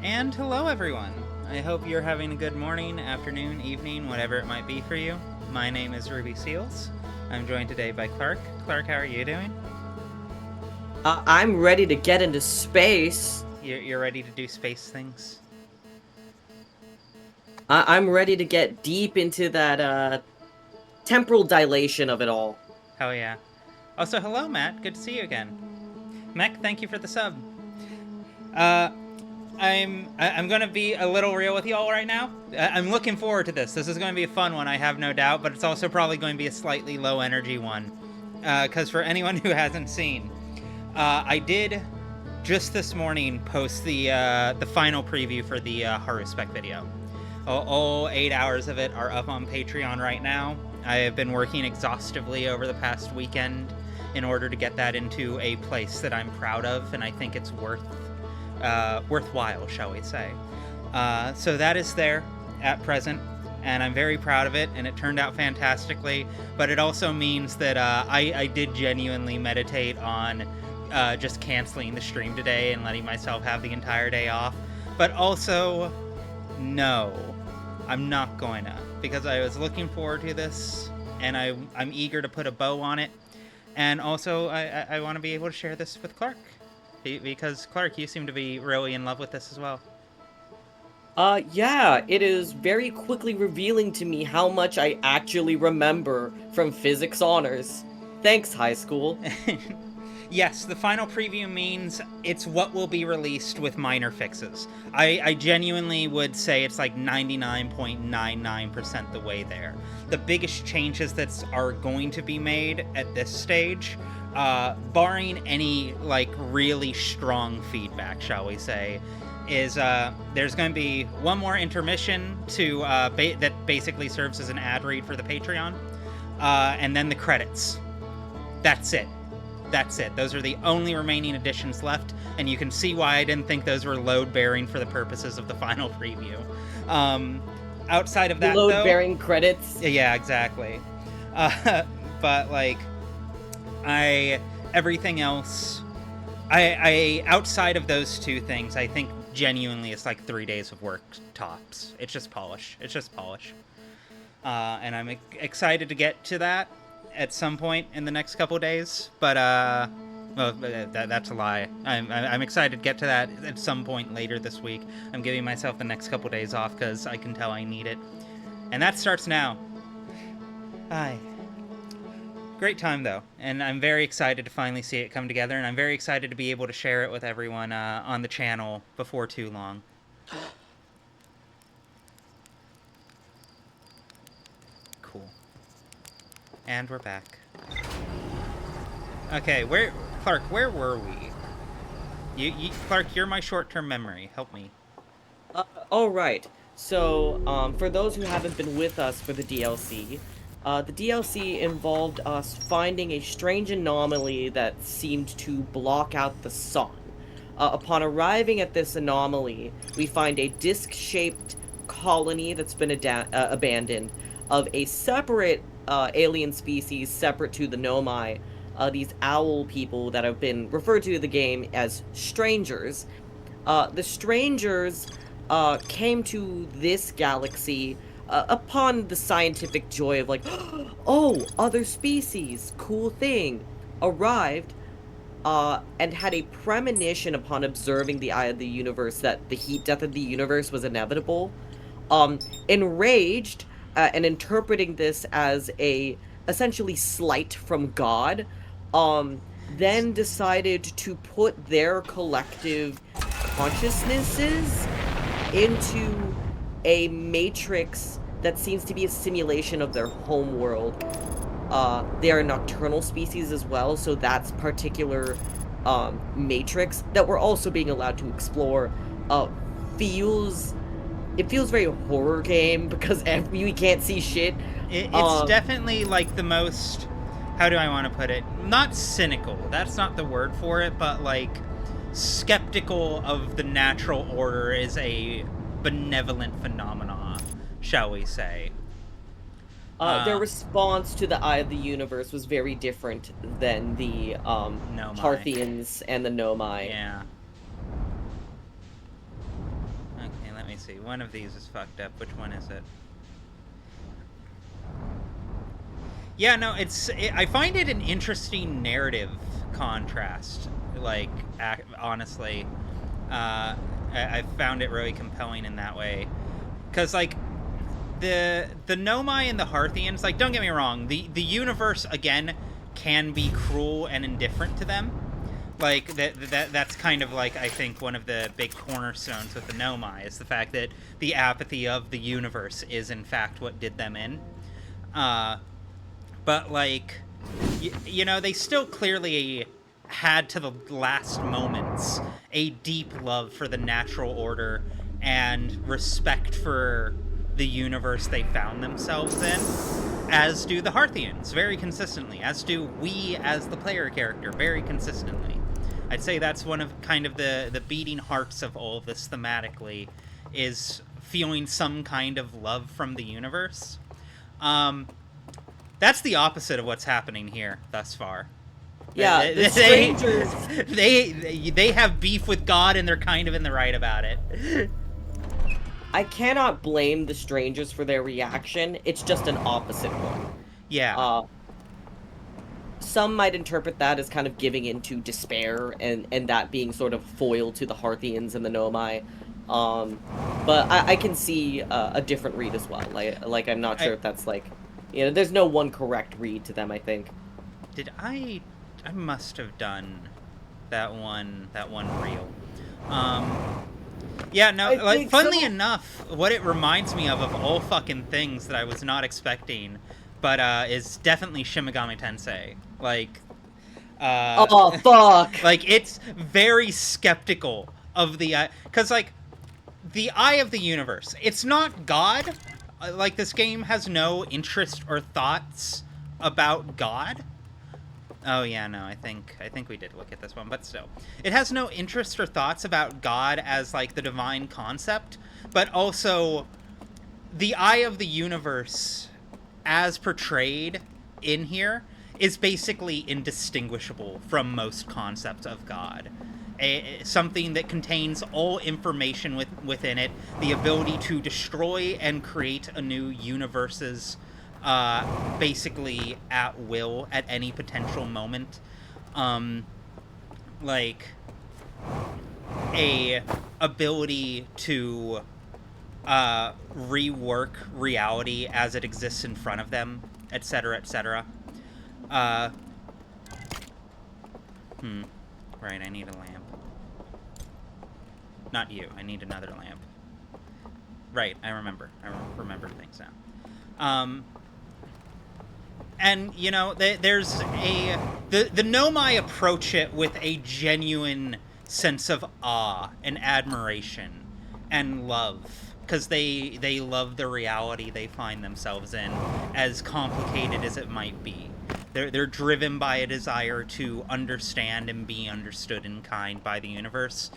And hello, everyone. I hope you're having a good morning, afternoon, evening, whatever it might be for you. My name is Ruby Seals. I'm joined today by Clark. Clark, how are you doing? I'm ready to get into space. You're ready to do space things? I'm ready to get deep into that temporal dilation of it all. Hell yeah. Also, hello, Matt. Good to see you again. Mech, thank you for the sub. Uh, I'm gonna be a little real with y'all right now. I'm looking forward to this. This is going to be a fun one, I have no doubt, but it's also probably going to be a slightly low energy one. Because for anyone who hasn't seen, I did just this morning post the final preview for the Haruspec video. All 8 hours of it are up on Patreon right now. I have been working exhaustively over the past weekend in order to get that into a place that I'm proud of, and I think it's worthwhile, shall we say. So that is there at present, and I'm very proud of it, and it turned out fantastically. But it also means that I did genuinely meditate on just canceling the stream today and letting myself have the entire day off. But also, no, I'm not going to, because I was looking forward to this, and I'm eager to put a bow on it. And also, I want to be able to share this with Clark, because Clark, you seem to be really in love with this as well. Yeah, it is very quickly revealing to me how much I actually remember from physics honors. Thanks, high school. Yes, the final preview means it's what will be released with minor fixes. I genuinely would say it's like 99.99% the way there. The biggest changes that are going to be made at this stage, barring any like really strong feedback, shall we say, is there's going to be one more intermission to that basically serves as an ad read for the Patreon, and then the credits. That's it. That's it. Those are the only remaining additions left, and you can see why I didn't think those were load-bearing for the purposes of the final preview. Outside of that, Load-bearing credits. Yeah, exactly. But like, everything else, I outside of those two things, I think genuinely it's like 3 days of work tops. It's just polish. And I'm excited to get to that at some point in the next couple days, but well, that's a lie. I'm excited to get to that at some point later this week. I'm giving myself the next couple days off because I can tell I need it, and that starts now. Aye. Great time though, and I'm very excited to finally see it come together, and I'm very excited to be able to share it with everyone on the channel before too long. Cool. And we're back. Okay, Clark, where were we? Clark, you're my short-term memory. Help me. Alright. So, for those who haven't been with us for the DLC, the DLC involved us finding a strange anomaly that seemed to block out the sun. Upon arriving at this anomaly, we find a disc-shaped colony that's been abandoned of a separate alien species separate to the Nomai, these owl people that have been referred to in the game as strangers. The strangers came to this galaxy upon the scientific joy of like, oh, other species, cool thing, arrived, and had a premonition upon observing the eye of the universe that the heat death of the universe was inevitable. Enraged, and interpreting this as a essentially slight from God, then decided to put their collective consciousnesses into a matrix that seems to be a simulation of their home world. They are nocturnal species as well, so that's particular matrix that we're also being allowed to explore feels very horror game because we can't see shit. It's definitely like the most, how do I want to put it? Not cynical. That's not the word for it, but like skeptical of the natural order is a benevolent phenomena, shall we say. Their response to the Eye of the Universe was very different than the Nomai. Parthians and the Nomai. Yeah. see. One of these is fucked up. Which one is it? Yeah, no, I find it an interesting narrative contrast. Like, honestly, I found it really compelling in that way. Because, like, the Nomai and the Harthians, like, don't get me wrong, the universe, again, can be cruel and indifferent to them. Like, that's kind of, like, I think one of the big cornerstones with the Nomai is the fact that the apathy of the universe is, in fact, what did them in. But, like, you know, they still clearly had, to the last moments, a deep love for the natural order and respect for the universe they found themselves in, as do the Harthians, very consistently, as do we as the player character, very consistently. I'd say that's one of kind of the beating hearts of all of this thematically, is feeling some kind of love from the universe. That's the opposite of what's happening here thus far. Yeah, the strangers. They have beef with God, and they're kind of in the right about it. I cannot blame the strangers for their reaction. It's just an opposite one. Yeah. Some might interpret that as kind of giving into despair, and that being sort of foil to the Harthians and the Nomai. But I can see a different read as well. Like I'm not sure if that's like, you know, there's no one correct read to them, I think. Did I must have done that one reel. Yeah, no, like, funnily enough, what it reminds me of all fucking things that I was not expecting, but is definitely Shin Megami Tensei. Like, oh, fuck! Like, it's very skeptical of the, because, like, the eye of the universe, it's not God. Like, this game has no interest or thoughts about God. Oh yeah, no, I think we did look at this one, but still. It has no interest or thoughts about God as, like, the divine concept, but also the eye of the universe as portrayed in here is basically indistinguishable from most concepts of God. Something that contains all information within it, the ability to destroy and create a new universe's basically at will at any potential moment. Like, a ability to rework reality as it exists in front of them, etc., etc. Right, I need a lamp. Not you, I need another lamp. Right, I remember things now. And, you know, there's the Nomai approach it with a genuine sense of awe and admiration and love, because they love the reality they find themselves in, as complicated as it might be. They're driven by a desire to understand and be understood in kind by the universe.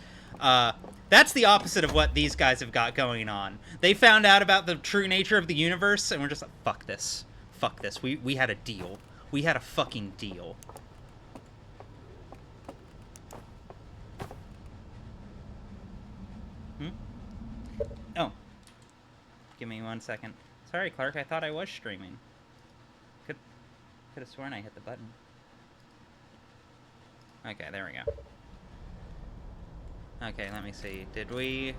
That's the opposite of what these guys have got going on. They found out about the true nature of the universe, and we're just like, fuck this. Fuck this. We had a deal. We had a fucking deal. Oh. Give me 1 second. Sorry, Clark, I thought I was streaming. Could have sworn I hit the button. Okay, there we go. Okay, let me see. Did we...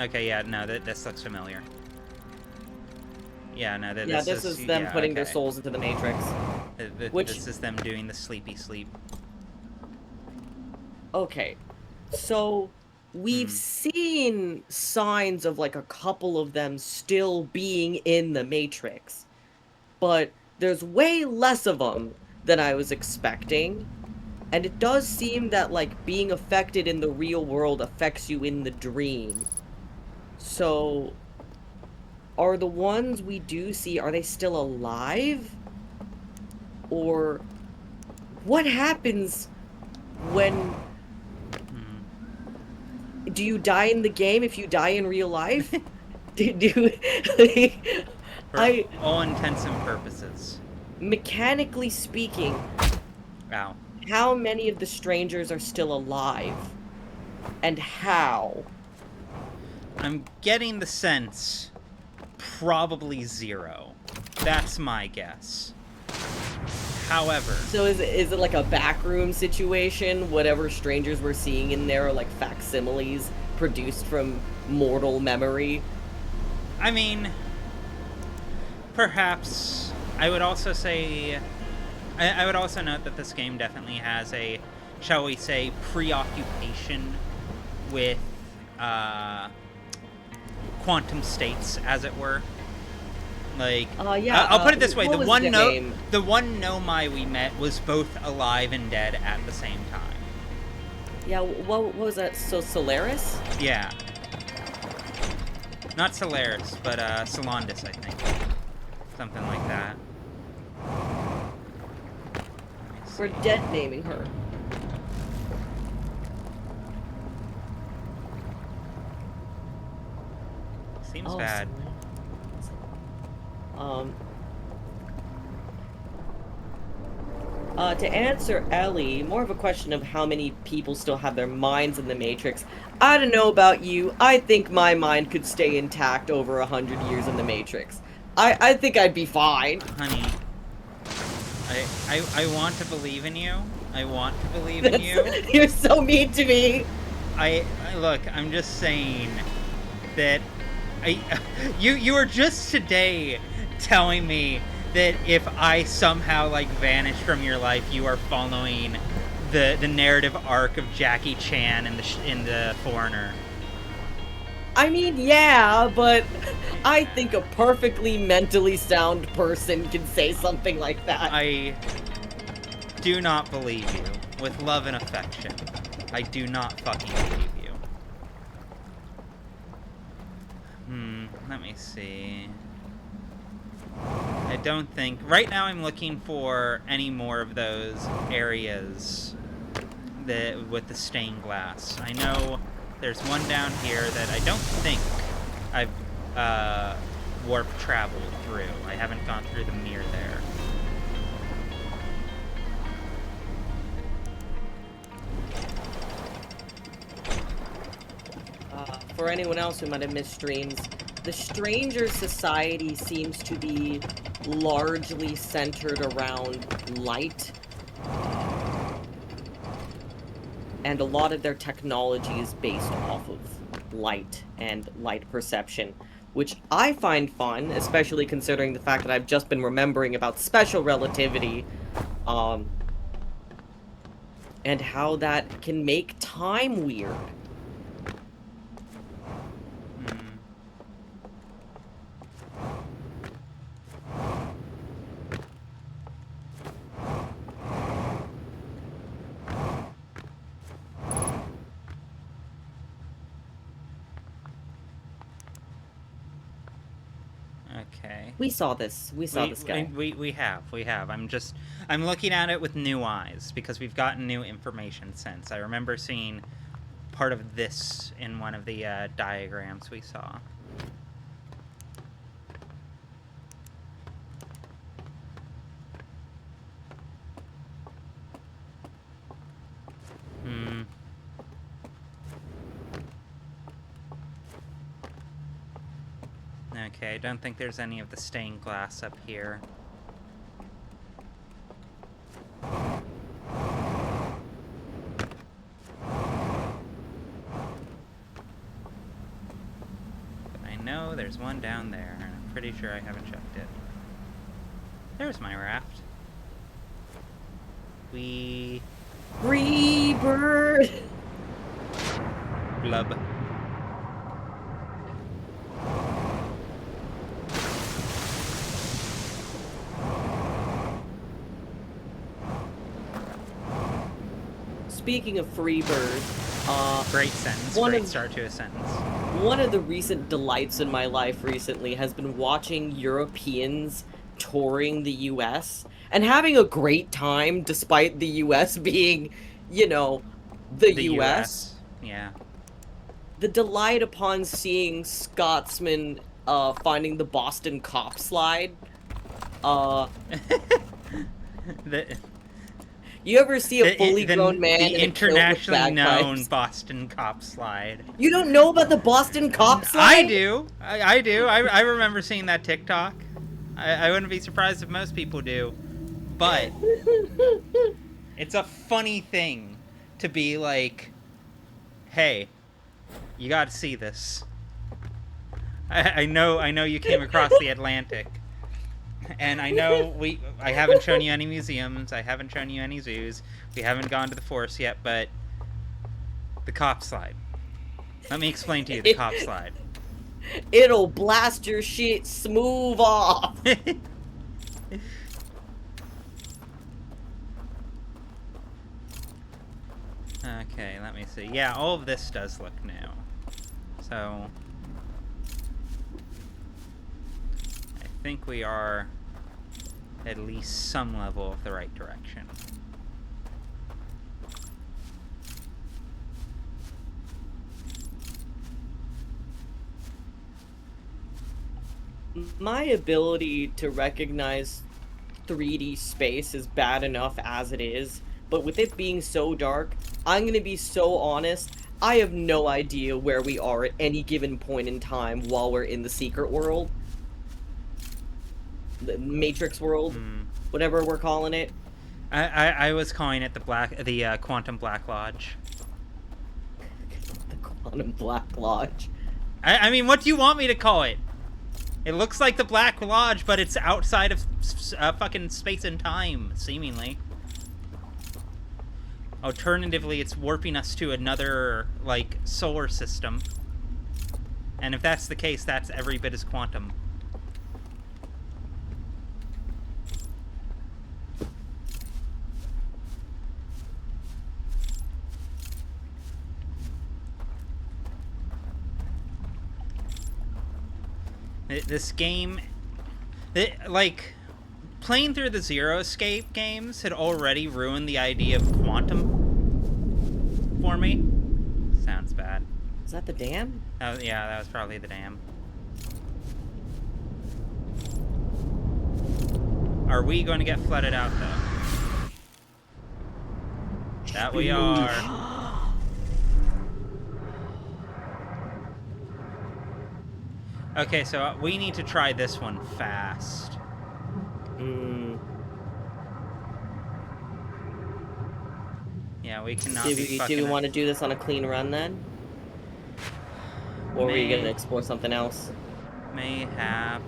Okay, yeah, no, this looks familiar. Yeah, no, this is them putting their souls into the Matrix. This is them doing the sleepy sleep. Okay, so we've seen signs of, like, a couple of them still being in the Matrix, but there's way less of them than I was expecting, and it does seem that, like, being affected in the real world affects you in the dream. So, are the ones we do see, are they still alive? Or what happens when... Do you die in the game if you die in real life? For all intents and purposes. Mechanically speaking, Wow. How many of the strangers are still alive? And how? I'm getting the sense probably 0. That's my guess. However, So is it like a backroom situation? Whatever strangers we're seeing in there are like facsimiles produced from mortal memory? I mean, perhaps I would also say, I would also note that this game definitely has a, shall we say, preoccupation with quantum states, as it were. Like, yeah. I'll put it this way: what was the name? the one Nomai we met was both alive and dead at the same time. Yeah, what was that? So Solaris? Yeah. Not Solaris, but Solandis, I think. Something like that. We're dead naming her. Seems bad. To answer Ellie, more of a question of how many people still have their minds in the Matrix. I don't know about you, I think my mind could stay intact over 100 years in the Matrix. I think I'd be fine. Honey, I want to believe in you. I want to believe in you. You're so mean to me. Look, I'm just saying that you were just today telling me that if I somehow like vanish from your life, you are following the narrative arc of Jackie Chan in the Foreigner. I mean, yeah, but I think a perfectly mentally sound person can say something like that. I do not believe you. With love and affection, I do not fucking believe you. Let me see. I don't think... Right now I'm looking for any more of those areas with the stained glass. I know there's one down here that I don't think I've warp traveled through. I haven't gone through the mirror there. For anyone else who might have missed streams, the Stranger Society seems to be largely centered around light. And a lot of their technology is based off of light and light perception, which I find fun, especially considering the fact that I've just been remembering about special relativity, and how that can make time weird. Okay. We saw this. We saw this guy. We have. I'm looking at it with new eyes because we've gotten new information since. I remember seeing part of this in one of the diagrams we saw. Okay, I don't think there's any of the stained glass up here. But I know there's one down there, and I'm pretty sure I haven't checked it. There's my raft. Free bird! Blub. Speaking of Freebird, great sentence. Great start to a sentence. One of the recent delights in my life recently has been watching Europeans touring the US and having a great time despite the US being, you know, the US. Yeah. The delight upon seeing Scotsmen finding the Boston cop slide. You ever see a fully The- grown man the in a kilt with internationally known bagpipes? Boston cop slide. You don't know about the Boston cop slide? I do. I do. I remember seeing that TikTok. I wouldn't be surprised if most people do. But it's a funny thing to be like, hey, you got to see this. I know you came across the Atlantic. And I know I haven't shown you any museums, I haven't shown you any zoos, we haven't gone to the forest yet, but the cop slide. Let me explain to you the cop slide. It'll blast your shit smooth off. Okay, let me see. Yeah, all of this does look new. So I think we are at least some level of the right direction. My ability to recognize 3D space is bad enough as it is, but with it being so dark, I'm gonna be so honest, I have no idea where we are at any given point in time while we're in the secret world. The Matrix world, whatever we're calling it. I was calling it the Quantum Black Lodge. The Quantum Black Lodge. I mean, what do you want me to call it? It looks like the Black Lodge, but it's outside of fucking space and time, seemingly. Alternatively, it's warping us to another, like, solar system. And if that's the case, that's every bit as quantum. This game, like, playing through the Zero Escape games had already ruined the idea of quantum for me. Sounds bad. Is that the dam? Yeah, that was probably the dam. Are we going to get flooded out, though? That we are. Okay, so we need to try this one fast. Yeah, we cannot be fucking... Do we want to do this on a clean run, then? Or are we going to explore something else? Mayhap.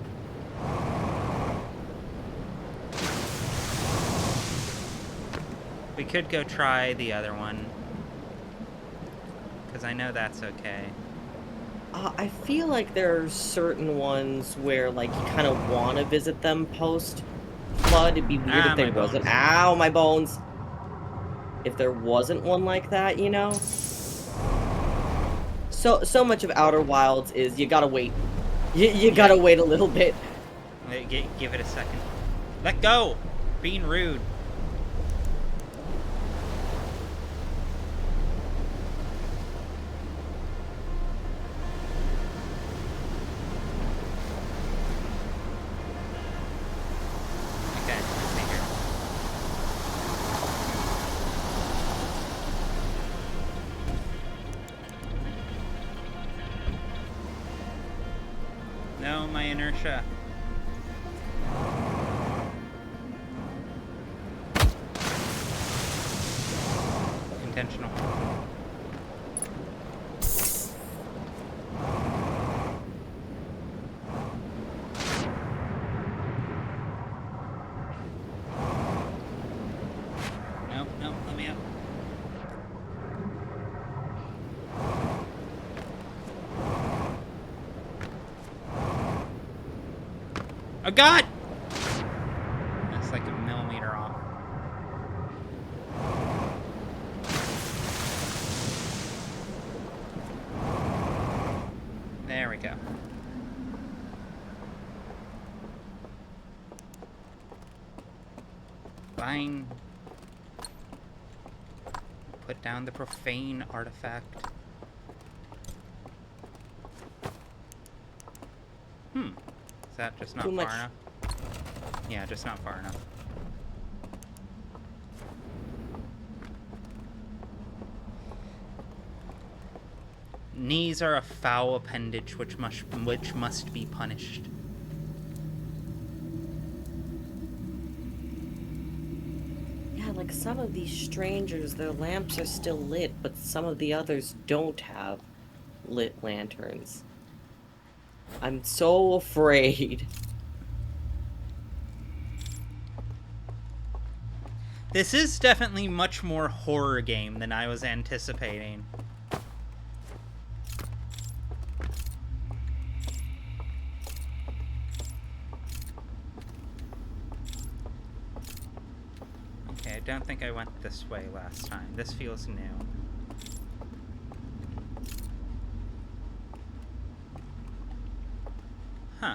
We could go try the other one. Because I know that's okay. I feel like there are certain ones where, like, you kind of want to visit them post-flood. It'd be weird if there wasn't. Ow, my bones! If there wasn't one like that, you know? So much of Outer Wilds is you gotta wait. You gotta wait a little bit. Give it a second. Let go! Being rude. No, my inertia. Intentional. Nope, let me out. Oh god! That's like a millimeter off. There we go. Fine. Put down the profane artifact. Is that just not far enough? Yeah, just not far enough. Knees are a foul appendage which must be punished. Yeah, like some of these strangers, their lamps are still lit, but some of the others don't have lit lanterns. I'm so afraid. This is definitely much more horror game than I was anticipating. Okay, I don't think I went this way last time. This feels new. Huh.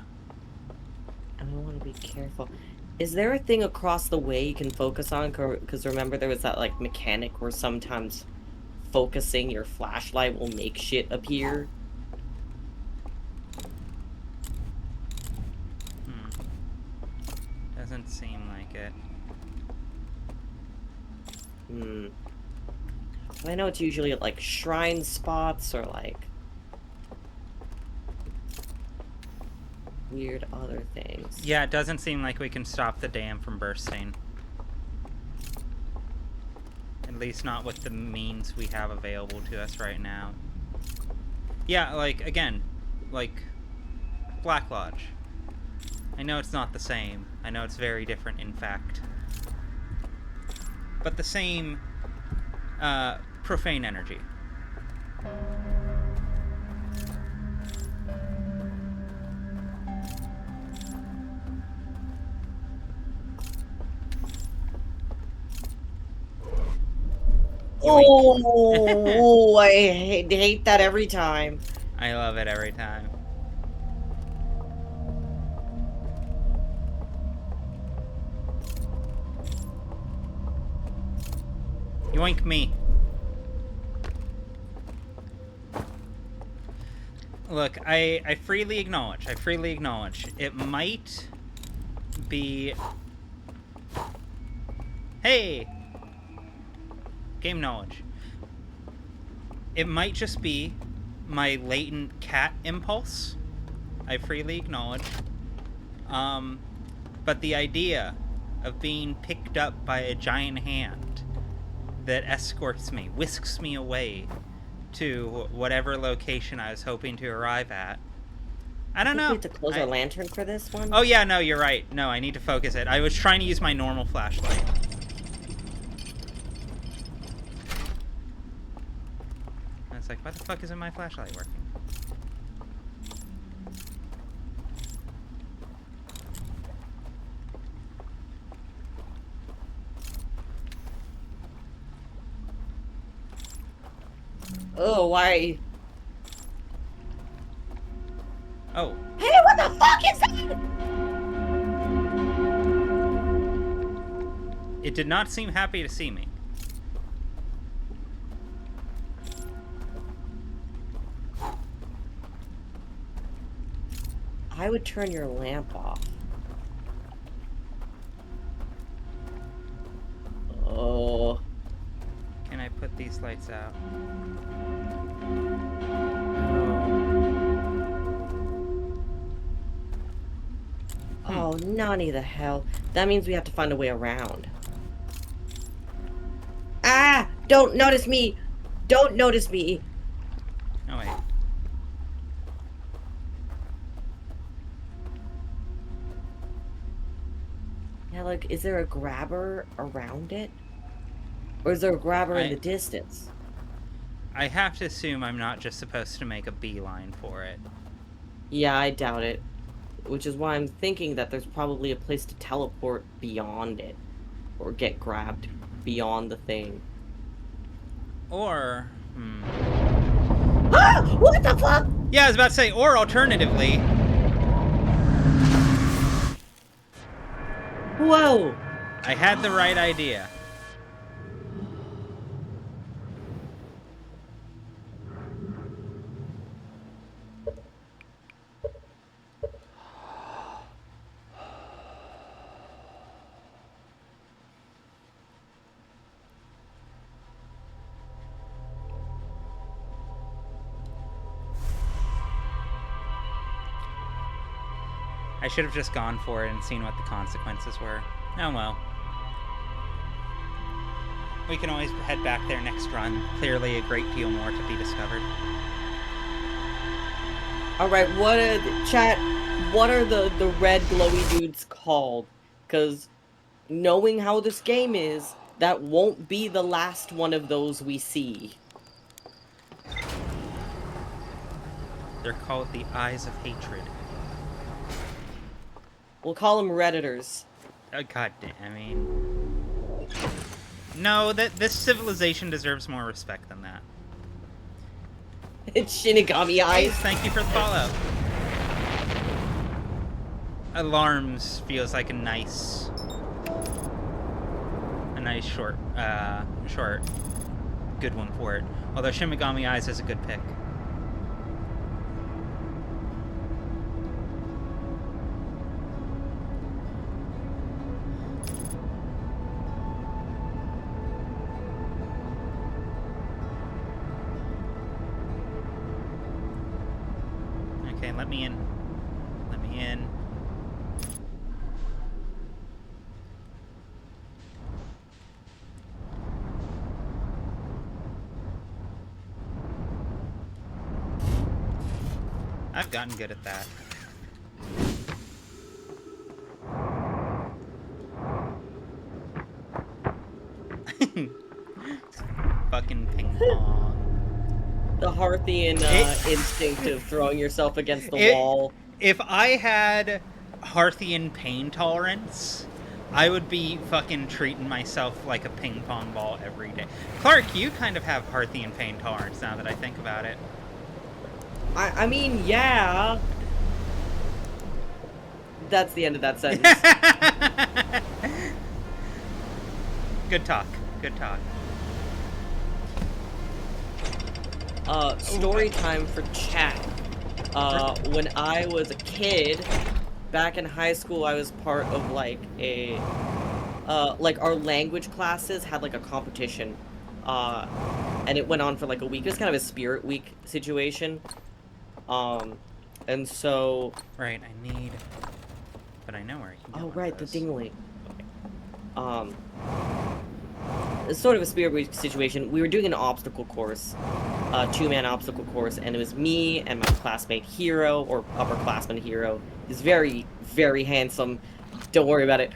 I want to be careful. Is there a thing across the way you can focus on? Because remember there was that like mechanic where sometimes focusing your flashlight will make shit appear? Doesn't seem like it. I know it's usually at like shrine spots or like weird other things. Yeah, it doesn't seem like we can stop the dam from bursting. At least not with the means we have available to us right now. Yeah, like, again, like, Black Lodge. I know it's not the same. I know it's very different, in fact. But the same, profane energy. Oh, I hate that every time. I love it every time. Yoink me. Look, I freely acknowledge. It might be... Hey! Game knowledge. It might just be my latent cat impulse. I freely acknowledge. But the idea of being picked up by a giant hand that escorts me, whisks me away to whatever location I was hoping to arrive at. I don't know. We have to close our lantern for this one? Oh yeah, no, you're right. No, I need to focus it. I was trying to use my normal flashlight. I was like, why the fuck isn't my flashlight working? Oh, why? Oh. Hey, what the fuck is that? It did not seem happy to see me. I would turn your lamp off. Oh. Can I put these lights out? Oh, Nani the hell. That means we have to find a way around. Ah! Don't notice me! Don't notice me! Oh, wait. Yeah, like, is there a grabber around it? Or is there a grabber in the distance? I have to assume I'm not just supposed to make a beeline for it. Yeah, I doubt it. Which is why I'm thinking that there's probably a place to teleport beyond it. Or get grabbed beyond the thing. Or... Ah! What the fuck? Yeah, I was about to say, or alternatively... Whoa! I had the right idea. I should have just gone for it and seen what the consequences were. Oh well. We can always head back there next run. Clearly a great deal more to be discovered. Alright, what are the red glowy dudes called? Because knowing how this game is, that won't be the last one of those we see. They're called the Eyes of Hatred. We'll call them Redditors. God damn, I mean... No, this civilization deserves more respect than that. It's Shinigami Eyes. Thank you for the follow. Alarms feels like a nice short, good one for it. Although Shinigami Eyes is a good pick. Okay, let me in. Let me in. I've gotten good at that. Fucking ping pong. The Hearthian instinct of throwing yourself against the wall. If I had Hearthian pain tolerance, I would be fucking treating myself like a ping pong ball every day. Clark, you kind of have Hearthian pain tolerance now that I think about it. I mean, yeah. That's the end of that sentence. Good talk. Good talk. Story time for chat. When I was a kid, back in high school, I was part of like like our language classes had like a competition, and it went on for like a week. It was kind of a spirit week situation. And so... Right, I need... But I know where I can get right, the those. dingling. It's sort of a spirit week situation. We were doing an obstacle course, a two-man obstacle course, and it was me and my classmate Hero, or upperclassman Hero. He's very, very handsome. Don't worry about it.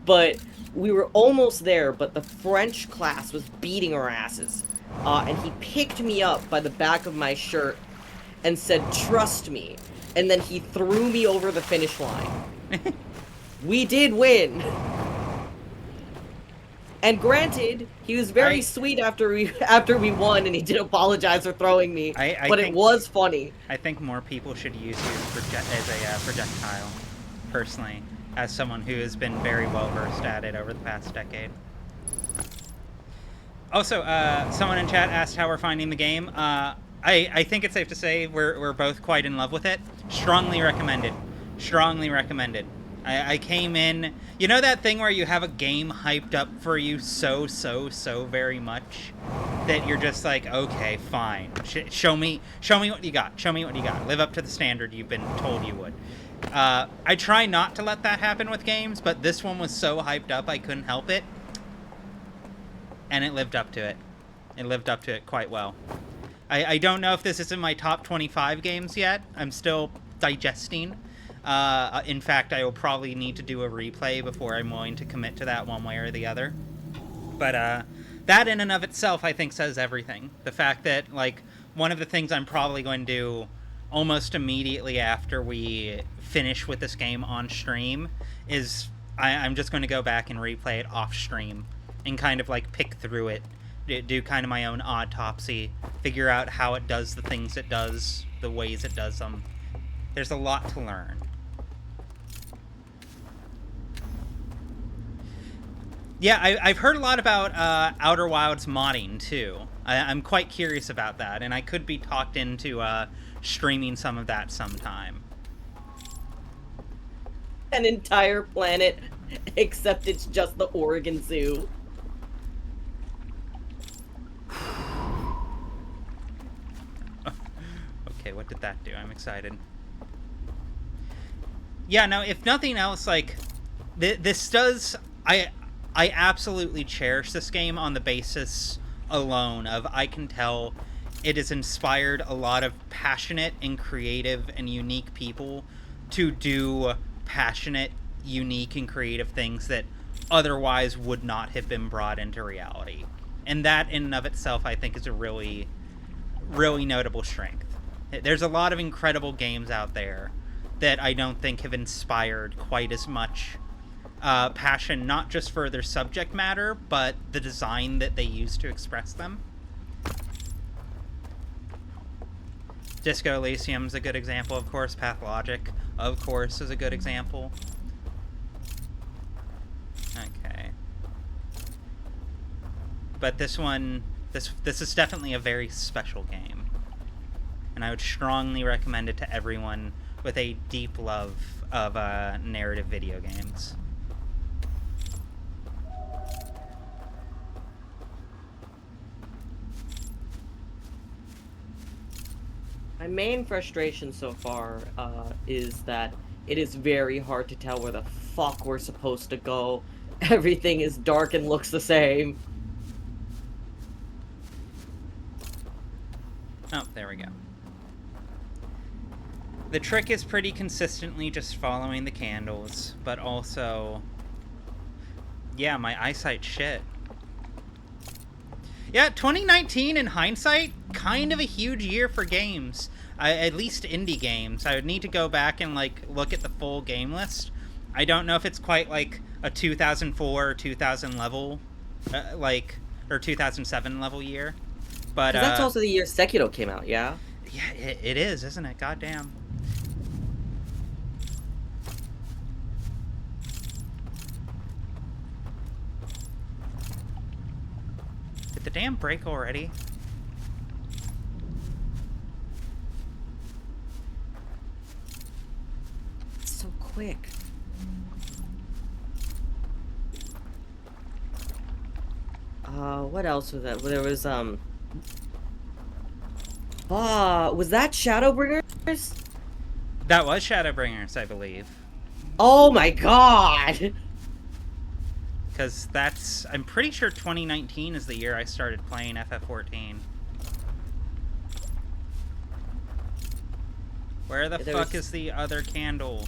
But we were almost there, but the French class was beating our asses. And he picked me up by the back of my shirt and said, "Trust me." And then he threw me over the finish line. We did win. And granted, he was very sweet after we won, and he did apologize for throwing me. But it was funny. I think more people should use you as a projectile, personally, as someone who has been very well versed at it over the past decade. Also, someone in chat asked how we're finding the game. I think it's safe to say we're both quite in love with it. Strongly recommended. Strongly recommended. I came in... You know that thing where you have a game hyped up for you so very much that you're just like, okay, fine. Show me what you got. Show me what you got. Live up to the standard you've been told you would. I try not to let that happen with games, but this one was so hyped up I couldn't help it. And it lived up to it. It lived up to it quite well. I don't know if this is in my top 25 games yet. I'm still digesting. In fact, I will probably need to do a replay before I'm willing to commit to that one way or the other. But that in and of itself, I think, says everything. The fact that, like, one of the things I'm probably going to do almost immediately after we finish with this game on stream is I'm just going to go back and replay it off stream and kind of, like, pick through it. Do kind of my own autopsy, figure out how it does the things it does, the ways it does them. There's a lot to learn. Yeah, I've heard a lot about Outer Wilds modding, too. I'm quite curious about that, and I could be talked into streaming some of that sometime. An entire planet, except it's just the Oregon Zoo. Okay, what did that do? I'm excited. yeah, no, if nothing else, like, this does... I absolutely cherish this game on the basis alone of I can tell it has inspired a lot of passionate and creative and unique people to do passionate, unique, and creative things that otherwise would not have been brought into reality. And that in and of itself, I think, is a really, really notable strength. There's a lot of incredible games out there that I don't think have inspired quite as much passion, not just for their subject matter, but the design that they use to express them. Disco Elysium's a good example, of course. Pathologic, of course, is a good example. Okay. But this one, this is definitely a very special game. And I would strongly recommend it to everyone with a deep love of narrative video games. My main frustration so far is that it is very hard to tell where the fuck we're supposed to go. Everything is dark and looks the same. Oh, there we go. The trick is pretty consistently just following the candles, but also... yeah, my eyesight's shit. Yeah, 2019 in hindsight, kind of a huge year for games. At least indie games. I would need to go back and like look at the full game list. I don't know if it's quite like a 2004 or 2000 level, or 2007 level year. But that's also the year Sekiro came out, yeah? Yeah, it is, isn't it? Goddamn. Did the dam break already? So quick. What else was that? There was, was that Shadowbringers? That was Shadowbringers, I believe. Oh my god! Because that's... I'm pretty sure 2019 is the year I started playing FF14. Where the fuck is the other candle?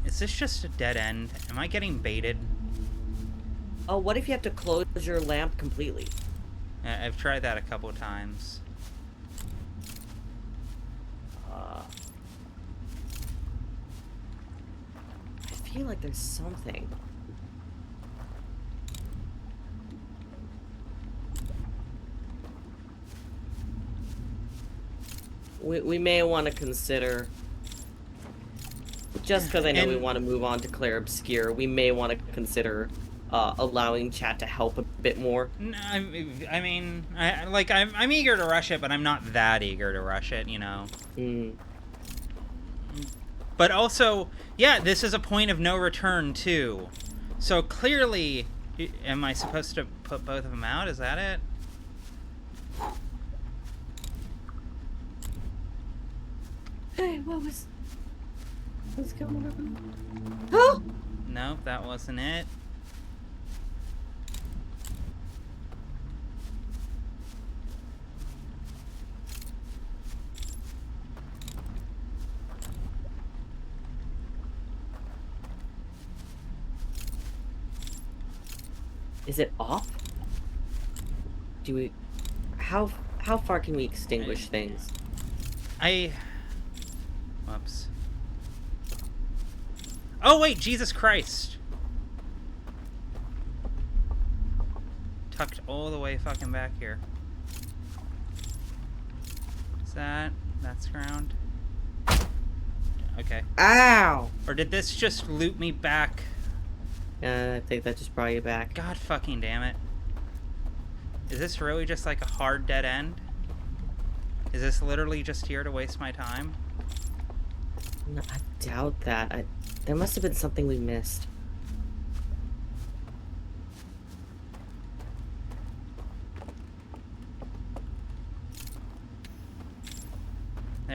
Is this just a dead end? Am I getting baited? Oh, what if you have to close your lamp completely? I've tried that a couple of times. I feel like there's something. We may want to consider, just because I know we want to move on to Claire Obscure, we may want to consider allowing chat to help a bit more. No, I mean, I'm eager to rush it, but I'm not that eager to rush it, you know. But also, yeah, this is a point of no return too. So clearly, am I supposed to put both of them out? Is that it? Hey, what's going on? Huh? Nope, that wasn't it. Is it off? Do we... How far can we extinguish things? Whoops. Oh, wait, Jesus Christ. Tucked all the way fucking back here. Is that's ground? Okay. Ow! Or did this just loop me back? I think that just brought you back. God fucking damn it. Is this really just like a hard dead end? Is this literally just here to waste my time? No, I doubt that. There must have been something we missed.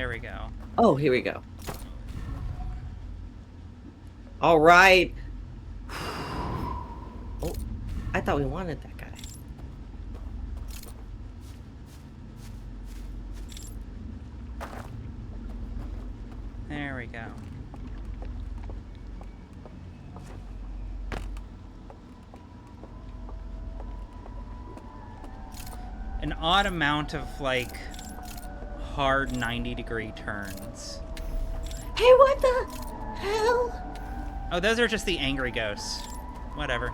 There we go. Oh, here we go. All right. Oh, I thought we wanted that guy. There we go. An odd amount of, like, hard 90-degree turns. Hey, what the hell? Oh, those are just the angry ghosts. Whatever.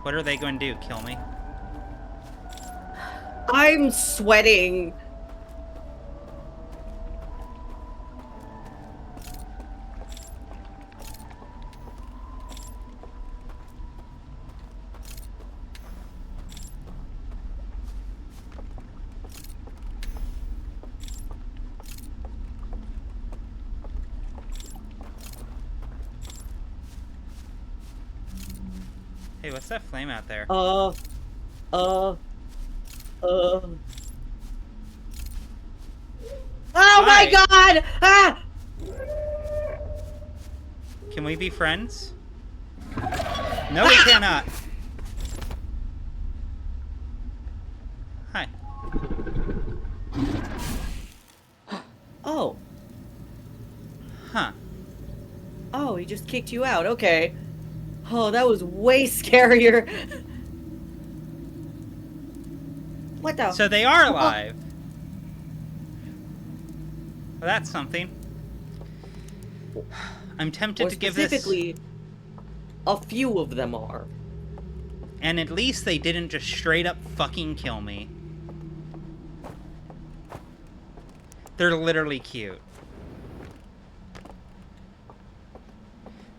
What are they going to do? Kill me? I'm sweating. Hey, what's that flame out there? Oh my Hi. god! Ah! Can we be friends? No, we cannot. Hi. Oh. Huh. Oh, he just kicked you out. Okay. Oh, that was way scarier. What the? So they are alive. Well, that's something. I'm tempted Or to give this... specifically, a few of them are. And at least they didn't just straight up fucking kill me. They're literally cute.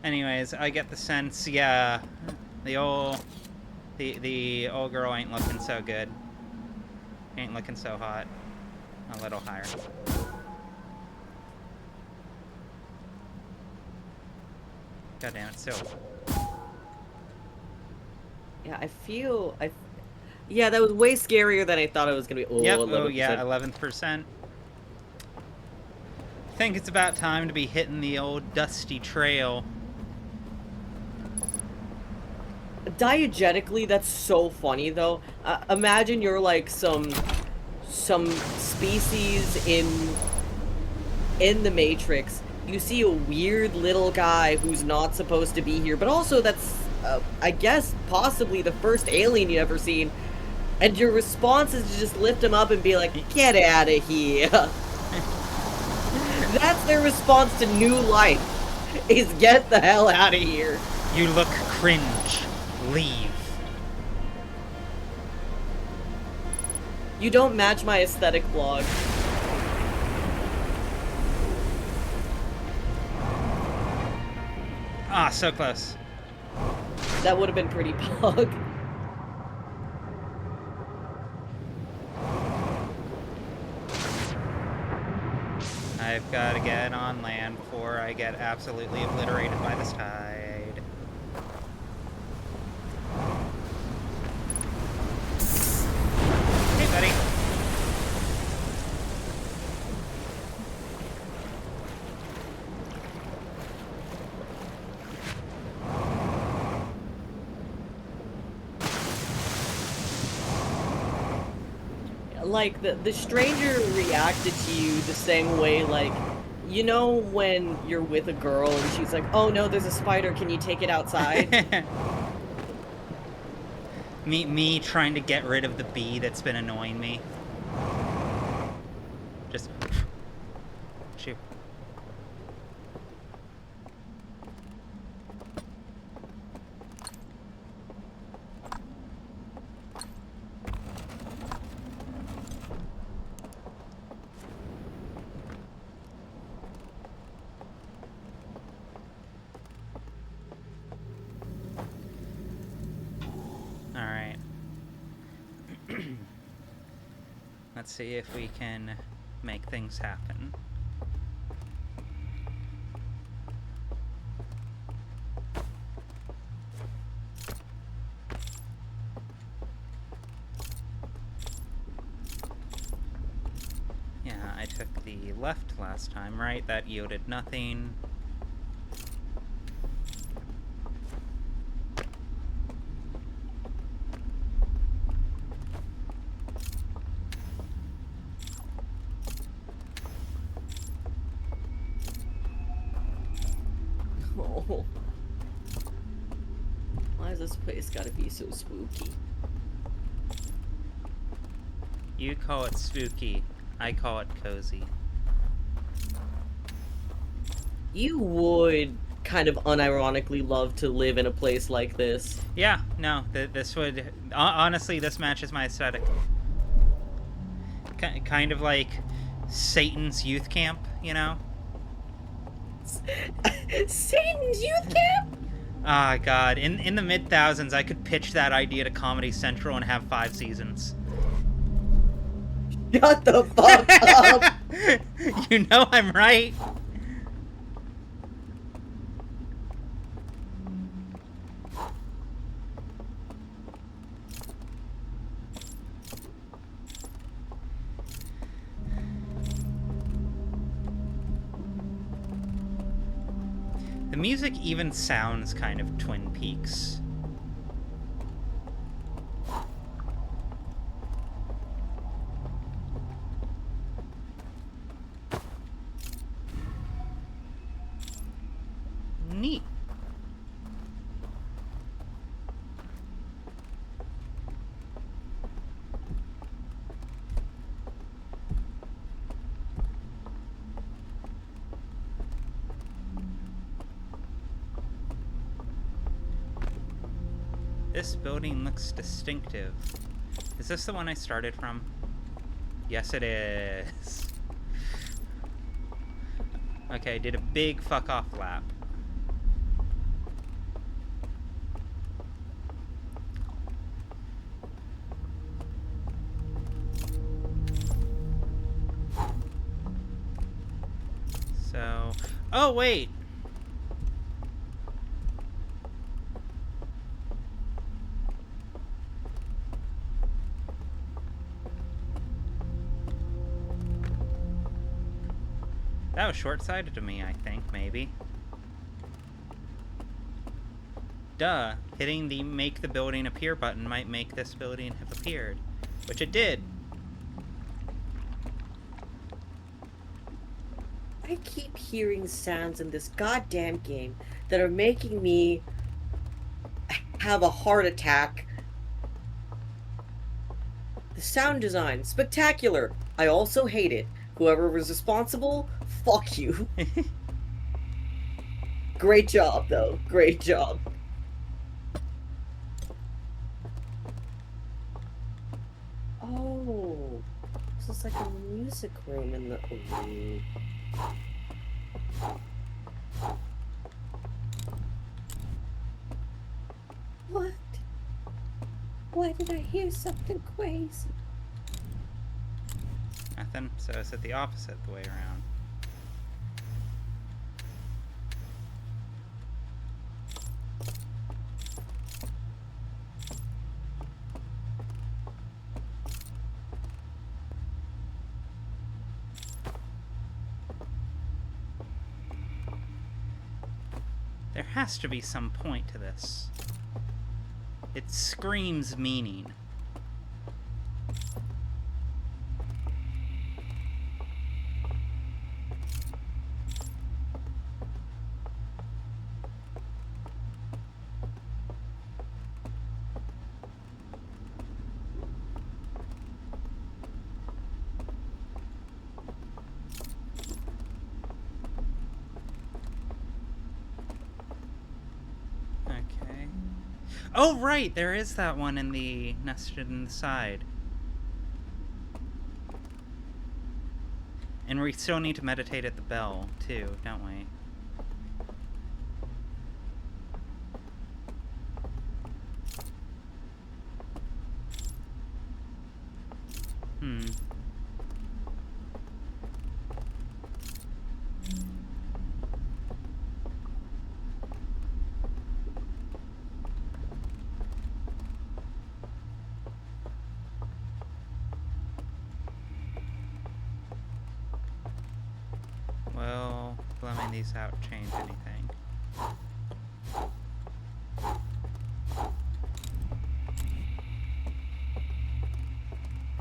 Anyways, I get the sense, yeah, the old girl ain't looking so good. Ain't looking so hot. A little higher. God damn it, still. Yeah, yeah, that was way scarier than I thought it was gonna be. Oh, Yep, 11%. oh yeah, 11%. Think it's about time to be hitting the old dusty trail. Diegetically, that's so funny though. Imagine you're like some species in the Matrix. You see a weird little guy who's not supposed to be here, but also that's I guess possibly the first alien you ever seen, and your response is to just lift him up and be like, "Get out of here." That's their response to new life. Is get the hell out of here. You look cringe. Leave. You don't match my aesthetic blog. Ah, so close. That would have been pretty pug. I've got to get on land before I get absolutely obliterated by this tide. Hey, buddy. Like, the stranger reacted to you the same way, like, you know when you're with a girl and she's like, "Oh no, there's a spider, can you take it outside?" me trying to get rid of the bee that's been annoying me. Just shoot. Alright. Let's see if we can make things happen. I took the left last time, right? That yielded nothing. Oh. Why is this place gotta be so spooky? You call it spooky. I call it cozy. You would kind of unironically love to live in a place like this. Yeah, no, this would... honestly, this matches my aesthetic. Kind of like Satan's youth camp, you know? Satan's youth camp? Ah, God. In the mid-thousands, I could pitch that idea to Comedy Central and have 5 seasons. Shut the fuck up! You know I'm right. The music even sounds kind of Twin Peaks. Neat. This building looks distinctive. Is this the one I started from? Yes, it is. Okay, I did a big fuck off lap. So... oh, wait! That was short-sighted to me, I think, maybe. Duh. Hitting the make the building appear button might make this building have appeared. Which it did. I keep hearing sounds in this goddamn game that are making me have a heart attack. The sound design, spectacular. I also hate it. Whoever was responsible, fuck you. Great job, though. Great job. Oh, this is like a music room in the... Ooh. What? Why did I hear something crazy? Nothing. So is it the opposite the way around? There has to be some point to this. It screams meaning. Oh, right! There is that one in the nested in the side. And we still need to meditate at the bell, too, don't we? Hmm. trying these out change anything.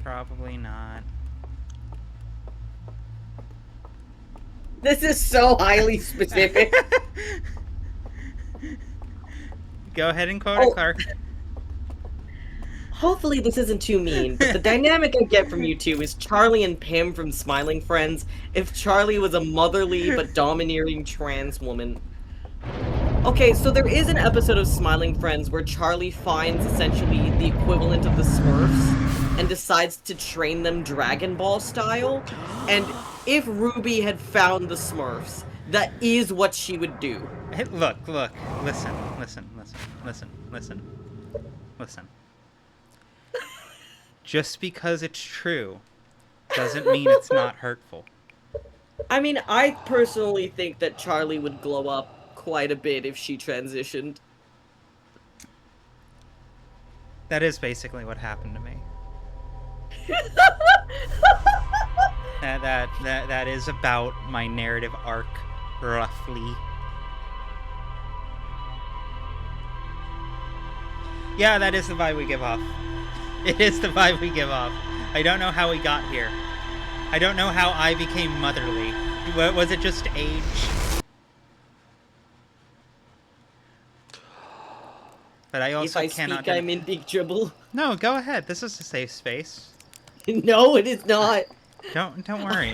Probably not. This is so highly specific. Go ahead and quote it, Clark. Hopefully this isn't too mean, but the dynamic I get from you two is Charlie and Pam from Smiling Friends if Charlie was a motherly but domineering trans woman. Okay, so there is an episode of Smiling Friends where Charlie finds essentially the equivalent of the Smurfs and decides to train them Dragon Ball style, and if Ruby had found the Smurfs, that is what she would do. Hey, look, listen. Just because it's true doesn't mean it's not hurtful. I mean, I personally think that Charlie would glow up quite a bit if she transitioned. That is basically what happened to me. That is about my narrative arc, roughly. Yeah, that is the vibe we give off. It is the vibe we give off. I don't know how we got here. I don't know how I became motherly. Was it just age? But I also if I cannot... speak, I'm in big trouble. No, go ahead. This is a safe space. No, it is not. Don't worry.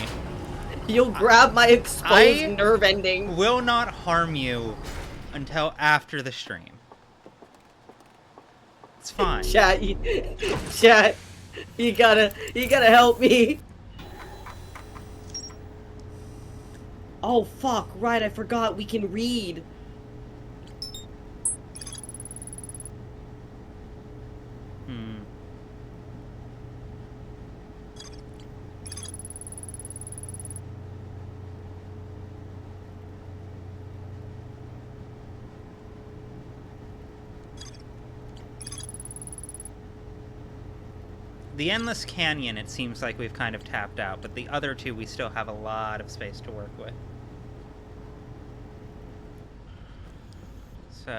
You'll grab my exposed nerve ending. Will not harm you until after the stream. It's fine. Chat, you gotta help me. Oh fuck! Right, I forgot we can read. The Endless Canyon, it seems like we've kind of tapped out, but the other two we still have a lot of space to work with. So,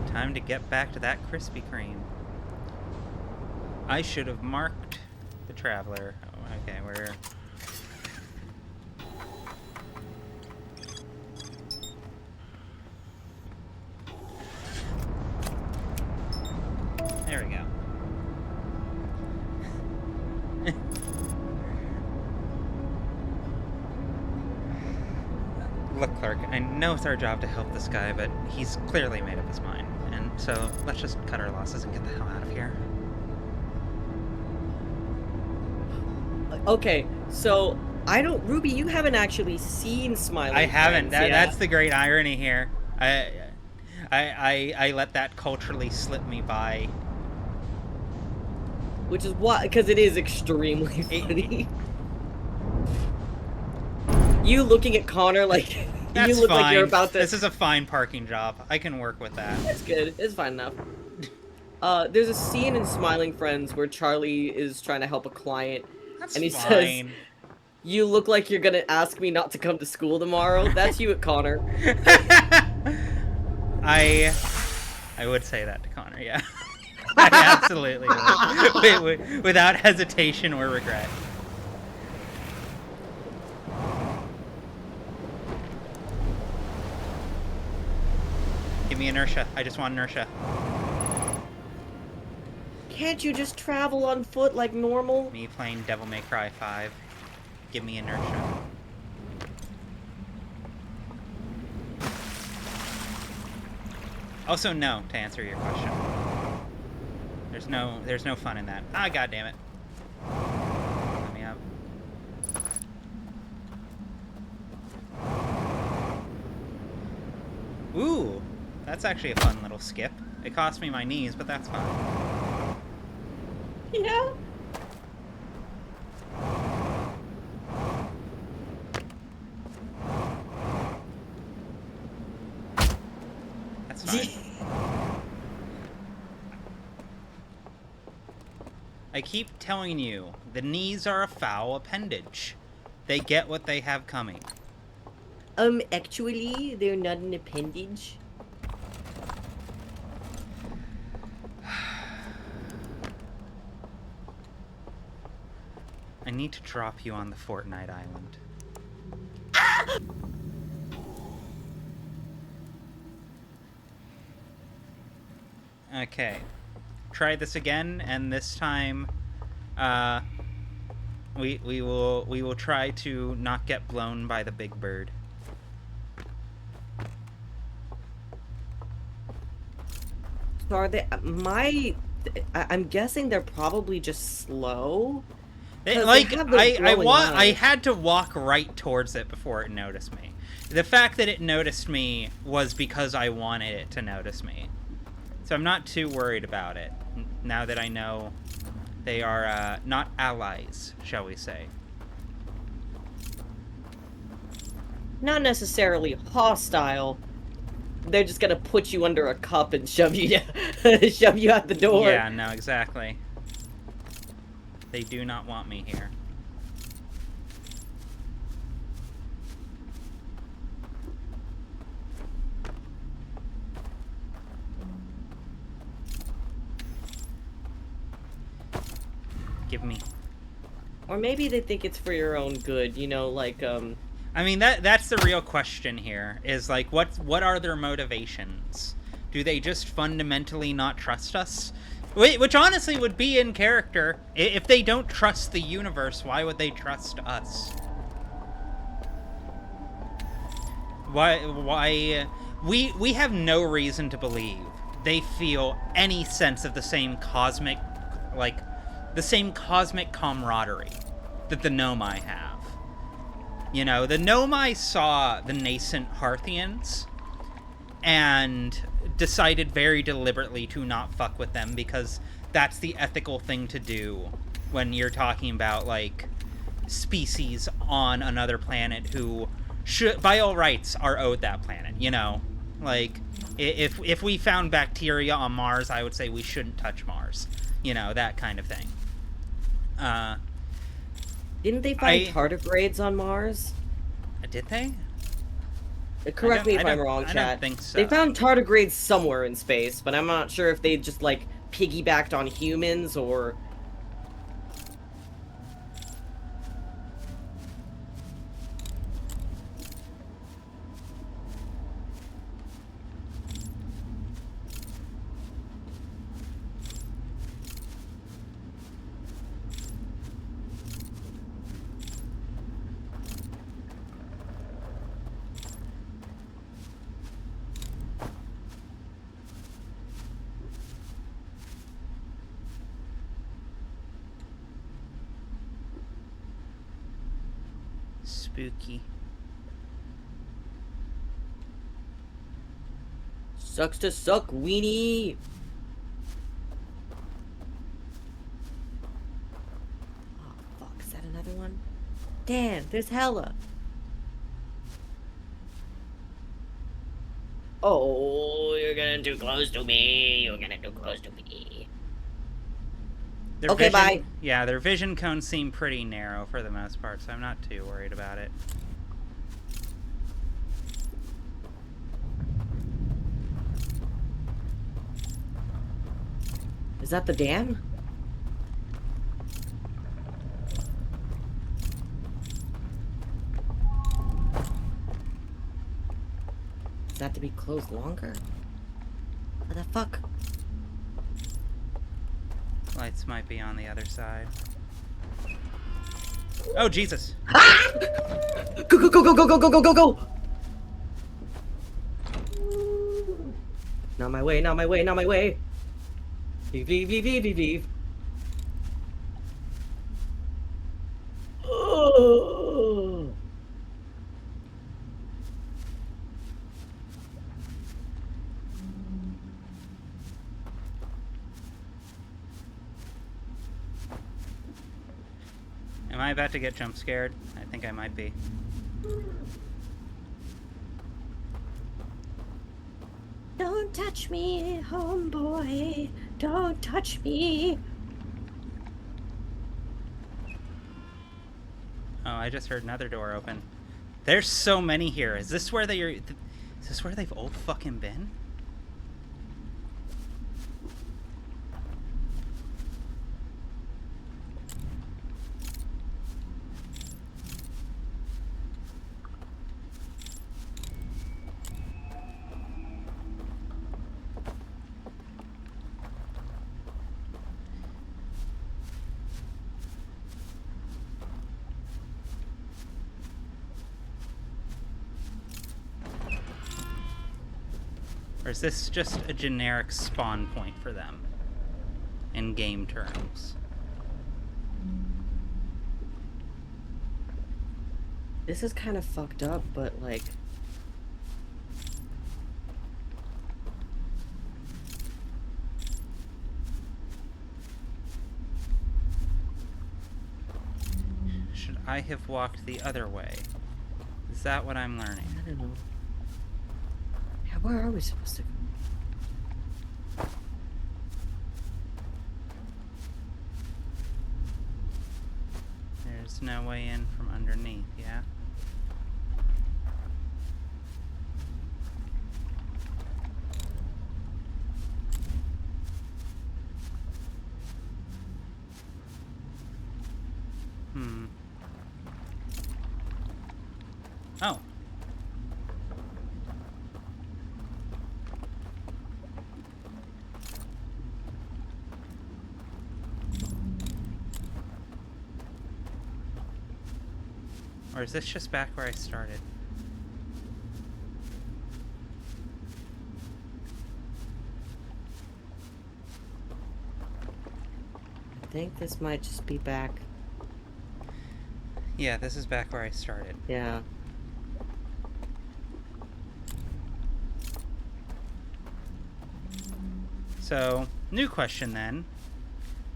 time to get back to that Krispy Kreme. I should have marked the Traveler. Oh, okay, we're... There we go. Look, Clark, I know it's our job to help this guy, but he's clearly made up his mind. And so, let's just cut our losses and get the hell out of here. Okay, so Ruby, you haven't actually seen Smiling I haven't. Friends, That's the great irony here. I let that culturally slip me by. Which is why, because it is extremely funny. You looking at Connor like That's you look fine. like you're about to. This is a fine parking job. I can work with that. It's good. It's fine enough. There's a scene in Smiling Friends where Charlie is trying to help a client, That's and he fine. says, "You look like you're gonna ask me not to come to school tomorrow." That's you at Connor. I would say that to Connor, yeah. I absolutely would. Without hesitation or regret. Give me inertia. I just want inertia. Can't you just travel on foot like normal? Me playing Devil May Cry 5. Give me inertia. Also, no, to answer your question. There's no fun in that. Ah, god damn it. Let me up. Ooh, that's actually a fun little skip. It cost me my knees, but that's fine. Yeah. That's fine. I keep telling you, the knees are a foul appendage. They get what they have coming. Actually, they're not an appendage. I need to drop you on the Fortnite Island. Okay. Try this again, and this time, we will try to not get blown by the big bird. So are they? I'm guessing they're probably just slow. Like they have those glowing I eyes. had to walk right towards it before it noticed me. The fact that it noticed me was because I wanted it to notice me. So I'm not too worried about it, now that I know they are not allies, shall we say. Not necessarily hostile. They're just gonna put you under a cup and shove you shove you out the door. Yeah, no, exactly. They do not want me here. Give me. Or maybe they think it's for your own good, you know, like, I mean, that's the real question here, is like, what are their motivations? Do they just fundamentally not trust us? Which honestly would be in character. If they don't trust the universe, why would they trust us? Why we have no reason to believe they feel any sense of the same cosmic, like, the same cosmic camaraderie that the Nomai have. You know, the Nomai saw the nascent Harthians and decided very deliberately to not fuck with them because that's the ethical thing to do when you're talking about, like, species on another planet who should, by all rights, are owed that planet, you know? Like, if we found bacteria on Mars, I would say we shouldn't touch Mars. You know, that kind of thing. didn't they find tardigrades on Mars? Did they? Correct me if I'm wrong, chat. I don't think so. They found tardigrades somewhere in space, but I'm not sure if they just, like, piggybacked on humans or... Spooky. Sucks to suck, weenie! Oh, fuck, is that another one? Damn, there's hella. Oh, you're getting too close to me. You're getting too close to me. Okay, bye. Yeah, their vision cones seem pretty narrow for the most part, so I'm not too worried about it. Is that the dam? Is that to be closed longer? What the fuck? Lights might be on the other side. Oh, Jesus. Ah! Go, go, go, go, go, go, go, go, go, go! Not my way, not my way, not my way. Leave, leave, leave, leave, leave, leave. Oh. Am I about to get jump scared? I think I might be. Don't touch me, homeboy. Don't touch me. Oh, I just heard another door open. There's so many here. Is this where is this where they've all fucking been? Or is this just a generic spawn point for them? In game terms. This is kind of fucked up, but like... Should I have walked the other way? Is that what I'm learning? I don't know. Yeah, where are we supposed to go? There's no way in from underneath, yeah? Oh. Or is this just back where I started? I think this might just be back. Yeah, this is back where I started. Yeah. So, new question then.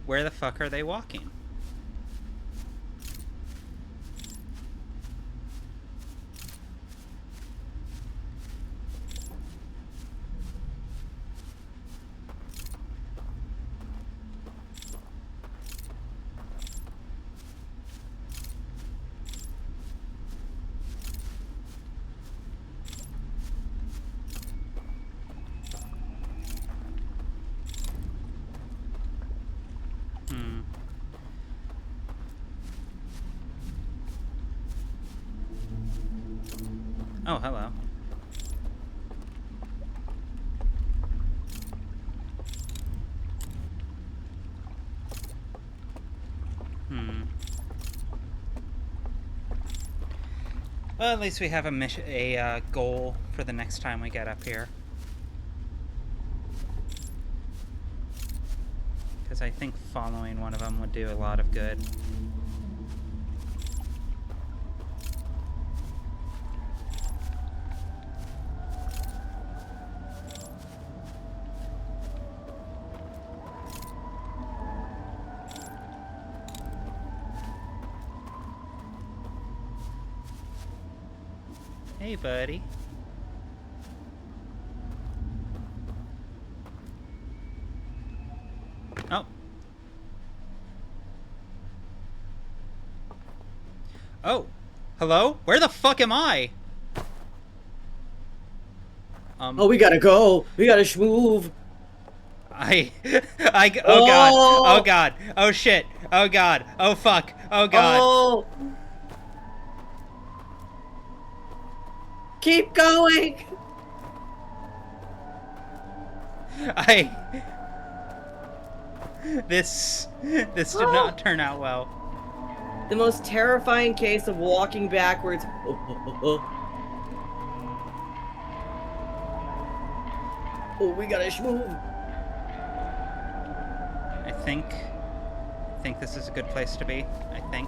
Where the fuck are they walking? Oh, hello. Well, at least we have a goal for the next time we get up here. Because I think following one of them would do a lot of good. Hey, buddy. Oh. Oh. Hello? Where the fuck am I? Oh, we gotta go. We gotta schmoove. Oh god. Oh god. Oh shit. Oh god. Oh fuck. Oh god. Oh. Keep going. This did not turn out well. The most terrifying case of walking backwards. Oh, we gotta schmoove. I think this is a good place to be. I think.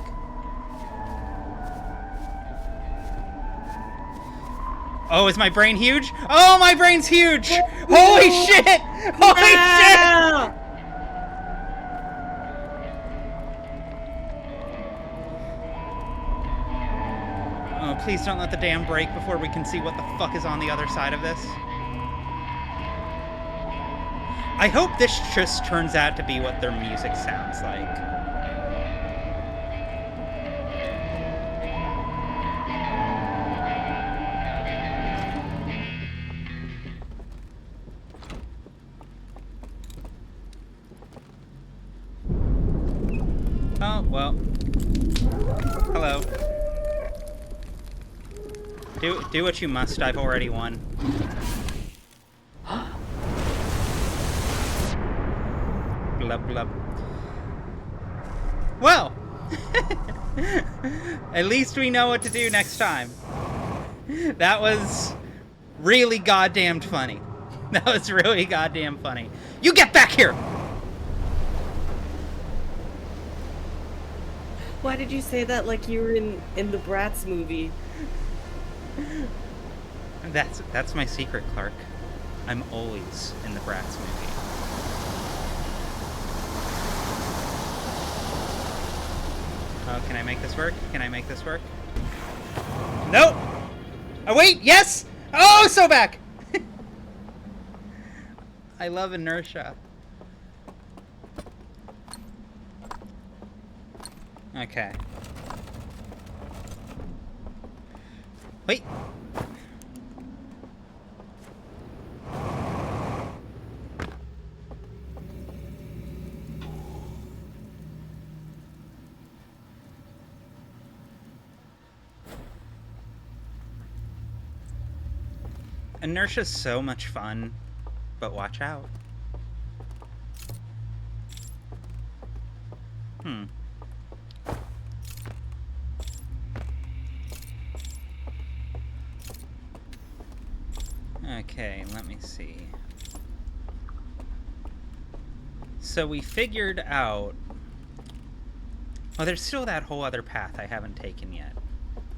Oh, is my brain huge? Oh, my brain's huge! Holy shit! Holy shit! Oh, please don't let the dam break before we can see what the fuck is on the other side of this. I hope this just turns out to be what their music sounds like. Well, hello. Do what you must. I've already won. Blub blub. Well, at least we know what to do next time. That was really goddamn funny. That was really goddamn funny. You get back here! Why did you say that like you were in the Bratz movie? That's my secret, Clark. I'm always in the Bratz movie. Oh, can I make this work? Can I make this work? Nope! Oh, wait! Yes! Oh, so back! I love inertia. Okay. Wait! Inertia's so much fun, but watch out. Okay, let me see. So we figured out... Oh, there's still that whole other path I haven't taken yet.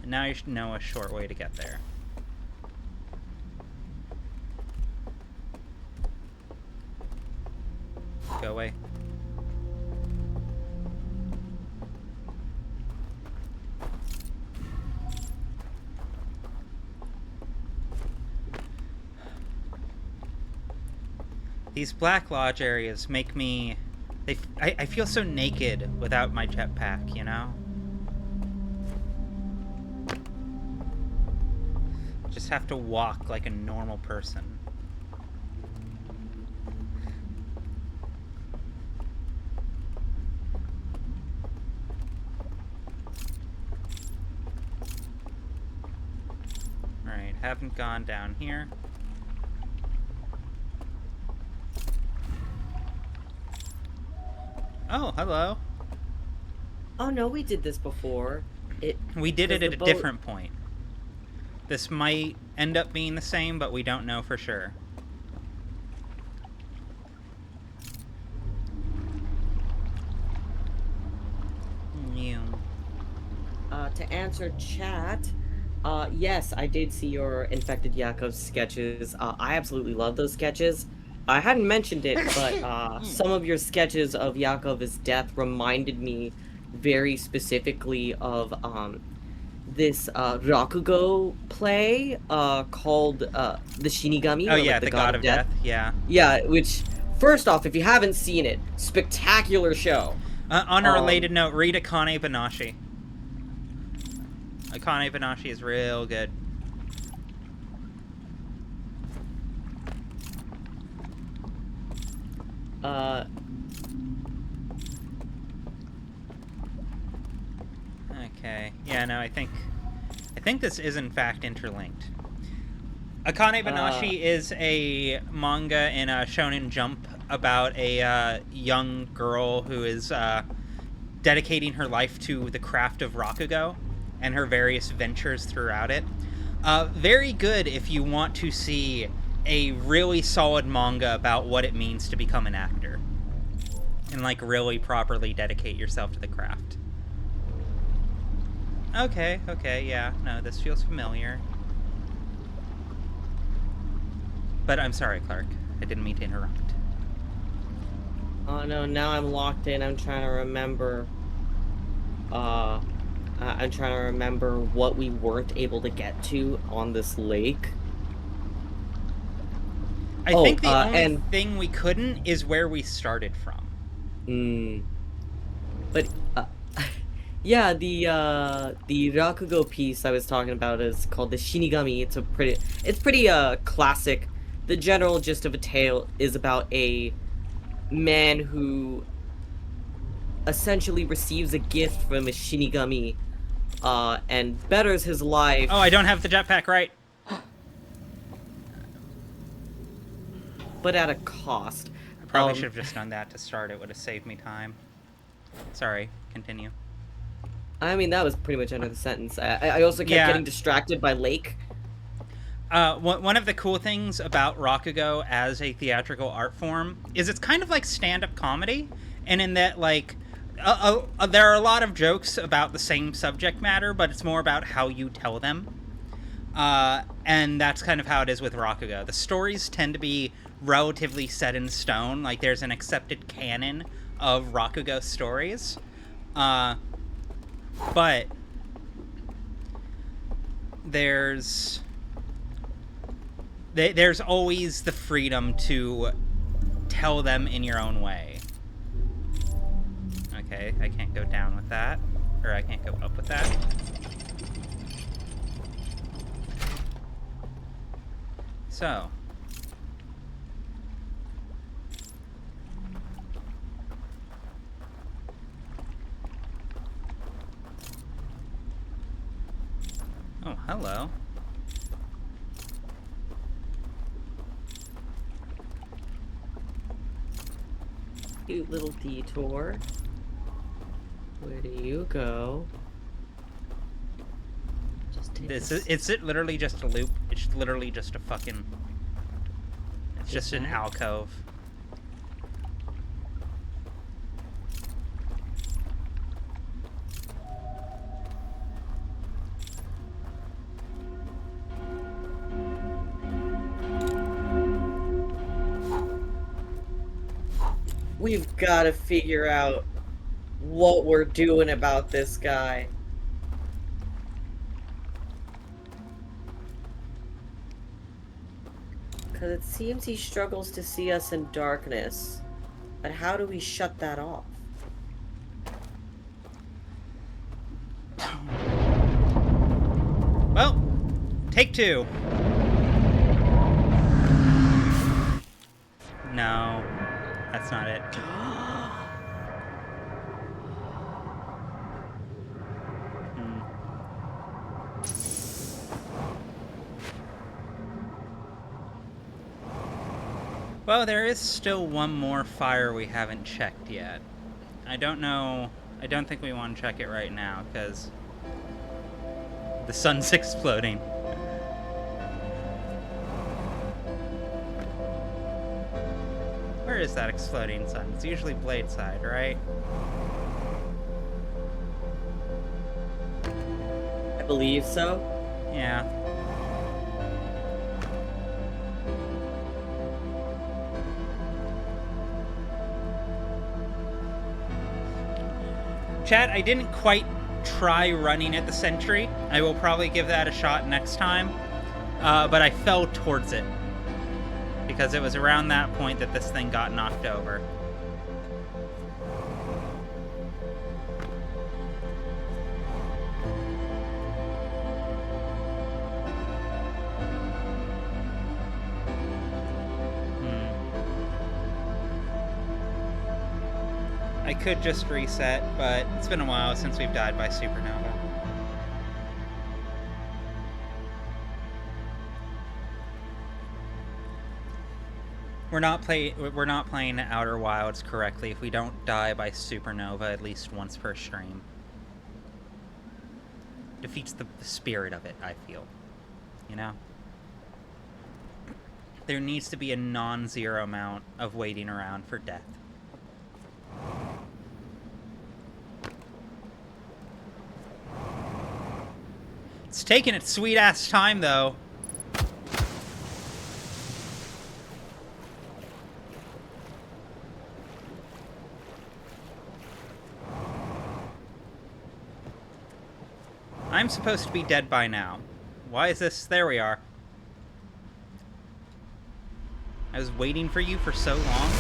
And now you should know a short way to get there. Go away. These Black Lodge areas make me... I feel so naked without my jetpack, you know? Just have to walk like a normal person. Alright, haven't gone down here. Oh, hello. Oh no, we did this before. We did it at a different point. This might end up being the same, but we don't know for sure. To answer chat, yes, I did see your Infected Yakov sketches. I absolutely love those sketches. I hadn't mentioned it, but some of your sketches of Yakov's death reminded me very specifically of this Rakugo play called The Shinigami. Oh or, yeah, like, the God of Death. Yeah. Yeah, which, first off, if you haven't seen it, spectacular show. On a related note, read Akane Banashi. Akane Banashi is real good. Okay. Yeah, no, I think this is in fact interlinked. Akane Banashi is a manga in a Shonen Jump about a young girl who is dedicating her life to the craft of Rakugo and her various ventures throughout it. Very good if you want to see a really solid manga about what it means to become an actor and like really properly dedicate yourself to the craft. Okay, yeah, no, this feels familiar. But I'm sorry, Clark. I didn't mean to interrupt. Oh no, now I'm locked in. I'm trying to remember. I'm trying to remember what we weren't able to get to on this lake. I think the only thing we couldn't is where we started from. But, yeah, the Rakugo piece I was talking about is called the Shinigami. It's pretty classic. The general gist of a tale is about a man who essentially receives a gift from a Shinigami, and betters his life. Oh, I don't have the jetpack right. But at a cost. I probably should have just done that to start. It would have saved me time. Sorry, continue. I mean, that was pretty much under the sentence. I also kept getting distracted by Lake. One of the cool things about Rakugo as a theatrical art form is it's kind of like stand-up comedy, and in that, like, there are a lot of jokes about the same subject matter, but it's more about how you tell them. And that's kind of how it is with Rakugo. The stories tend to be relatively set in stone. Like, there's an accepted canon of Rakugo stories. But there's always the freedom to tell them in your own way. Okay, I can't go down with that. Or I can't go up with that. So. Oh, hello. Cute little detour. Where do you go? Just take It's literally just a loop. It's literally just a fucking... It's just an alcove. We've got to figure out what we're doing about this guy. Because it seems he struggles to see us in darkness. But how do we shut that off? Well, take two. No, that's not it. Well, there is still one more fire we haven't checked yet. I don't know. I don't think we want to check it right now, because the sun's exploding. Where is that exploding sun? It's usually blade side, right? I believe so. Yeah. Chat, I didn't quite try running at the sentry. I will probably give that a shot next time. But I fell towards it. Because it was around that point that this thing got knocked over. I could just reset, but it's been a while since we've died by supernova. We're not playing Outer Wilds correctly if we don't die by supernova at least once per stream. Defeats the spirit of it, I feel. You know? There needs to be a non-zero amount of waiting around for death. It's taking its sweet-ass time, though. I'm supposed to be dead by now. Why is this? There we are. I was waiting for you for so long.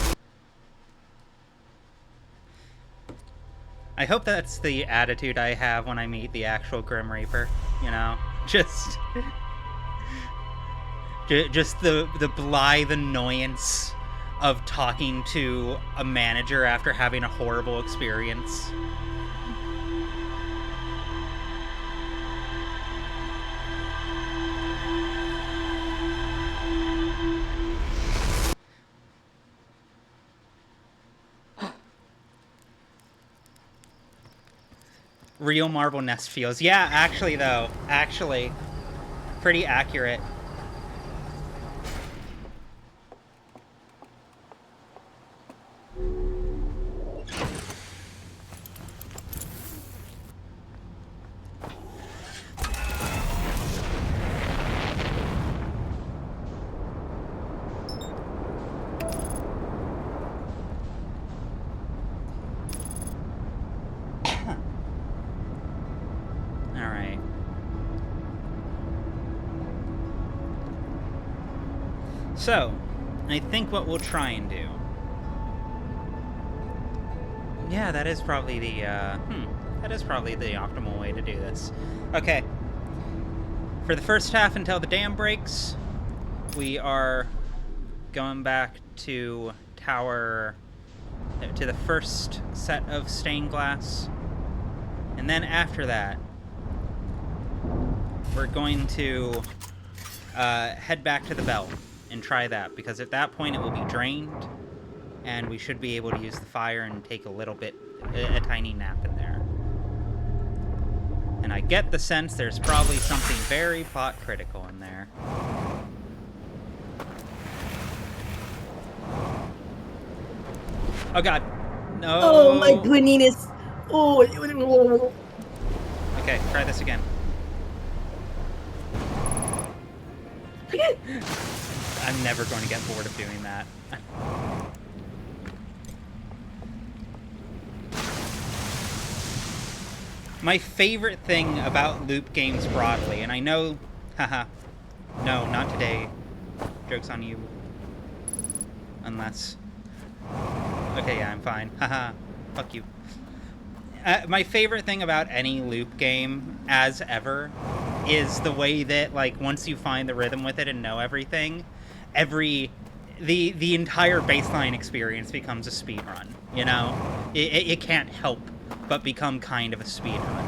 I hope that's the attitude I have when I meet the actual Grim Reaper, you know? Just the blithe annoyance of talking to a manager after having a horrible experience. Real marble nest feels. Yeah, actually, though. Actually. Pretty accurate. Alright. So, I think what we'll try and do... Yeah, that is probably the, that is probably the optimal way to do this. Okay. For the first half until the dam breaks, we are going back to tower... to the first set of stained glass. And then after that, we're going to head back to the bell and try that, because at that point it will be drained, and we should be able to use the fire and take a little bit, a tiny nap in there. And I get the sense there's probably something very plot critical in there. Oh god. No. Oh my goodness. Oh. Okay, try this again. I'm never going to get bored of doing that. My favorite thing about loop games broadly, and I know, haha, no, not today. Joke's on you. Unless... Okay, yeah, I'm fine. Haha, fuck you. My favorite thing about any loop game, as ever, is the way that, like, once you find the rhythm with it and know everything, the entire baseline experience becomes a speedrun, you know? It can't help but become kind of a speedrun.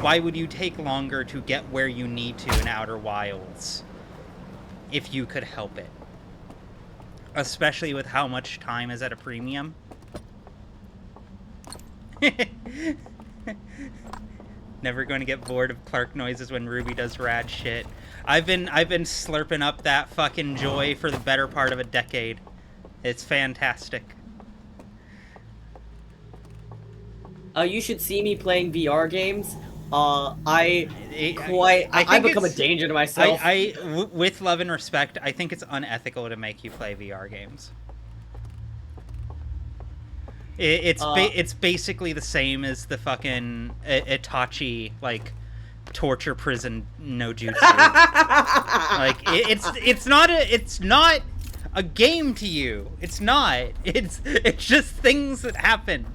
Why would you take longer to get where you need to in Outer Wilds if you could help it? Especially with how much time is at a premium. Never going to get bored of Clark noises when Ruby does rad shit. I've been slurping up that fucking joy for the better part of a decade. It's fantastic. You should see me playing VR games. I think become a it's- danger to myself. With love and respect, I think it's unethical to make you play VR games. It's basically the same as the fucking Itachi, like, torture prison no jutsu. Like, it's not a game to you. It's not. It's just things that happen.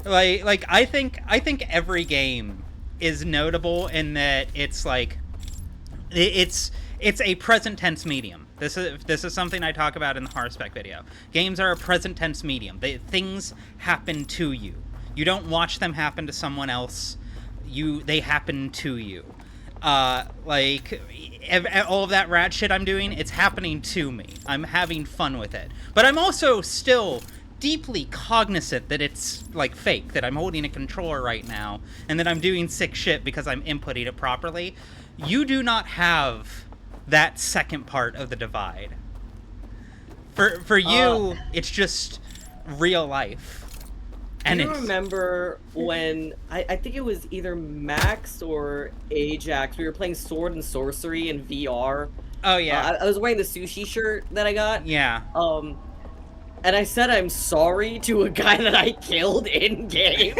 Like I think every game is notable in that it's like it's a present tense medium. This is something I talk about in the Harspec video. Games are a present tense medium. Things happen to you. You don't watch them happen to someone else. They happen to you. Like all of that rad shit I'm doing, it's happening to me. I'm having fun with it. But I'm also still deeply cognizant that it's like fake, that I'm holding a controller right now, and that I'm doing sick shit because I'm inputting it properly. You do not have that second part of the divide. For you, it's just real life. And do you remember when I think it was either Max or Ajax? We were playing Sword and Sorcery in VR. Oh yeah. I was wearing the sushi shirt that I got. Yeah. And I said I'm sorry to a guy that I killed in game.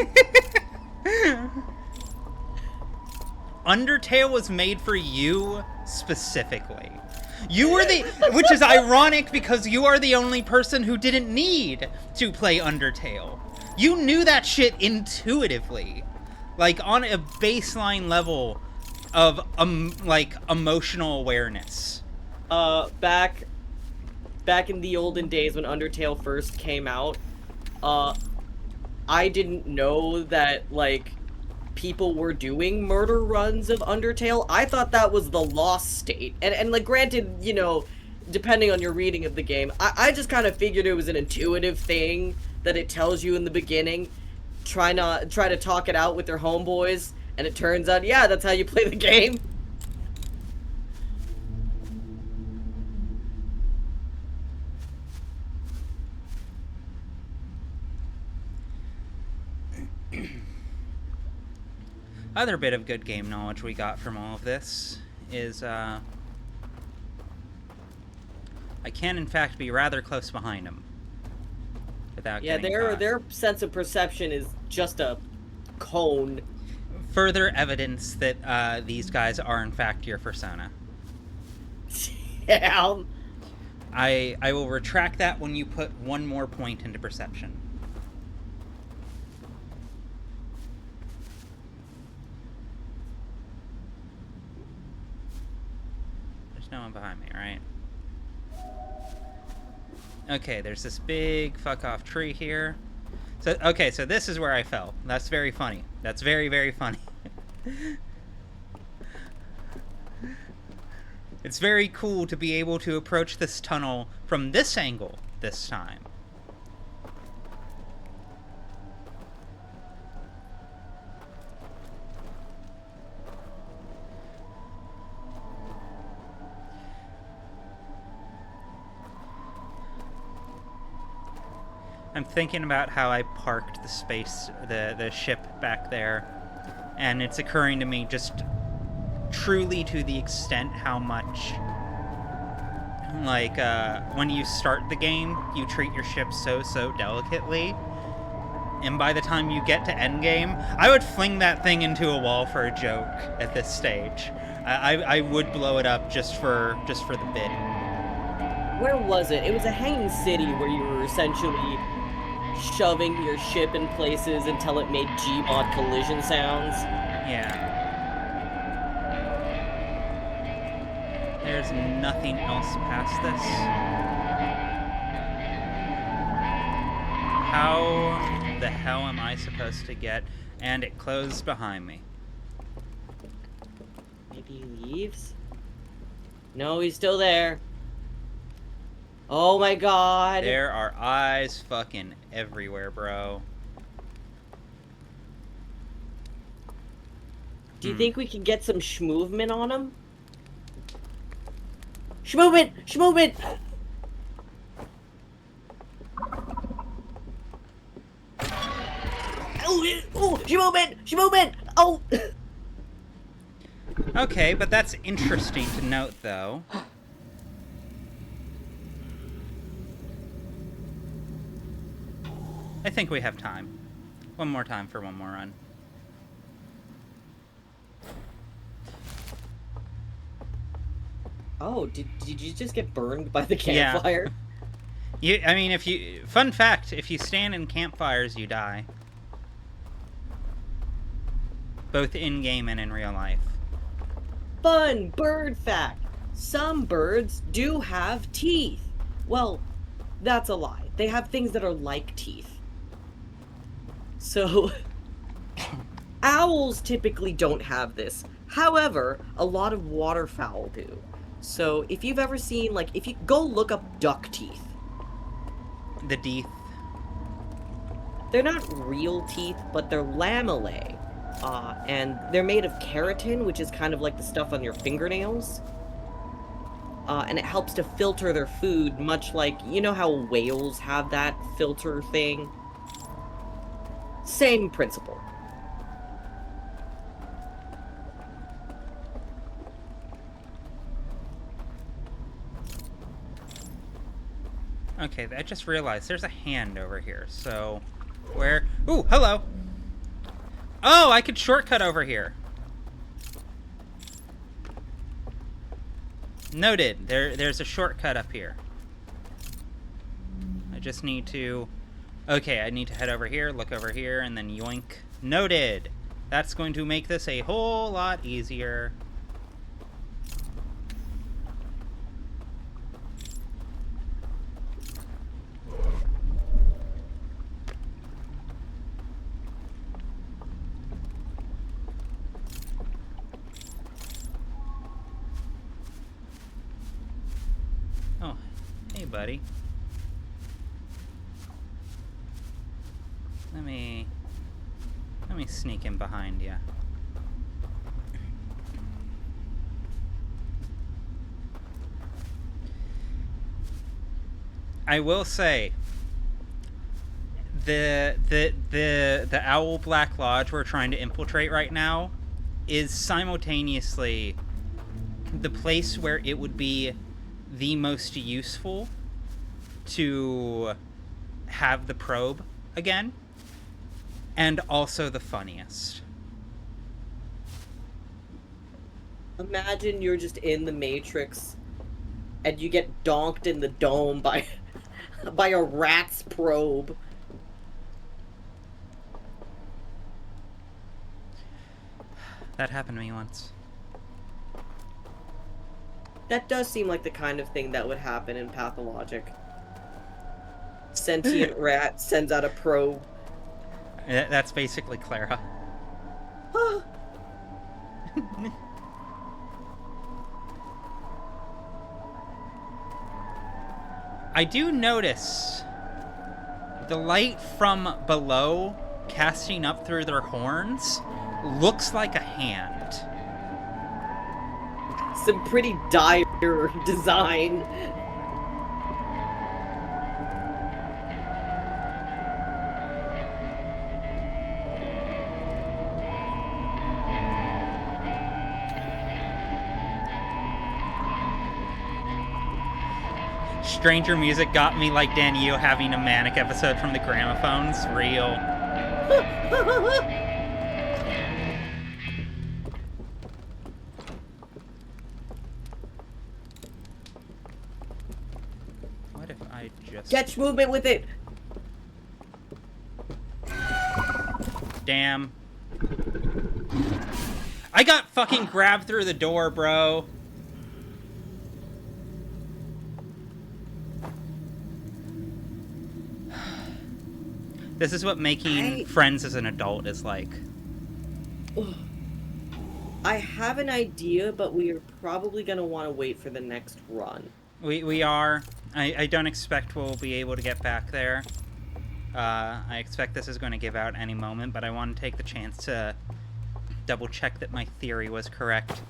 Undertale was made for you specifically. You were which is ironic because you are the only person who didn't need to play Undertale. You knew that shit intuitively, like on a baseline level of like emotional awareness. Back in the olden days when Undertale first came out, uh, I didn't know that, like, people were doing murder runs of Undertale. I thought that was the lost state. And like, granted, you know, depending on your reading of the game, I just kind of figured it was an intuitive thing that it tells you in the beginning. Try to talk it out with their homeboys, and it turns out, yeah, that's how you play the game. Other bit of good game knowledge we got from all of this is, I can in fact be rather close behind them. Without Yeah, getting caught. their sense of perception is just a cone. Further evidence that these guys are in fact your persona. Yeah. I will retract that when you put one more point into perception. There's no one behind me, right? Okay, there's this big fuck off tree here. So, okay, so this is where I fell. That's very funny. That's very, very funny. It's very cool to be able to approach this tunnel from this angle this time. I'm thinking about how I parked the ship back there, and it's occurring to me just truly to the extent how much, like, when you start the game, you treat your ship so delicately, and by the time you get to endgame, I would fling that thing into a wall for a joke at this stage. I would blow it up just for the bit. Where was it? It was a hanging city where you were essentially shoving your ship in places until it made Gmod collision sounds. Yeah. There's nothing else past this. How the hell am I supposed to get? And it closed behind me. Maybe he leaves? No, he's still there. Oh my god. There are eyes fucking everywhere, bro. Do you think we can get some schmovement on him? Schmovement! Schmovement! Oh, schmovement! Schmovement! Oh! Okay, but that's interesting to note, though. I think we have time. One more time for one more run. Oh, did you just get burned by the campfire? I mean, fun fact, if you stand in campfires, you die. Both in-game and in real life. Fun bird fact. Some birds do have teeth. Well, that's a lie. They have things that are like teeth. So, owls typically don't have this. However, a lot of waterfowl do. So, if you've ever seen, like, if you go look up duck teeth. The teeth. They're not real teeth, but they're lamellae. And they're made of keratin, which is kind of like the stuff on your fingernails. And it helps to filter their food, much like, you know how whales have that filter thing? Same principle. Okay, I just realized there's a hand over here, so... Where? Ooh, hello! Oh, I could shortcut over here. Noted. There's a shortcut up here. I just need to... Okay, I need to head over here, look over here, and then yoink. Noted! That's going to make this a whole lot easier. Hey, buddy. Let me sneak in behind you. I will say, the Owl Black Lodge we're trying to infiltrate right now is simultaneously the place where it would be the most useful to have the probe again, and also the funniest. Imagine you're just in the Matrix and you get donked in the dome by a rat's probe. That happened to me once. That does seem like the kind of thing that would happen in Pathologic. Sentient rat sends out a probe. That's basically Clara. I do notice the light from below casting up through their horns looks like a hand. Some pretty dire design. Stranger music got me like Danielle having a manic episode from the Gramophones. Real. What if I just... Catch movement with it! Damn. I got fucking grabbed through the door, bro. This is what making friends as an adult is like. I have an idea, but we are probably going to want to wait for the next run. We are. I don't expect we'll be able to get back there. I expect this is going to give out any moment, but I want to take the chance to double check that my theory was correct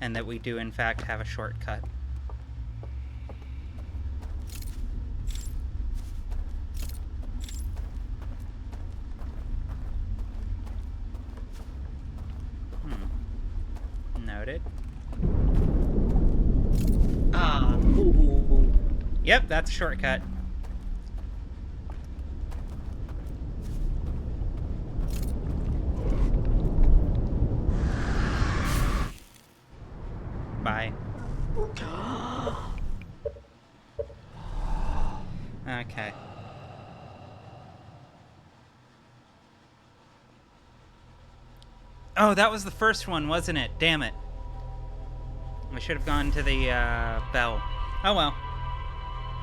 and that we do in fact have a shortcut. Noted. Ah, ooh. Yep, that's a shortcut. Bye. Okay. Oh, that was the first one, wasn't it? Damn it. I should have gone to the bell. Oh well.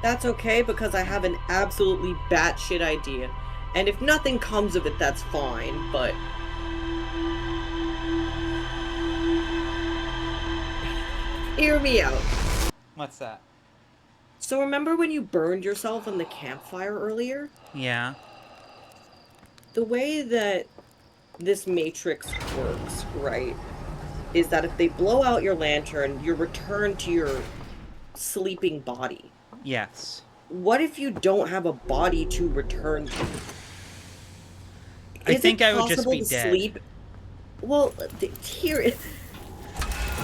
That's okay, because I have an absolutely batshit idea. And if nothing comes of it, that's fine, but... Hear me out. What's that? So remember when you burned yourself on the campfire earlier? Yeah. The way that this matrix works, right, is that if they blow out your lantern, you're returned to your sleeping body. Yes. What if you don't have a body to return to? I think I would just be dead. Sleep? Well, here...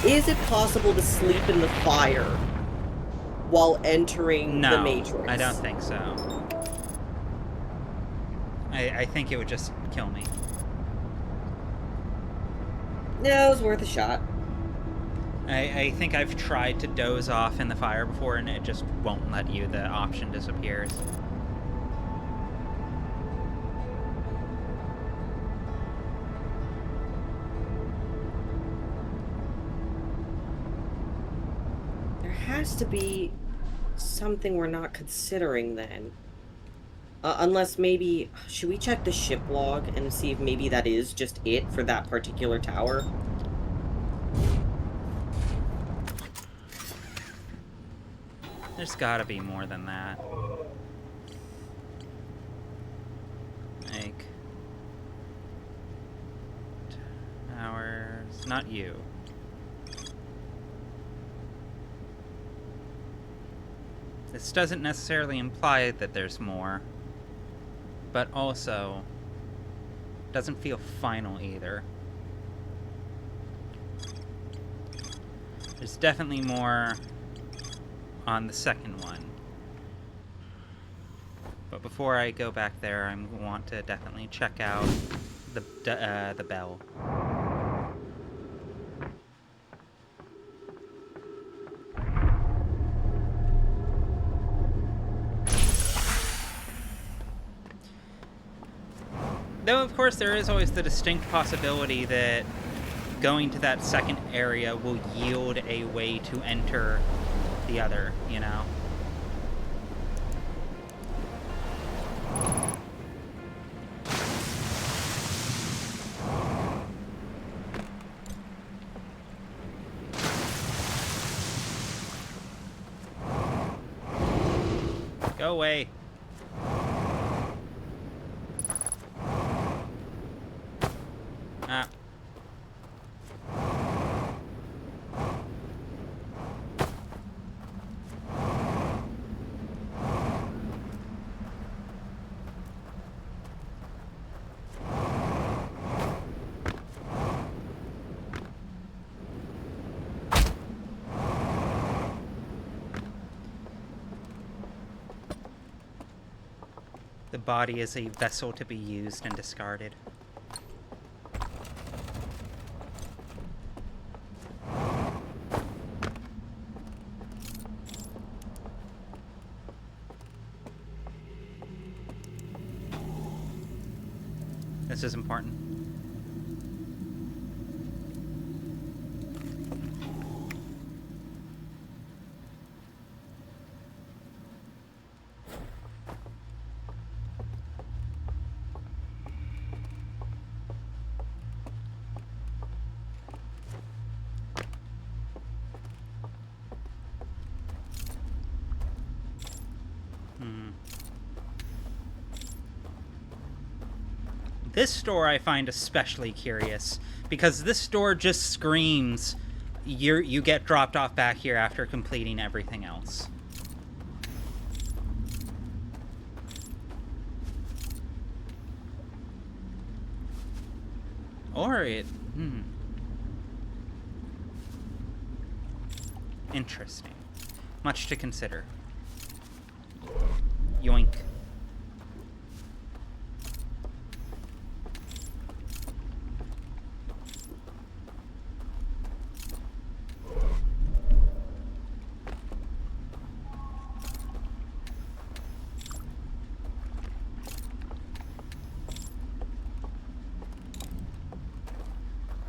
Is it possible to sleep in the fire while entering the Matrix? No, I don't think so. I think it would just kill me. No, it was worth a shot. I think I've tried to doze off in the fire before, and it just won't let you. The option disappears. There has to be something we're not considering then. Unless maybe... Should we check the ship log and see if maybe that is just it for that particular tower? There's gotta be more than that. Like... Towers... Not you. This doesn't necessarily imply that there's more, but also doesn't feel final either. There's definitely more on the second one. But before I go back there, I want to definitely check out the bell. Though, of course, there is always the distinct possibility that going to that second area will yield a way to enter the other, you know? Go away. Ah. The body is a vessel to be used and discarded. This is important. This store I find especially curious, because this store just screams you get dropped off back here after completing everything else. Or it... Interesting. Much to consider. Yoink.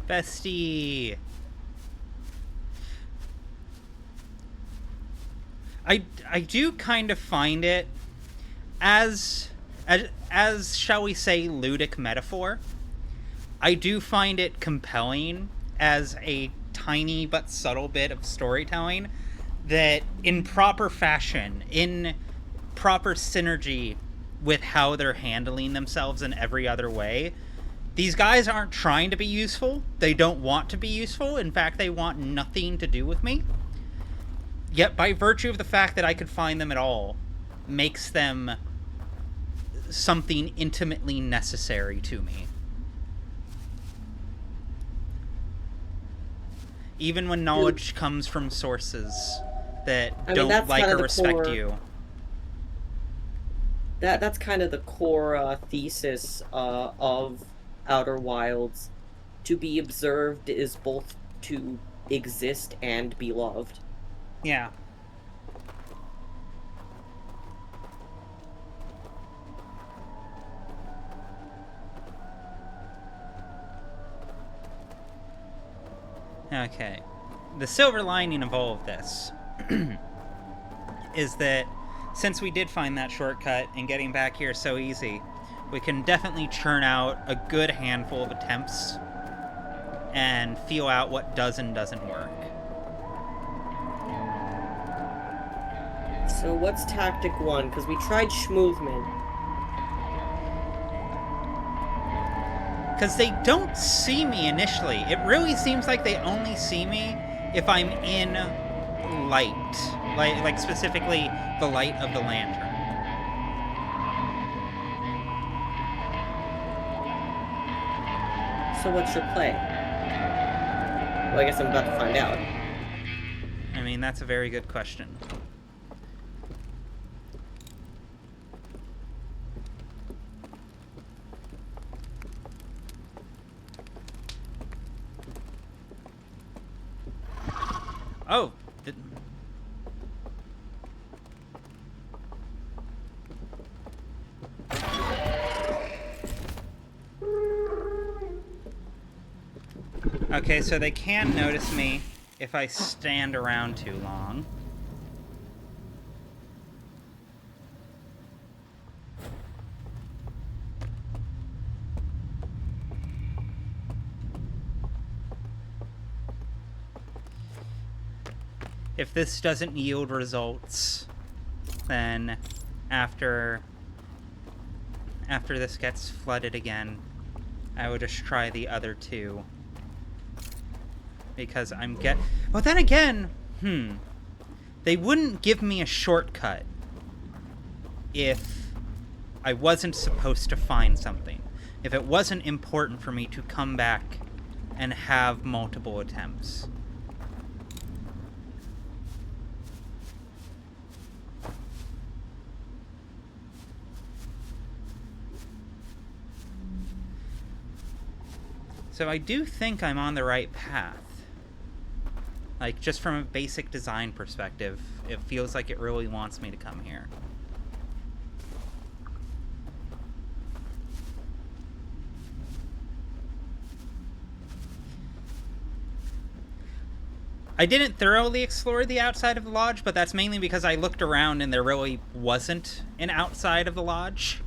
Bestie. I do kind of find it as shall we say ludic metaphor. I do find it compelling as a tiny but subtle bit of storytelling that in proper fashion, in proper synergy with how they're handling themselves in every other way, these guys aren't trying to be useful. They don't want to be useful. In fact, they want nothing to do with me. Yet, by virtue of the fact that I could find them at all, makes them something intimately necessary to me. Even when knowledge comes from sources that don't like or respect you. That's kind of the core thesis of Outer Wilds. To be observed is both to exist and be loved. Yeah. Okay. The silver lining of all of this is that since we did find that shortcut and getting back here so easy, we can definitely churn out a good handful of attempts and feel out what does and doesn't work. So what's tactic 1? Because we tried Schmoothman. Because they don't see me initially. It really seems like they only see me if I'm in light. Like specifically the light of the lantern. So what's your play? Well, I guess I'm about to find out. I mean, that's a very good question. Oh. Okay, so they can notice me if I stand around too long. If this doesn't yield results, then after this gets flooded again, I would just try the other two. Because well, then again, they wouldn't give me a shortcut if I wasn't supposed to find something. If it wasn't important for me to come back and have multiple attempts. So I do think I'm on the right path. Like, just from a basic design perspective, it feels like it really wants me to come here. I didn't thoroughly explore the outside of the lodge, but that's mainly because I looked around and there really wasn't an outside of the lodge.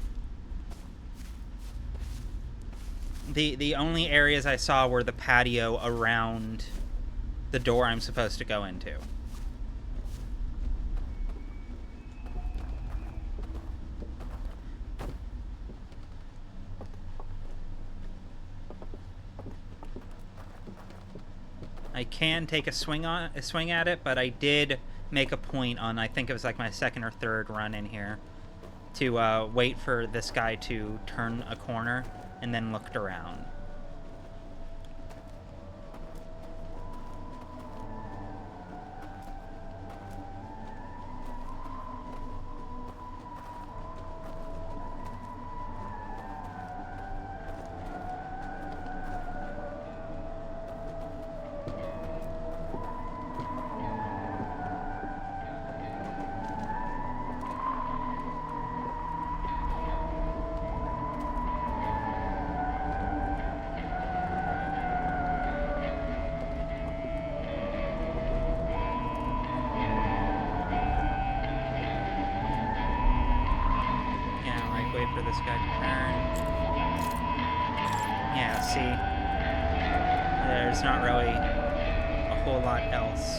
The only areas I saw were the patio around the door I'm supposed to go into. I can take a swing at it, but I did make a point on, I think it was like my second or third run in here, to wait for this guy to turn a corner and then looked around. For this guy to turn. Yeah, see? There's not really a whole lot else.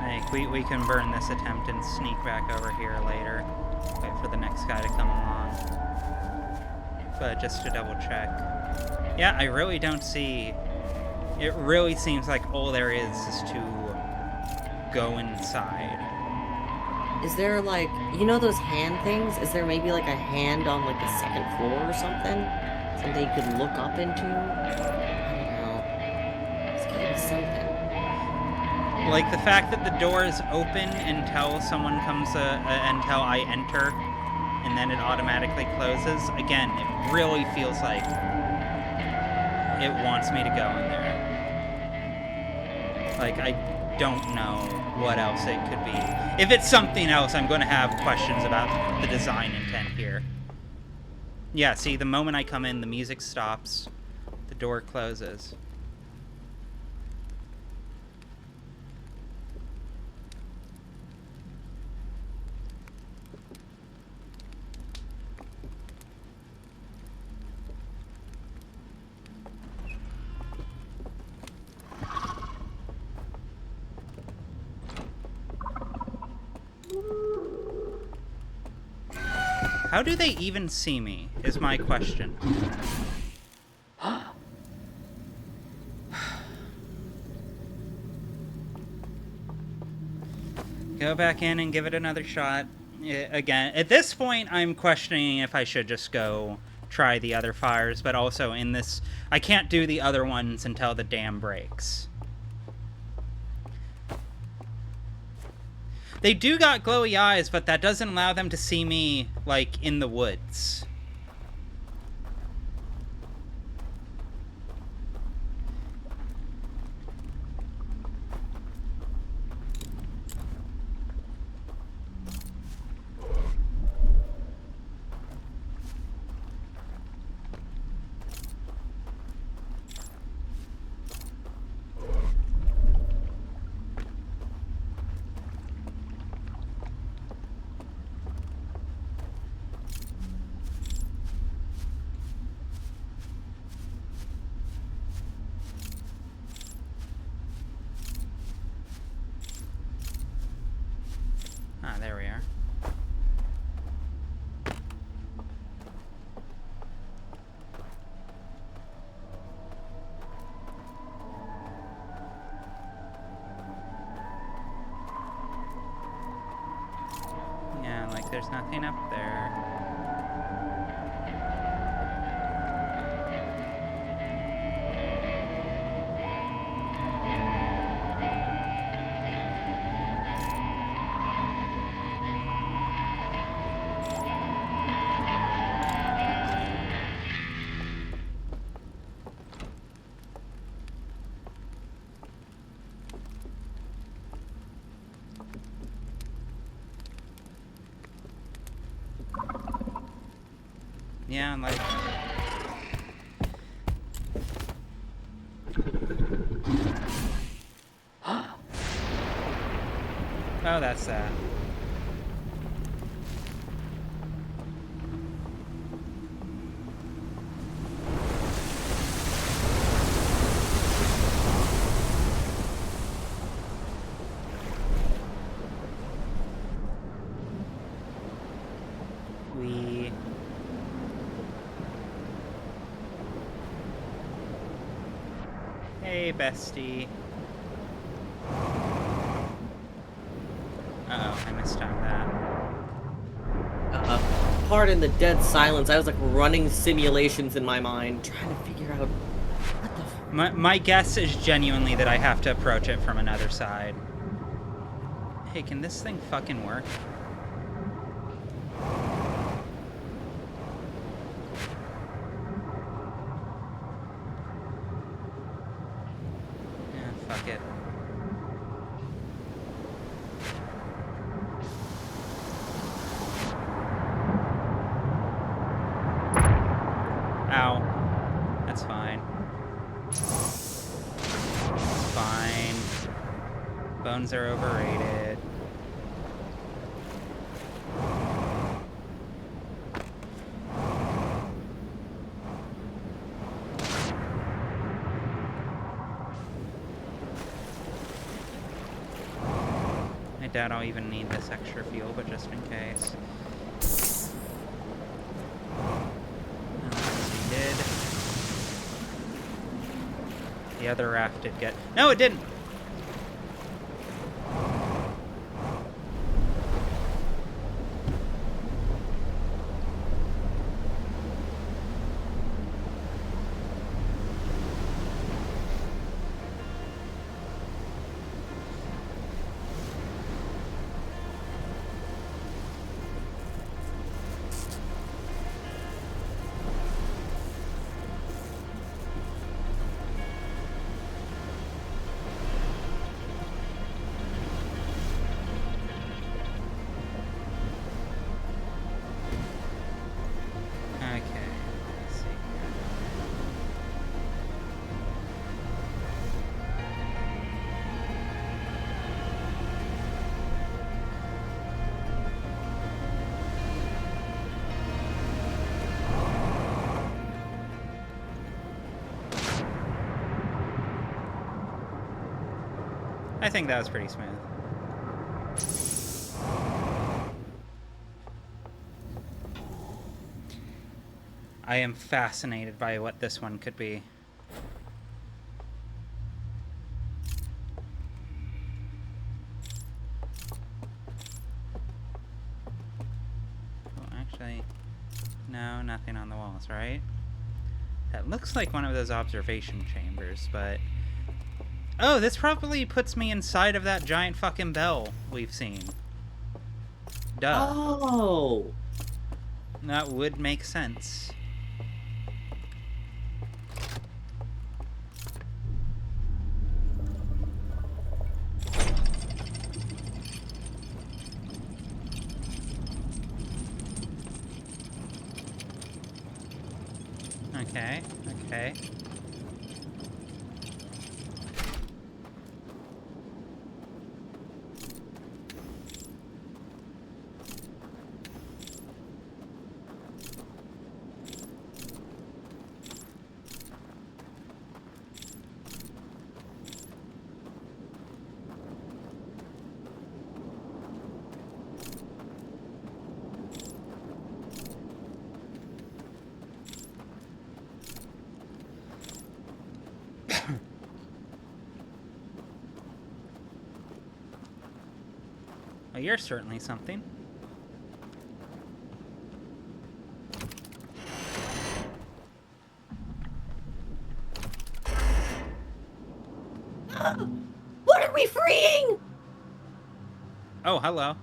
Like, we can burn this attempt and sneak back over here later. Wait for the next guy to come along. But just to double check. Yeah, I really don't see... It really seems like all there is to go inside. Is there, like, you know those hand things? Is there maybe, like, a hand on, like, the second floor or something? Something you could look up into? I don't know. There's gotta be something. Like, the fact that the door is open until someone comes, until I enter, and then it automatically closes. Again, it really feels like it wants me to go in there. Like, I don't know what else it could be. If it's something else, I'm going to have questions about the design intent here. Yeah, see, the moment I come in, the music stops, the door closes. How do they even see me, is my question. Go back in and give it another shot. Again, at this point, I'm questioning if I should just go try the other fires, but also in this, I can't do the other ones until the dam breaks. They do got glowy eyes, but that doesn't allow them to see me, like, in the woods. Ah, there we are. Yeah, like there's nothing up there. Yeah, like... Oh, that's that. Hey, bestie. Uh-oh, I mistimed that. Pardon the dead silence. I was like running simulations in my mind, trying to figure out what the. My guess is genuinely that I have to approach it from another side. Hey, can this thing fucking work? Yeah, fuck it. Ow. That's fine. It's fine. Bones are overrated. I doubt I'll even need this extra fuel, but just in case. Did. The other raft did get... No, it didn't! I think that was pretty smooth. I am fascinated by what this one could be. Oh, actually, no, nothing on the walls, right? That looks like one of those observation chambers, but... Oh, this probably puts me inside of that giant fucking bell we've seen. Duh. Oh! That would make sense. Okay, okay. Well, you're certainly something. What are we freeing? Oh, hello.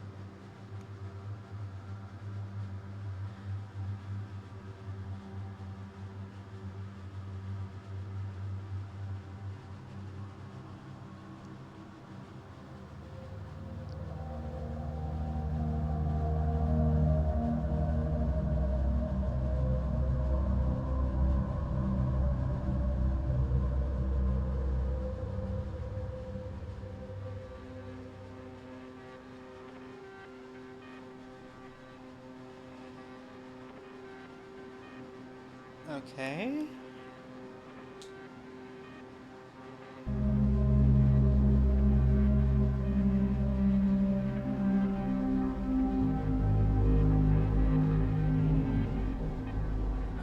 Okay.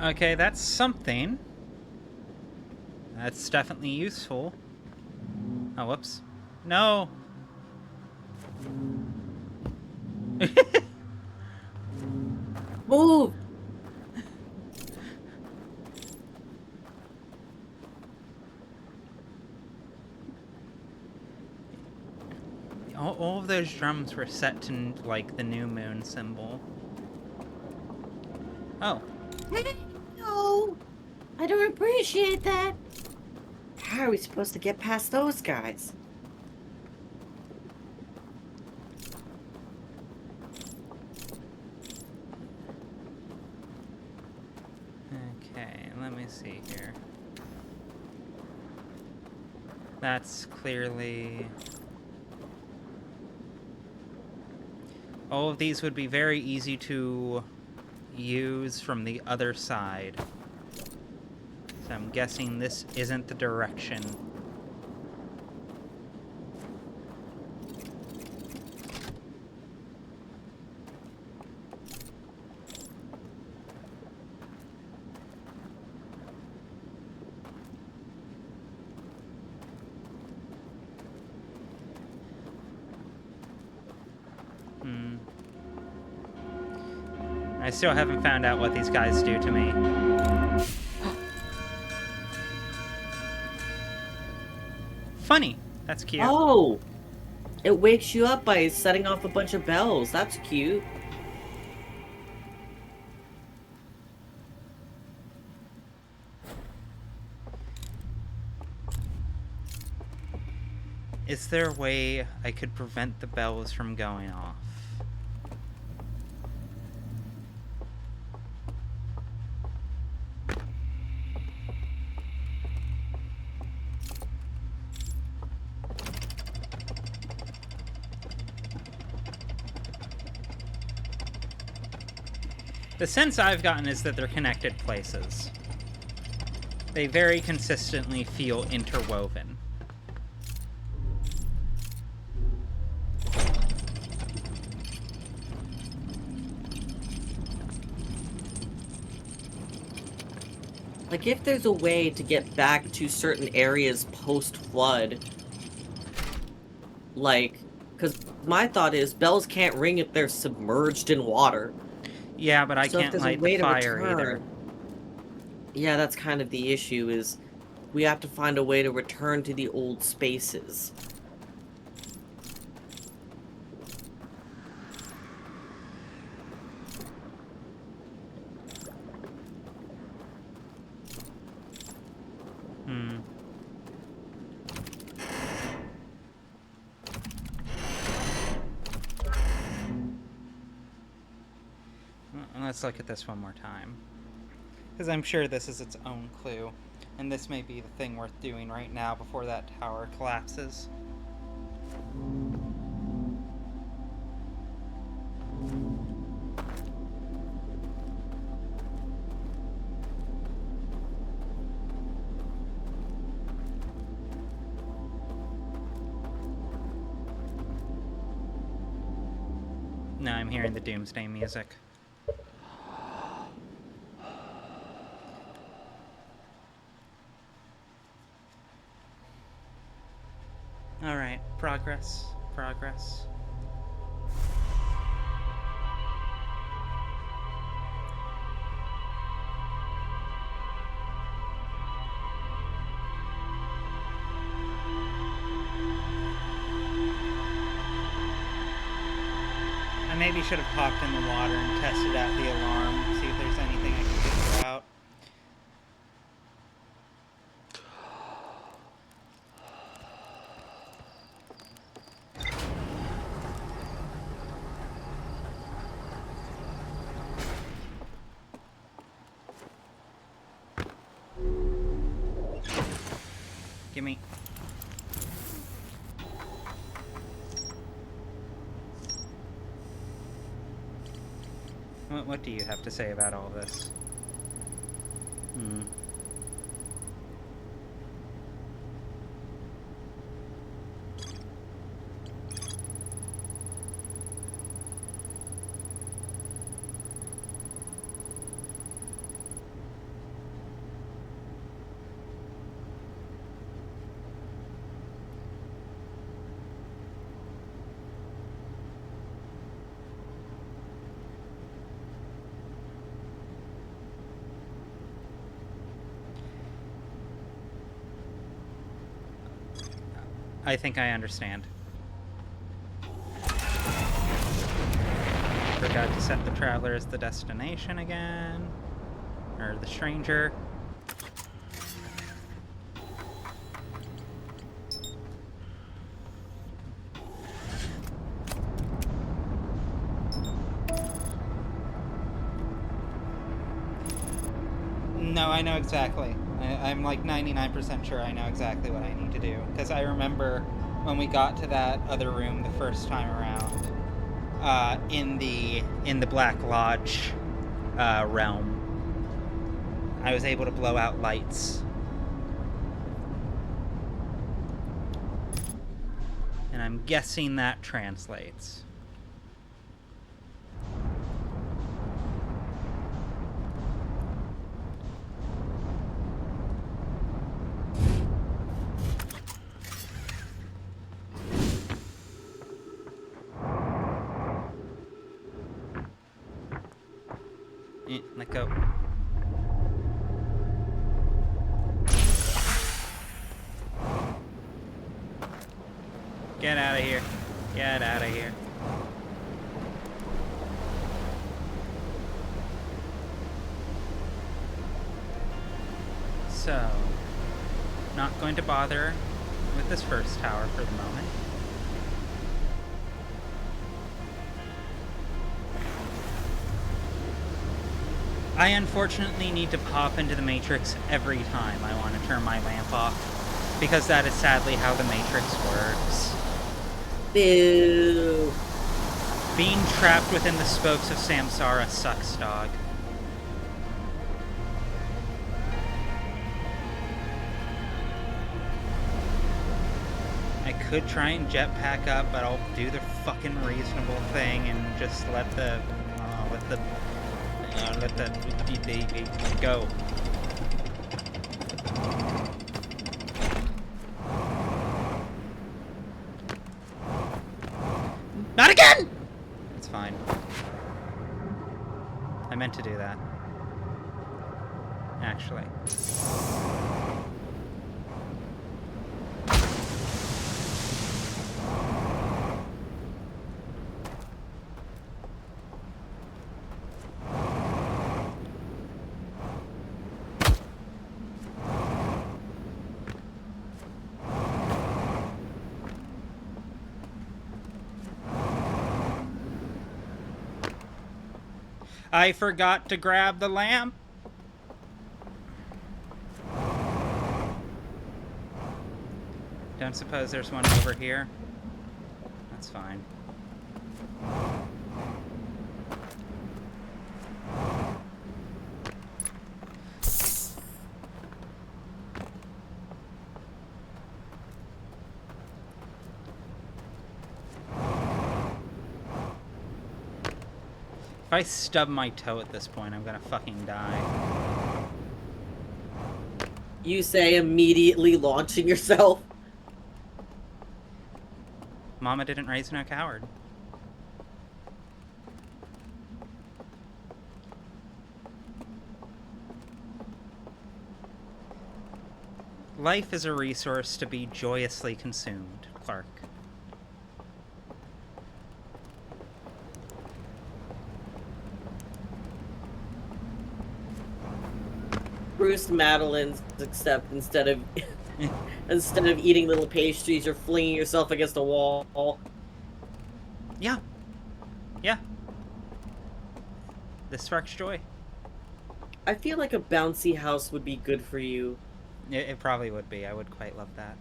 Okay, that's something. That's definitely useful. Oh, whoops. No! Move! All of those drums were set to, like, the new moon symbol. Oh. No! I don't appreciate that. How are we supposed to get past those guys? Okay, let me see here. That's clearly... All of these would be very easy to use from the other side. So I'm guessing this isn't the direction. I still haven't found out what these guys do to me. Funny. That's cute. Oh! It wakes you up by setting off a bunch of bells. That's cute. Is there a way I could prevent the bells from going off? The sense I've gotten is that they're connected places. They very consistently feel interwoven. Like, if there's a way to get back to certain areas post-flood, like, because my thought is bells can't ring if they're submerged in water. Yeah, but I So if can't there's a light the way to fire either. return, yeah, that's kind of the issue, is we have to find a way to return to the old spaces. Hmm. Let's look at this one more time. Because I'm sure this is its own clue. And this may be the thing worth doing right now before that tower collapses. Now I'm hearing the doomsday music. Alright, progress, progress. I maybe should have hopped in the water and tested out the alarm, see if there's anything I can figure out. Gimme. What do you have to say about all this? I think I understand. Forgot to set the traveler as the destination again. Or the stranger. No, I know exactly. I'm like 99% sure I know exactly what I need to do. Because I remember when we got to that other room the first time around, in the Black Lodge realm, I was able to blow out lights. And I'm guessing that translates. Let go. Get out of here. Get out of here. So, not going to bother with this first tower for the moment. I unfortunately need to pop into the Matrix every time I want to turn my lamp off, because that is sadly how the Matrix works. Boo! Being trapped within the spokes of Samsara sucks, dog. I could try and jetpack up, but I'll do the fucking reasonable thing and just let the go. Not again! It's fine. I meant to do that. Actually. I forgot to grab the lamp. Don't suppose there's one over here? That's fine. If I stub my toe at this point, I'm gonna fucking die. You say immediately launching yourself. Mama didn't raise no coward. Life is a resource to be joyously consumed, Clark. Bruce Madeline's, except instead of eating little pastries, you're flinging yourself against a wall. Yeah. Yeah. This sparks joy. I feel like a bouncy house would be good for you. It probably would be. I would quite love that.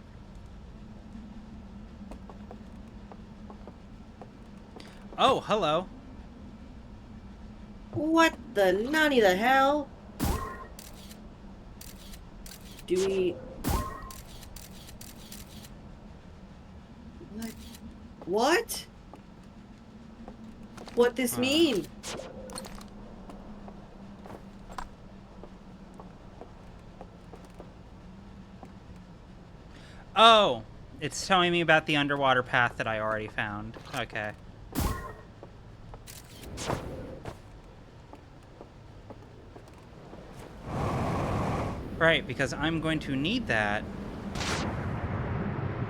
Oh, hello. What the nanny the hell? Do we... What? What this mean? Oh, it's telling me about the underwater path that I already found. Okay. Right, because I'm going to need that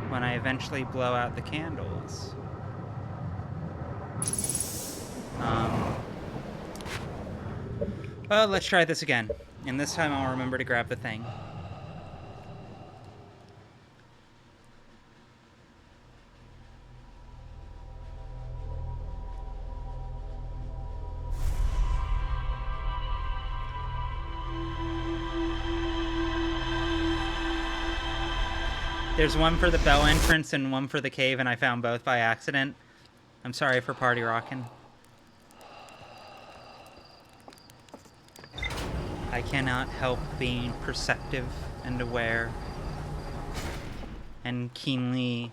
when I eventually blow out the candles. Well, let's try this again. And this time I'll remember to grab the thing. There's one for the bell entrance and one for the cave, and I found both by accident. I'm sorry for party rocking. I cannot help being perceptive and aware and keenly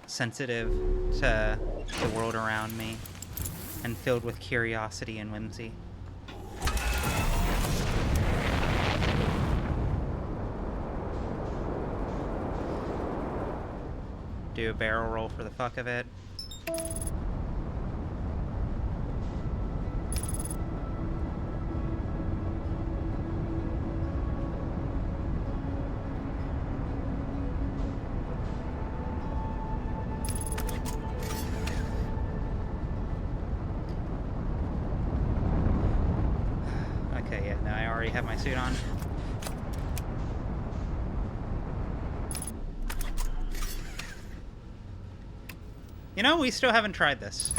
sensitive to the world around me and filled with curiosity and whimsy. Do a barrel roll for the fuck of it. Okay, yeah, no, I already have my suit on. You know, we still haven't tried this.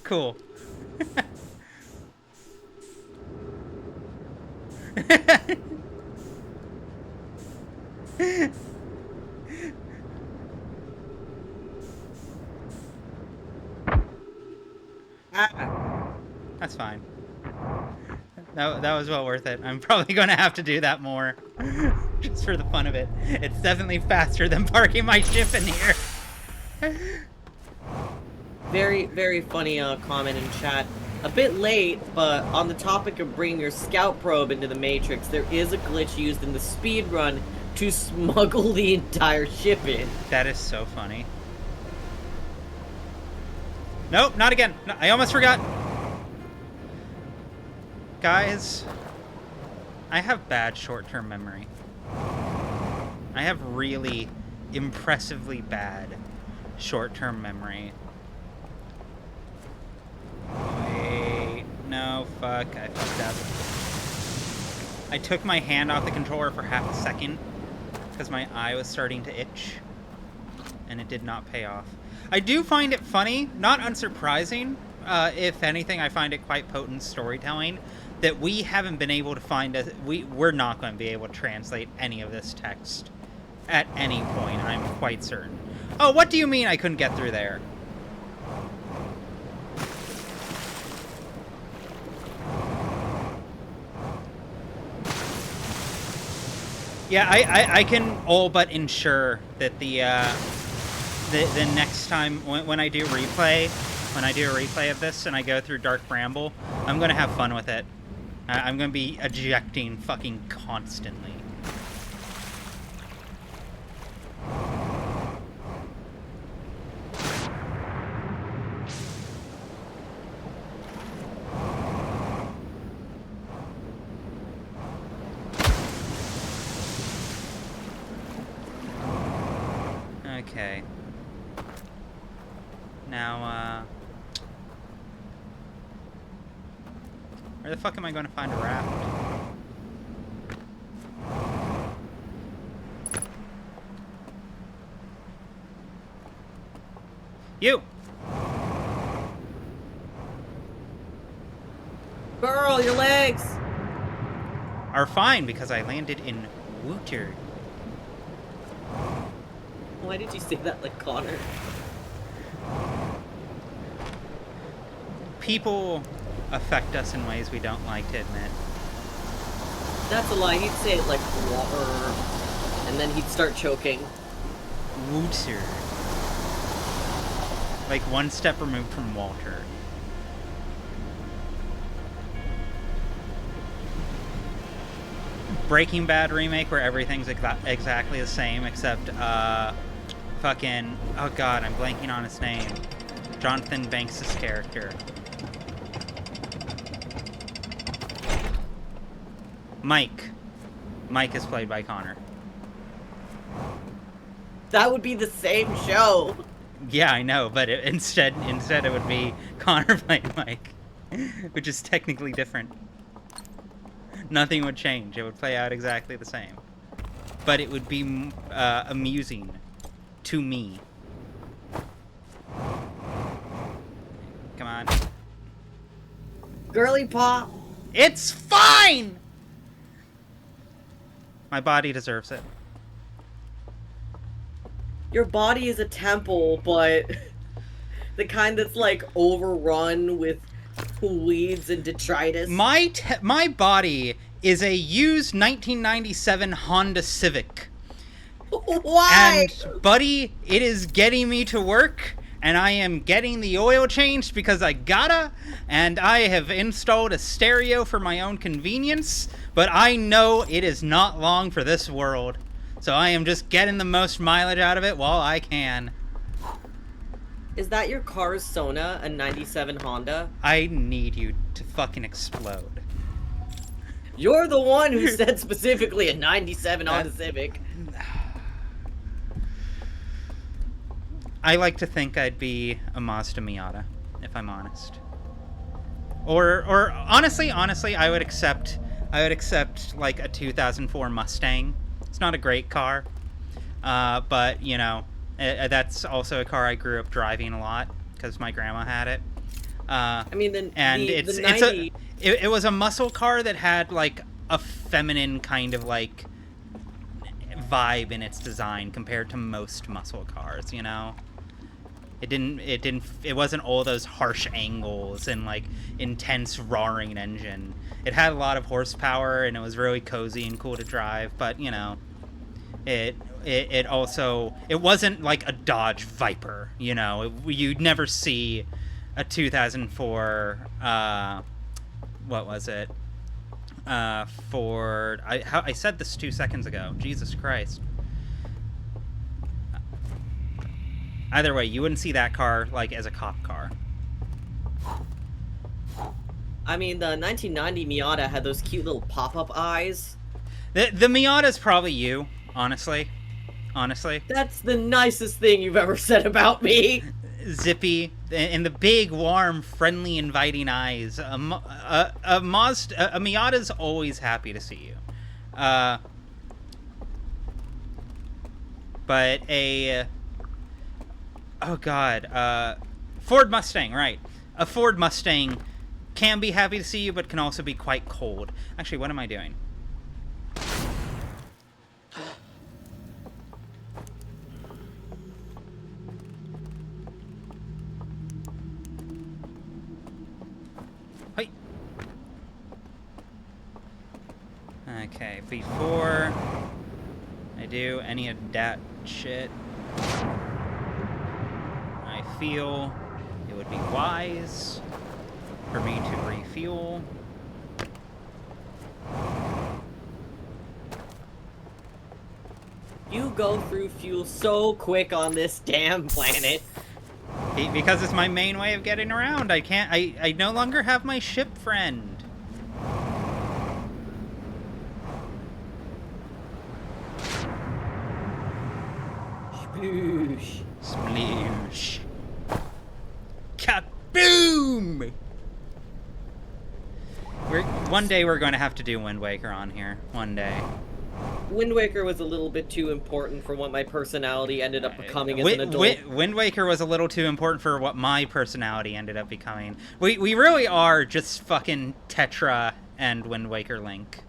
Cool. That's fine. That was well worth it. I'm probably going to have to do that more. Just for the fun of it. It's definitely faster than parking my ship in here. Very, very funny comment in chat. A bit late, but on the topic of bringing your scout probe into the Matrix, there is a glitch used in the speed run to smuggle the entire ship in. That is so funny. Nope, not again. No, I almost forgot. Guys, I have bad short-term memory. I have really impressively bad short-term memory. Wait, no, fuck, I fucked up. I took my hand off the controller for half a second because my eye was starting to itch, and it did not pay off. I do find it funny, not unsurprising. If anything, I find it quite potent storytelling that we haven't been able to find. We're not going to be able to translate any of this text at any point, I'm quite certain. Oh, what do you mean I couldn't get through there? Yeah, I can all but ensure that the next time when I do a replay of this and I go through Dark Bramble, I'm gonna have fun with it. I'm gonna be ejecting fucking constantly. Okay. Now, where the fuck am I going to find a raft? You! Girl, your legs! Are fine because I landed in water. Why did you say that like Connor? People affect us in ways we don't like to admit. That's a lie. He'd say it like water, and then he'd start choking. Water. Like one step removed from Walter. Breaking Bad remake where everything's exactly the same except fucking, oh god, I'm blanking on his name. Jonathan Banks' character. Mike. Mike is played by Connor. That would be the same show. Yeah, I know, but instead it would be Connor playing Mike, which is technically different. Nothing would change. It would play out exactly the same. But it would be amusing to me. Come on. Girly pop. It's fine! My body deserves it. Your body is a temple, but the kind that's like overrun with weeds and detritus. My body is a used 1997 Honda Civic. Why? And, buddy, it is getting me to work, and I am getting the oil changed because I gotta, and I have installed a stereo for my own convenience, but I know it is not long for this world. So I am just getting the most mileage out of it while I can. Is that your car's Sona, a 97 Honda? I need you to fucking explode. You're the one who said specifically a 97 Honda Civic. I like to think I'd be a Mazda Miata, if I'm honest. Or honestly, I would accept like a 2004 Mustang. It's not a great car, but you know, that's also a car I grew up driving a lot because my grandma had it. I mean, it was a muscle car that had like a feminine kind of like vibe in its design compared to most muscle cars, you know. It wasn't all those harsh angles and like intense roaring engine. It had a lot of horsepower and it was really cozy and cool to drive, but you know, it also, it wasn't like a Dodge Viper, you know. You'd never see a 2004 what was it? Ford. I said this 2 seconds ago. Jesus Christ. Either way, you wouldn't see that car like as a cop car. I mean, the 1990 Miata had those cute little pop-up eyes. The Miata's probably you, honestly. Honestly. That's the nicest thing you've ever said about me. Zippy, and the big, warm, friendly, inviting eyes. A Miata's always happy to see you. But oh god, Ford Mustang, right. A Ford Mustang can be happy to see you, but can also be quite cold. Actually, what am I doing? Hey. Okay, before I do any of that shit, I feel it would be wise for me to refuel. You go through fuel so quick on this damn planet. Because it's my main way of getting around. I no longer have my ship friend. Sploosh. Sploosh. Kaboom! One day we're going to have to do Wind Waker on here. One day. Wind Waker was a little bit too important for what my personality ended up becoming as an adult. Wind Waker was a little too important for what my personality ended up becoming. We really are just fucking Tetra and Wind Waker Link.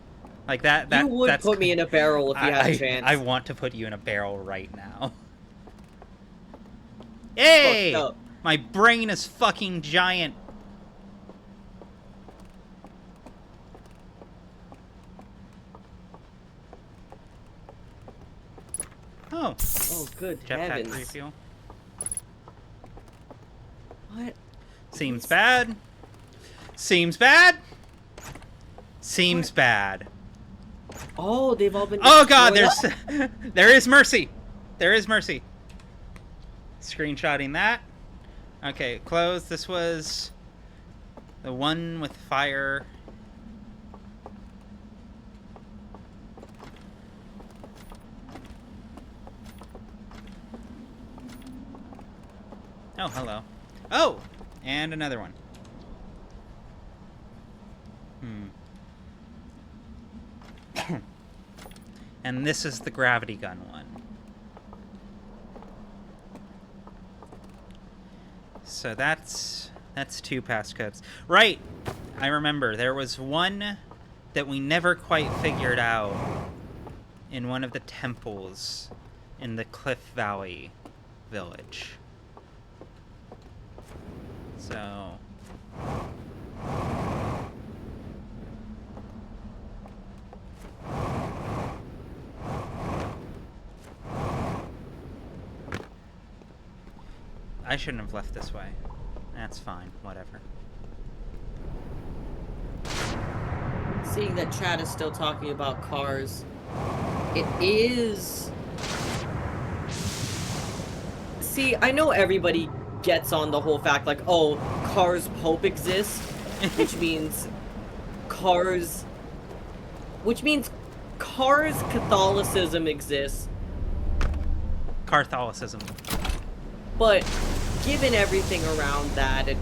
Like that you would put me in a barrel if you had a chance. I want to put you in a barrel right now. Hey! My brain is fucking giant. Oh. Oh, good Jetpack heavens. refuel. What? Seems bad. Seems bad. Seems bad. Oh, they've all been. Oh god, destroyed. there is mercy. There is mercy. Screenshotting that. Okay, close. This was the one with fire. Oh, hello. Oh! And another one. And this is the gravity gun one. So that's 2 passcodes. Right! I remember. There was one that we never quite figured out in one of the temples in the Cliff Valley village. So... I shouldn't have left this way. That's fine, whatever. Seeing that Chad is still talking about cars, it is... See, I know everybody gets on the whole fact, like, oh, cars Pope exist, which means cars Catholicism exists. Catholicism. But given everything around that, and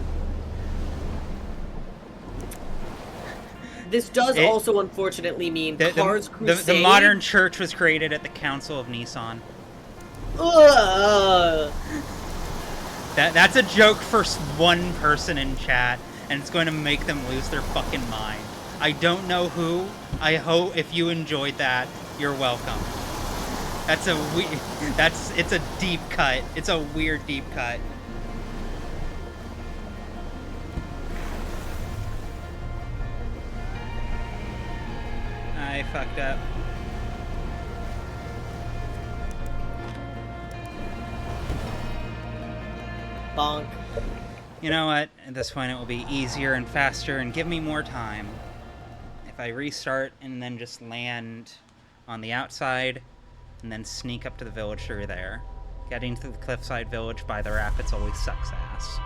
this does also unfortunately mean Cars Crusade. The modern church was created at the Council of Nissan. That's a joke for one person in chat, and it's going to make them lose their fucking mind. I don't know who. I hope if you enjoyed that, you're welcome. It's a deep cut. It's a weird deep cut. I fucked up. Bonk. You know what? At this point, it will be easier and faster and give me more time. If I restart and then just land on the outside and then sneak up to the village through there. Getting to the cliffside village by the rapids always sucks ass.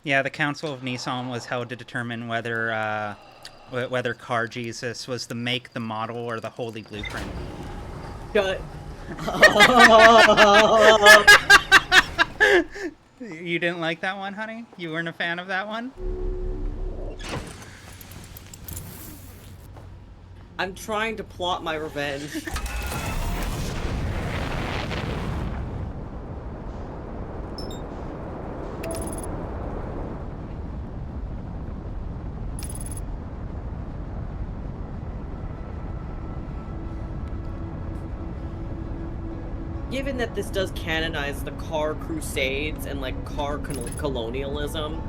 Yeah, the Council of Nisan was held to determine whether Car Jesus was the make, the model, or the holy blueprint. Shut. You didn't like that one, honey? You weren't a fan of that one? I'm trying to plot my revenge. Given that this does canonize the car crusades and like car colonialism,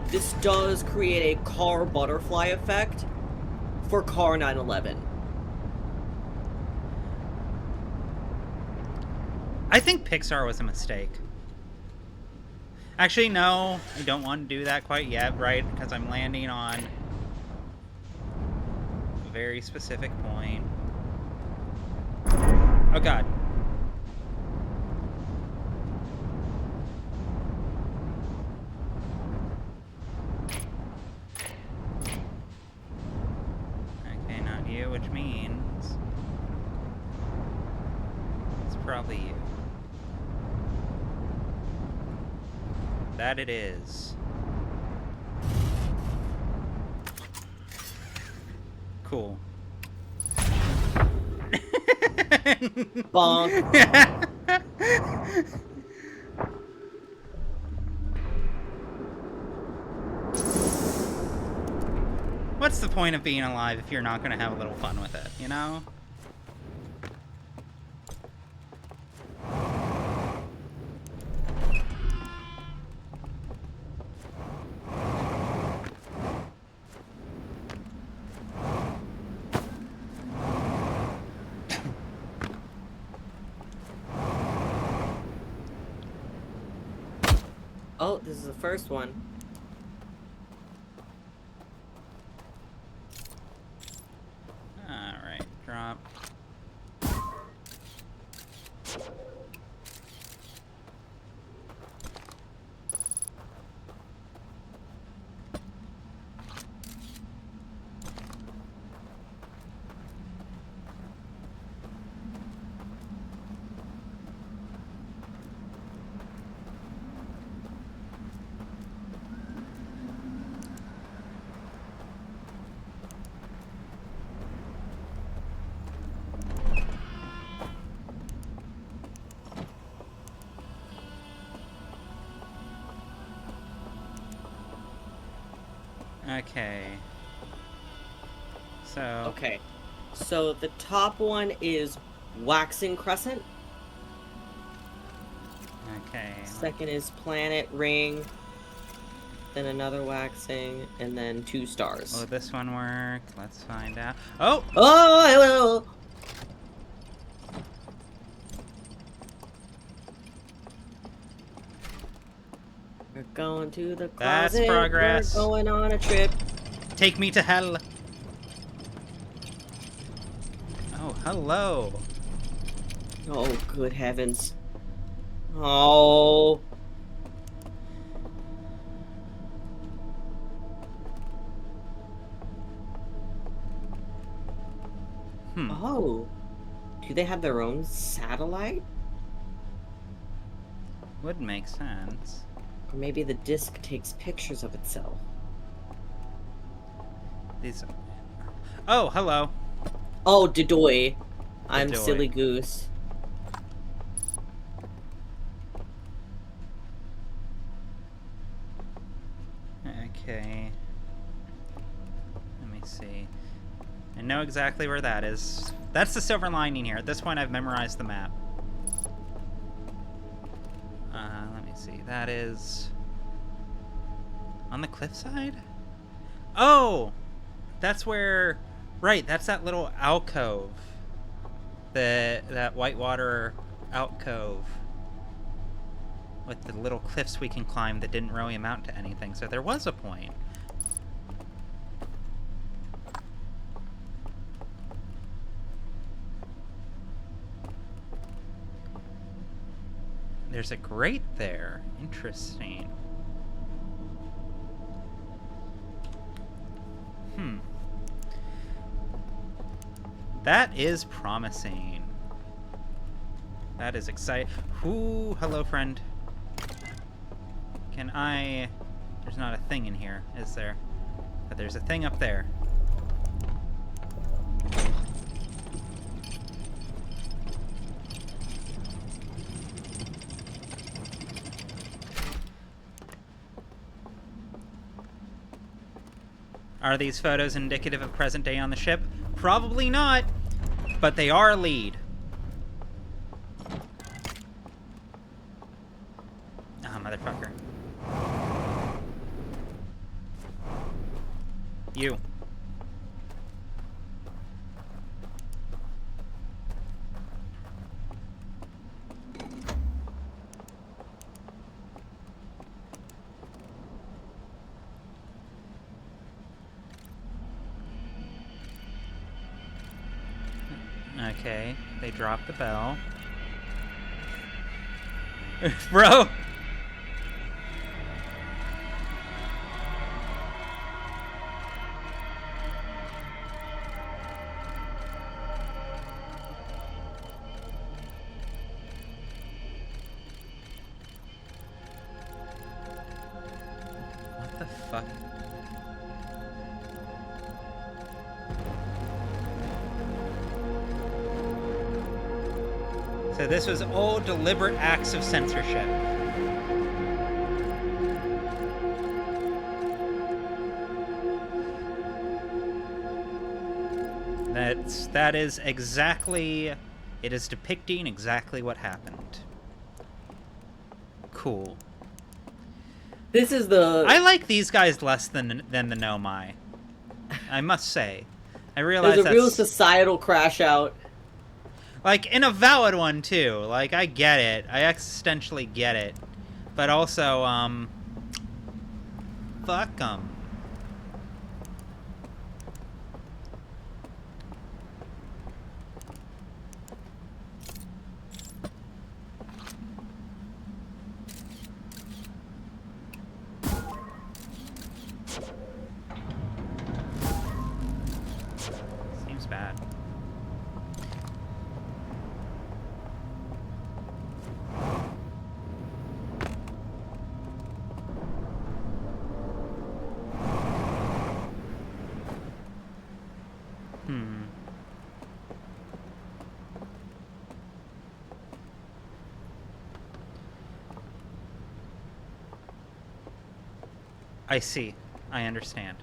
this does create a car butterfly effect for car 911. I think Pixar was a mistake. Actually, no, I don't want to do that quite yet, right? Because I'm landing on a very specific point. Oh god. Okay, not you, which means it's probably you. That it is. Cool. Bonk. What's the point of being alive if you're not going to have a little fun with it, you know? Oh, this is the first one. Alright, drop. Okay. So... Okay. So the top one is Waxing Crescent. Okay. Second is Planet Ring. Then another waxing, and then 2 stars. Will this one work? Let's find out. Oh! Oh, hello! We're going to the That's closet. progress. We're going on a trip. Take me to hell! Oh, hello! Oh, good heavens. Oh. Oh. Do they have their own satellite? Would make sense. Or maybe the disc takes pictures of itself. These... Oh, hello. Oh, Dedoy. I'm Dedoy. Silly Goose. Okay. Let me see. I know exactly where that is. That's the silver lining here. At this point, I've memorized the map. Let me see. That is On the cliffside? Oh! That's where... Right, that's that little alcove. That whitewater alcove. With the little cliffs we can climb that didn't really amount to anything. So there was a point. There's a grate there. Interesting. That is promising. That is exciting. Ooh, hello, friend. Can I... There's not a thing in here, is there? But there's a thing up there. Are these photos indicative of present day on the ship? Probably not, but they are a lead. Ah, motherfucker. You. Okay, they dropped the bell. Bro! What the fuck? So this was all deliberate acts of censorship. That is exactly... It is depicting exactly what happened. Cool. This is the... I like these guys less than the Nomai. I must say. I realize There's a real societal crash out. Like, in a valid one, too. Like, I get it. I existentially get it. But also, fuck them. Seems bad. I see. I understand.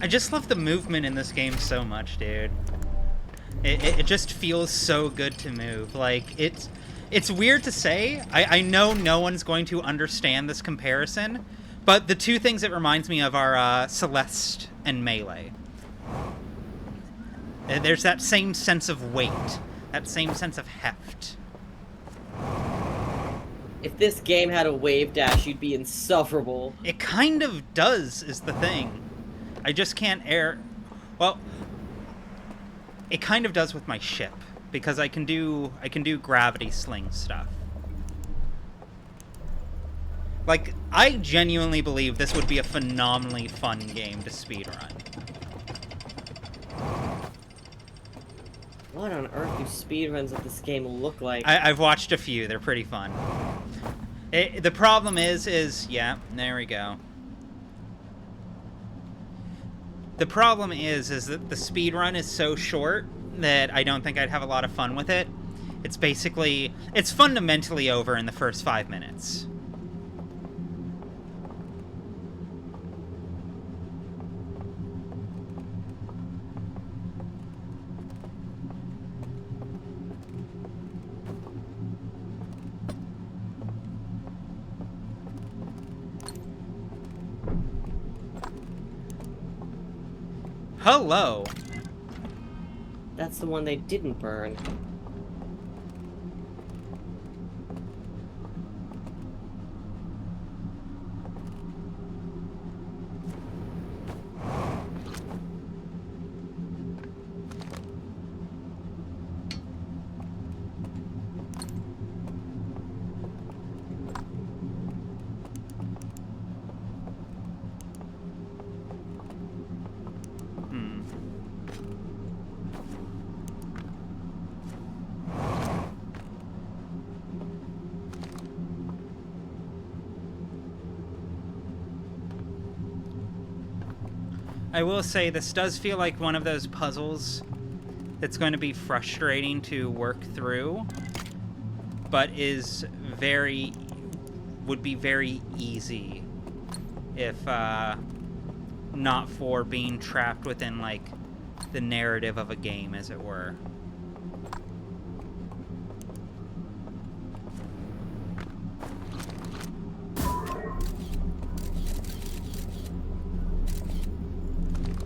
I just love the movement in this game so much, dude. It just feels so good to move. Like, it's weird to say. I know no one's going to understand this comparison, but the two things it reminds me of are Celeste and Melee. There's that same sense of weight, that same sense of heft. If this game had a wave dash, you'd be insufferable. It kind of does, is the thing. I just can't air... Well, it kind of does with my ship, because I can do gravity sling stuff. Like, I genuinely believe this would be a phenomenally fun game to speedrun. What on earth do speedruns of this game look like? I've watched a few. They're pretty fun. The problem is... Yeah, there we go. The problem is that the speedrun is so short that I don't think I'd have a lot of fun with it. It's fundamentally over in the first 5 minutes. Hello. That's the one they didn't burn. I will say this does feel like one of those puzzles that's going to be frustrating to work through, but would be very easy if not for being trapped within like the narrative of a game, as it were.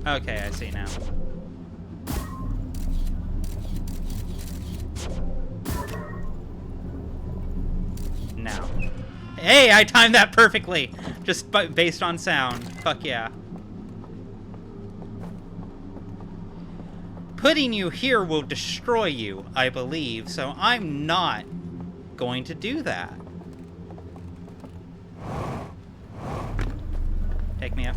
Okay, I see now. Now. Hey, I timed that perfectly! Just based on sound. Fuck yeah. Putting you here will destroy you, I believe, so I'm not going to do that. Take me up.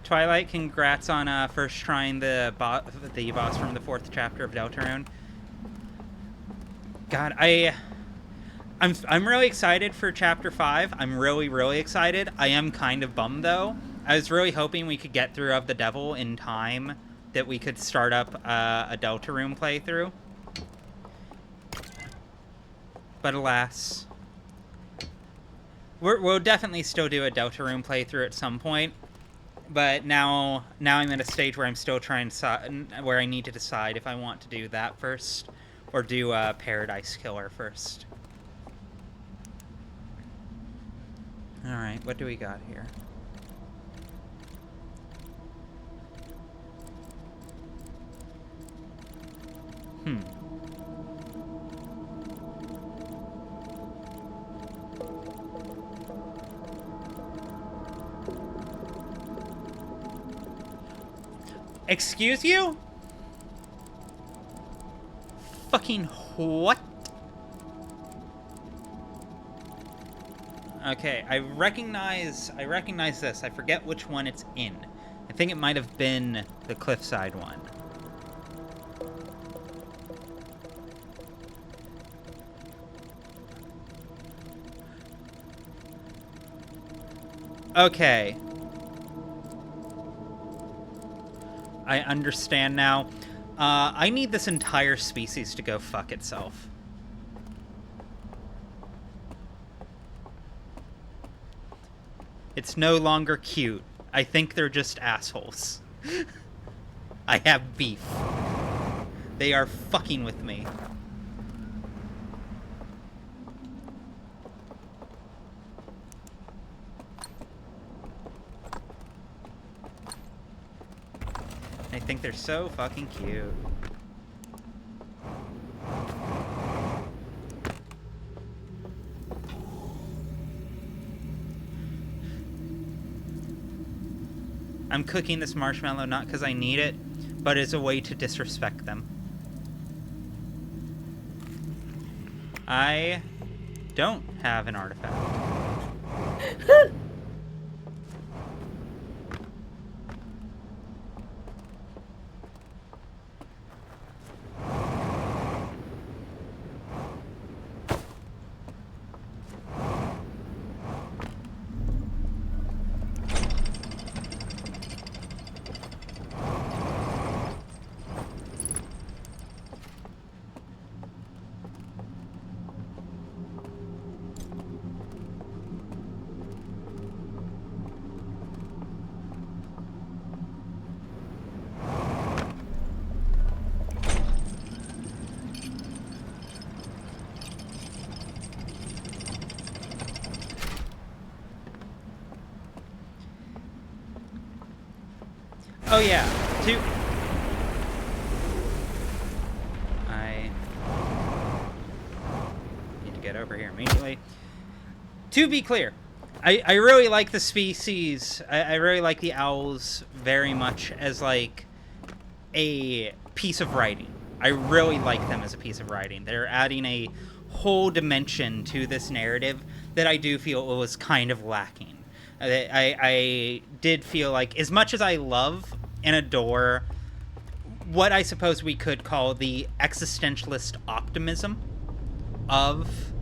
Twilight, congrats on first trying the boss from the 4th chapter of Deltarune. God, I'm really excited for chapter 5. I'm really excited. I am kind of bummed though. I was really hoping we could get through Of the Devil in time that we could start up a Deltarune playthrough. But alas, we'll definitely still do a Deltarune playthrough at some point. But now I'm at a stage where I'm still trying to where I need to decide if I want to do that first or do Paradise Killer first. All right, what do we got here? Excuse you? Fucking what? Okay, I recognize this. I forget which one it's in. I think it might have been the cliffside one. Okay. I understand now. I need this entire species to go fuck itself. It's no longer cute. I think they're just assholes. I have beef. They are fucking with me. I think they're so fucking cute. I'm cooking this marshmallow not because I need it, but as a way to disrespect them. I don't have an artifact. Oh yeah, I need to get over here immediately. To be clear, I really like the species. I really like the owls very much as like a piece of writing. I really like them as a piece of writing. They're adding a whole dimension to this narrative that I do feel was kind of lacking. I did feel like, as much as I love and adore what I suppose we could call the existentialist optimism of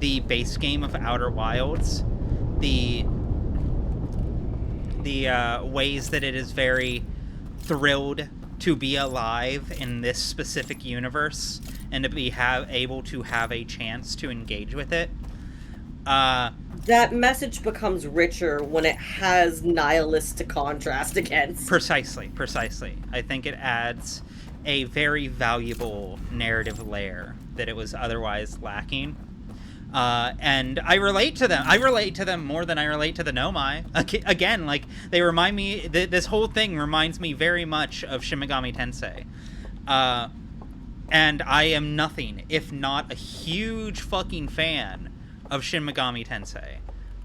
the base game of Outer Wilds, the ways that it is very thrilled to be alive in this specific universe and to be able to have a chance to engage with it. That message becomes richer when it has nihilists to contrast against. Precisely. I think it adds a very valuable narrative layer that it was otherwise lacking. And I relate to them. I relate to them more than I relate to the Nomai. Again, like, they remind me... This whole thing reminds me very much of Shin Megami Tensei. And I am nothing if not a huge fucking fan of Shin Megami Tensei.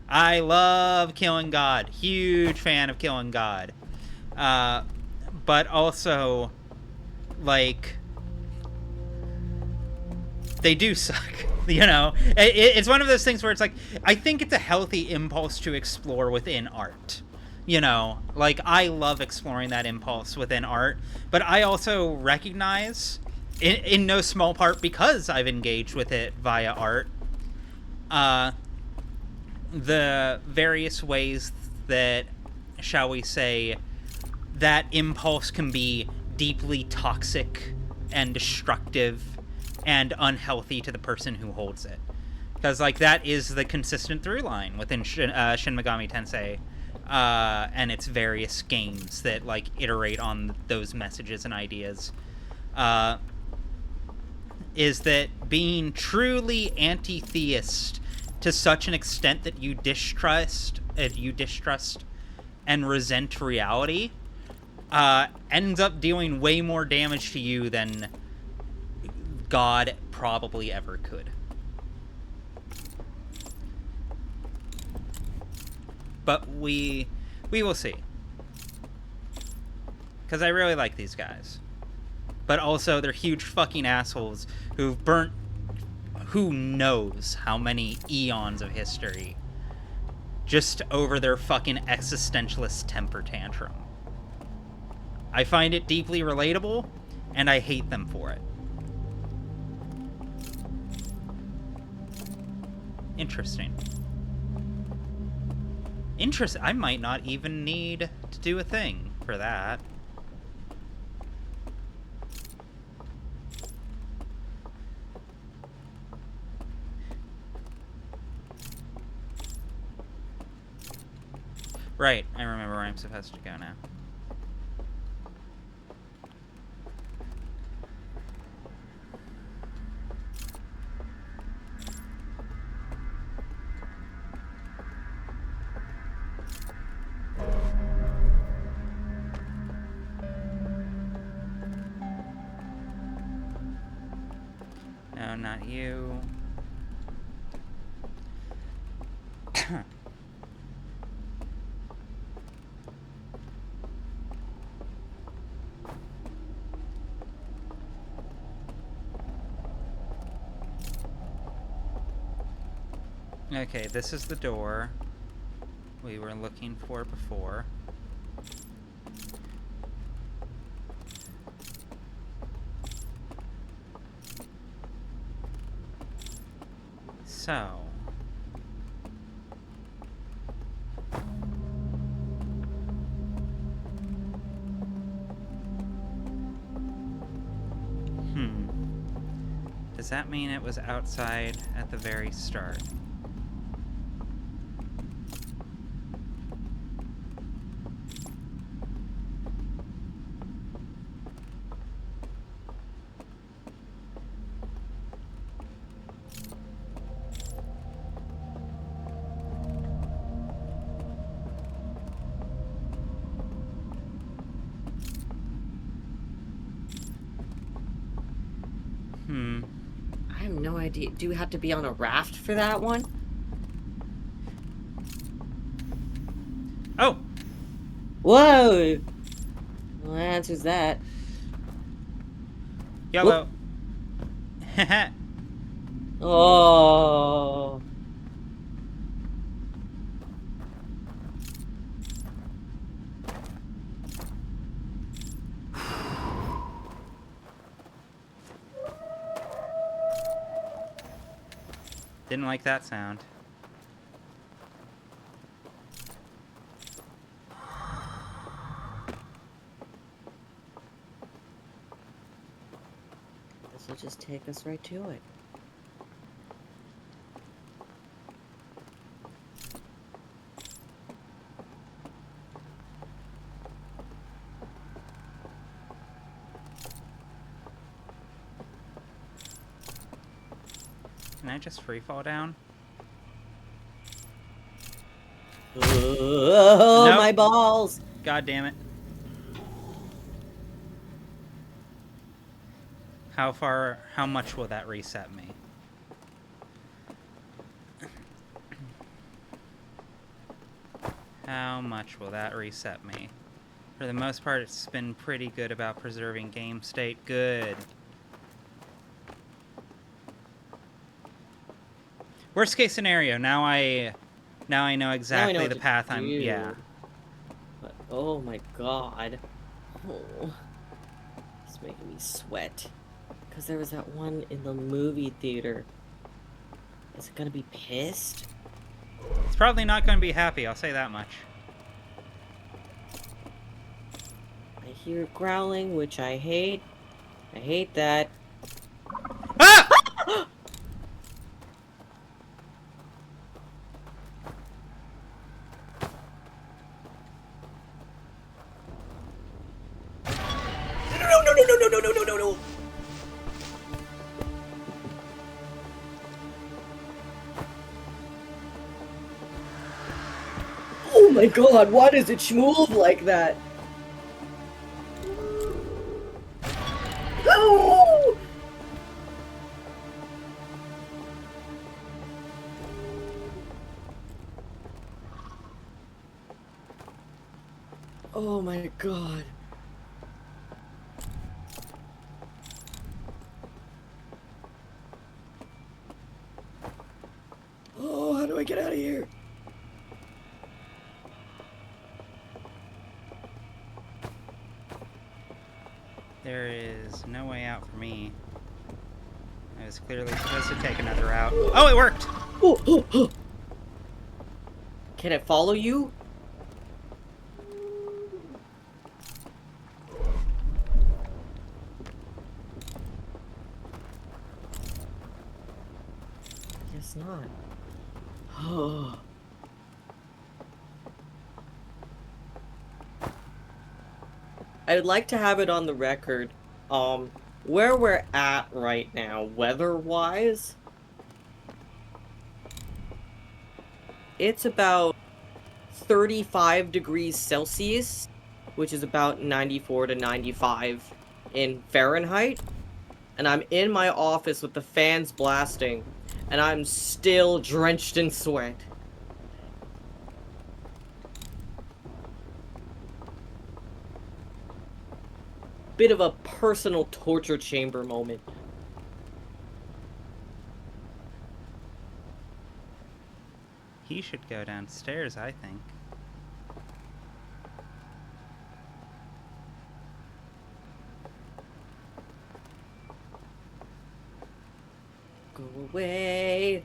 I love killing God. Huge fan of killing God. But also, like... they do suck. You know, it's one of those things where it's like, I think it's a healthy impulse to explore within art. You know, like, I love exploring that impulse within art, but I also recognize, in no small part because I've engaged with it via art, the various ways that, shall we say, that impulse can be deeply toxic and destructive and unhealthy to the person who holds it. Because, like, that is the consistent through line within Shin Megami Tensei and its various games that, like, iterate on those messages and ideas. Is that being truly anti-theist to such an extent that you distrust and resent reality ends up doing way more damage to you than God probably ever could. But we will see. Because I really like these guys. But also, they're huge fucking assholes who've burnt who knows how many eons of history just over their fucking existentialist temper tantrum. I find it deeply relatable, and I hate them for it. Interesting. I might not even need to do a thing for that. Right, I remember where I'm supposed to go now. No, not you. Okay, this is the door we were looking for before. So... Does that mean it was outside at the very start? idea. Do we have to be on a raft for that one? Oh! Whoa! Well, that answers that. YOLO. Oh. Didn't like that sound. This will just take us right to it. Can I just free fall down? Oh, Nope. my balls! God damn it. How much will that reset me? How much will that reset me? For the most part, it's been pretty good about preserving game state. Good. Worst case scenario, now I know exactly what the to path do. yeah. But, oh my god. Oh. It's making me sweat. Because there was that one in the movie theater. Is it gonna be pissed? It's probably not going to be happy, I'll say that much. I hear it growling, which I hate. I hate that. Ah! No. Oh my god, why does it move like that? No! Oh my god. Oh, how do I get out of here? There is no way out for me. I was clearly supposed to take another route. Oh, it worked! Oh. Can it follow you? Guess not. Oh. I would like to have it on the record, where we're at right now, weather-wise. It's about 35 degrees Celsius, which is about 94 to 95 in Fahrenheit. And I'm in my office with the fans blasting, and I'm still drenched in sweat. Bit of a personal torture chamber moment. He should go downstairs, I think. Go away.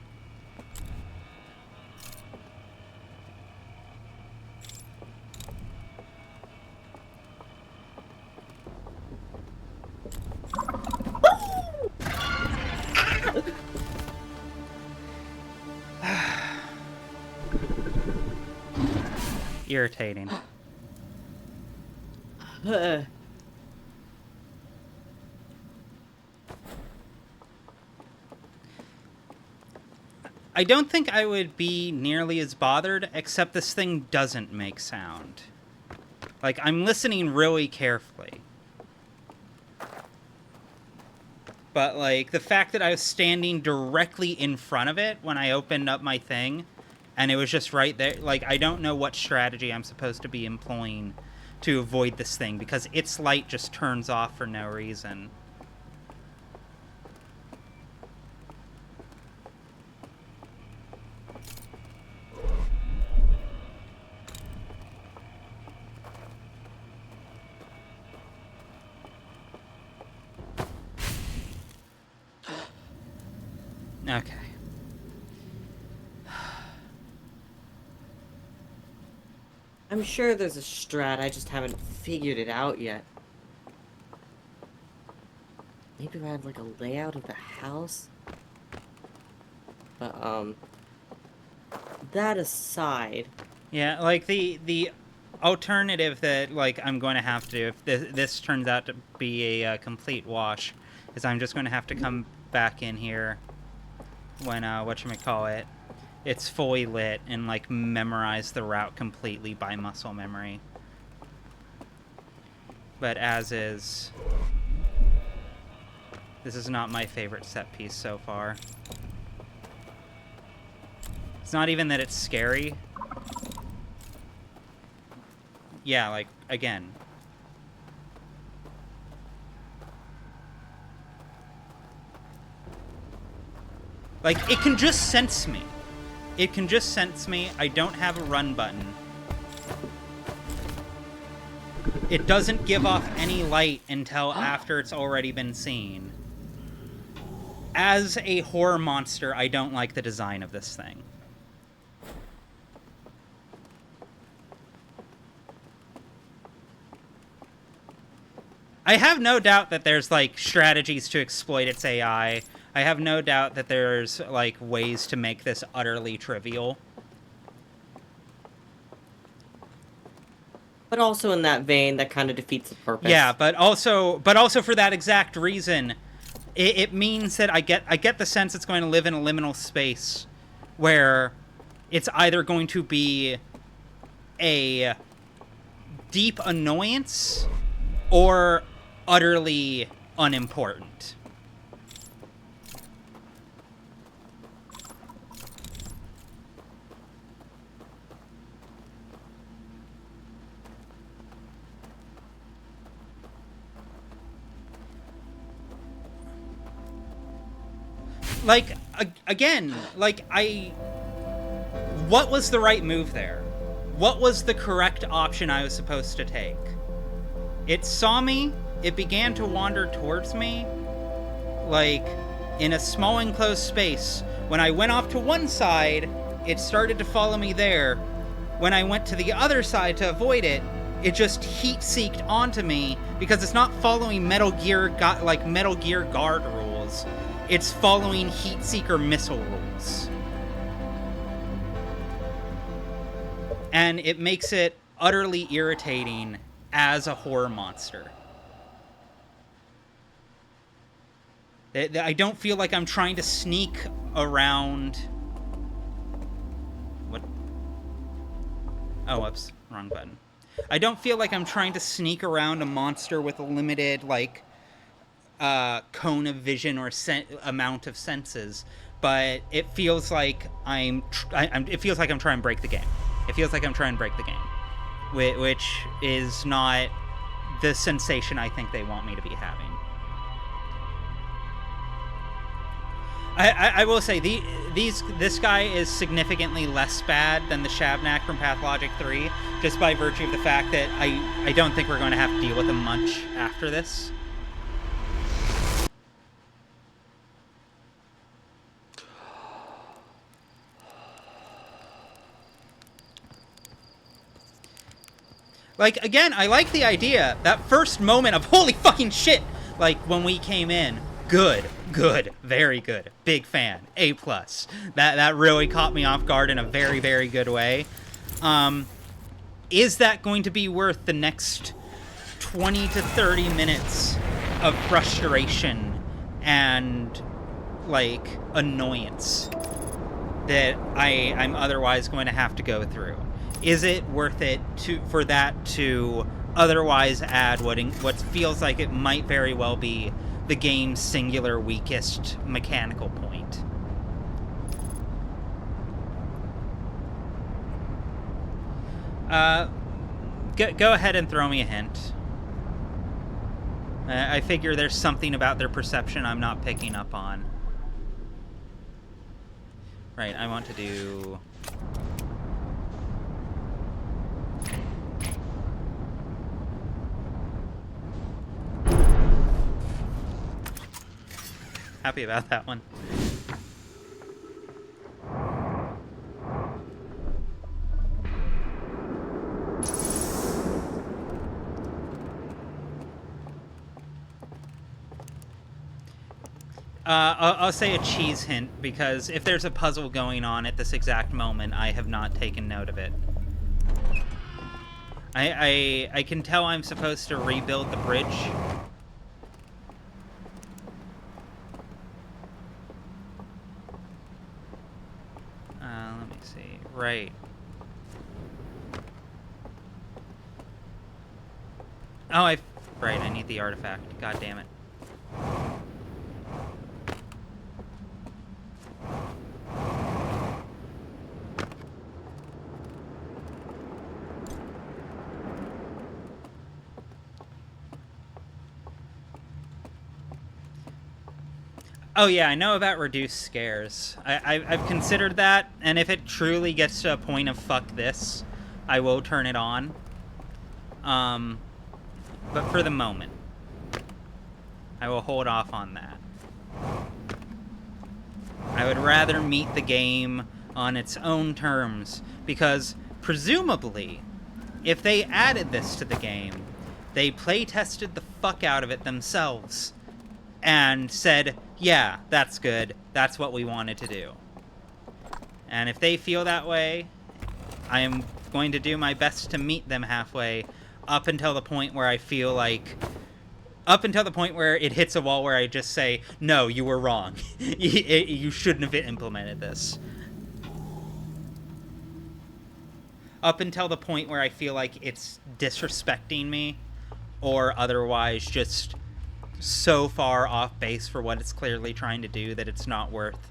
Irritating. I don't think I would be nearly as bothered, except this thing doesn't make sound. Like, I'm listening really carefully. But, like, the fact that I was standing directly in front of it when I opened up my thing, and it was just right there, like, I don't know what strategy I'm supposed to be employing to avoid this thing, because its light just turns off for no reason. Okay. I'm sure there's a strat, I just haven't figured it out yet. Maybe around like a layout of the house? But, that aside... Yeah, like, the alternative that, like, I'm going to have to do, if this turns out to be a complete wash, is I'm just going to have to come back in here when, whatchamacallit, it's fully lit, and, like, memorize the route completely by muscle memory. But as is, this is not my favorite set piece so far. It's not even that it's scary. Yeah, like, again. Like, it can just sense me. It can just sense me. I don't have a run button. It doesn't give off any light until after it's already been seen. As a horror monster, I don't like the design of this thing. I have no doubt that there's, like, strategies to exploit its AI. I have no doubt that there's, like, ways to make this utterly trivial. But also in that vein, that kind of defeats the purpose. Yeah, but also for that exact reason, it means that I get the sense it's going to live in a liminal space where it's either going to be a deep annoyance or utterly unimportant. Like, again, like, what was the right move there? What was the correct option I was supposed to take? It saw me, it began to wander towards me, like, in a small enclosed space. When I went off to one side, it started to follow me there. When I went to the other side to avoid it, it just heat-seeked onto me, because it's not following Metal Gear Guard rules. It's following Heat-Seeker missile rules. And it makes it utterly irritating as a horror monster. I don't feel like I'm trying to sneak around... What? Oh, whoops. Wrong button. I don't feel like I'm trying to sneak around a monster with a limited, like, cone of vision or amount of senses, but it feels like it feels like I'm trying to break the game. It feels like I'm trying to break the game, which is not the sensation I think they want me to be having. I will say this guy is significantly less bad than the Shabnak from Pathologic 3, just by virtue of the fact that I don't think we're going to have to deal with him much after this. Like, again, I like the idea. That first moment of, holy fucking shit, like, when we came in. Good, very good. Big fan. A+. That really caught me off guard in a very, very good way. Is that going to be worth the next 20 to 30 minutes of frustration and, like, annoyance that I'm otherwise going to have to go through? Is it worth it for that to otherwise add what feels like it might very well be the game's singular weakest mechanical point. Go ahead and throw me a hint. I figure there's something about their perception I'm not picking up on. Right, I want to do... Happy about that one. I'll say a cheese hint, because if there's a puzzle going on at this exact moment, I have not taken note of it. I can tell I'm supposed to rebuild the bridge. Let me see. Right. Oh, right, I need the artifact. God damn it. Oh yeah, I know about reduced scares. I've considered that, and if it truly gets to a point of fuck this, I will turn it on. But for the moment, I will hold off on that. I would rather meet the game on its own terms, because presumably, if they added this to the game, they play-tested the fuck out of it themselves and said, yeah, that's good, that's what we wanted to do. And if they feel that way, I am going to do my best to meet them halfway, up until the point where I feel like... Up until the point where it hits a wall where I just say, no, you were wrong. You shouldn't have implemented this. Up until the point where I feel like it's disrespecting me, or otherwise just so far off base for what it's clearly trying to do that it's not worth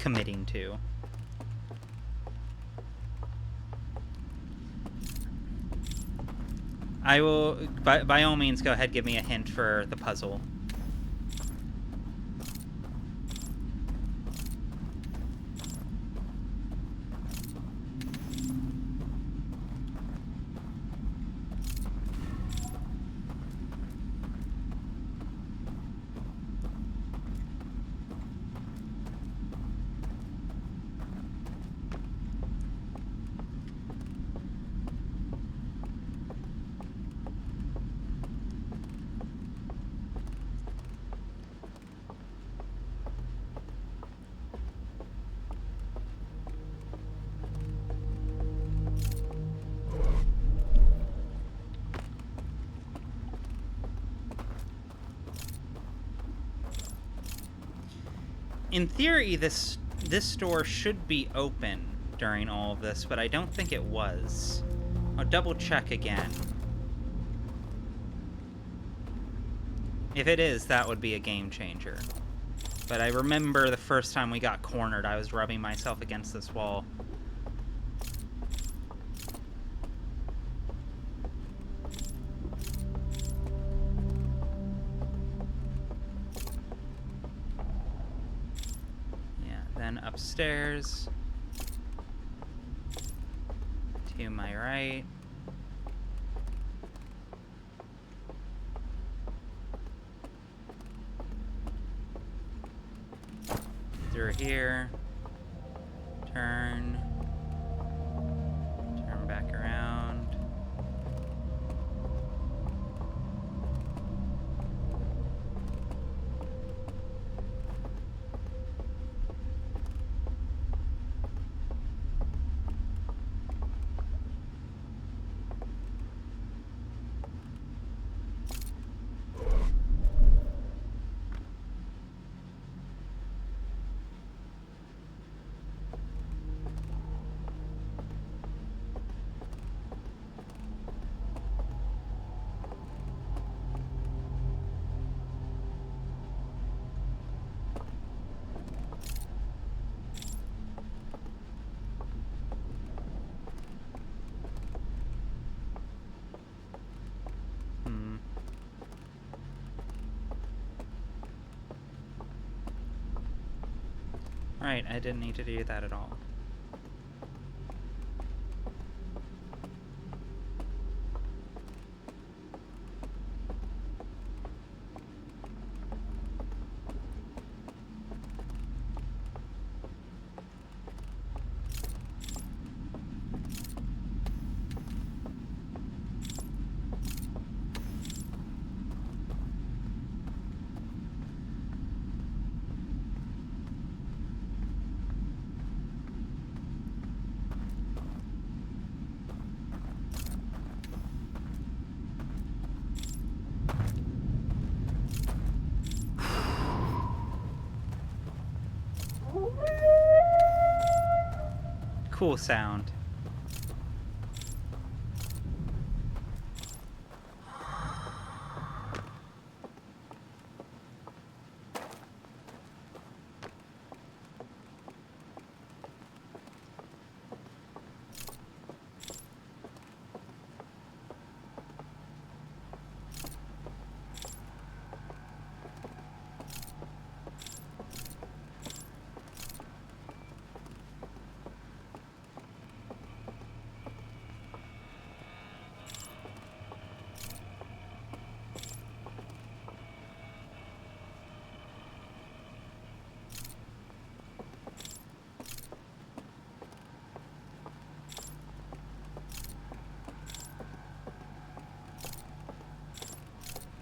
committing to. I will, by all means, go ahead, give me a hint for the puzzle. In theory, this door should be open during all of this, but I don't think it was. I'll double check again. If it is, that would be a game changer. But I remember the first time we got cornered, I was rubbing myself against this wall. Then upstairs to my right. Through here. Turn back around. Right, I didn't need to do that at all. Cool sound.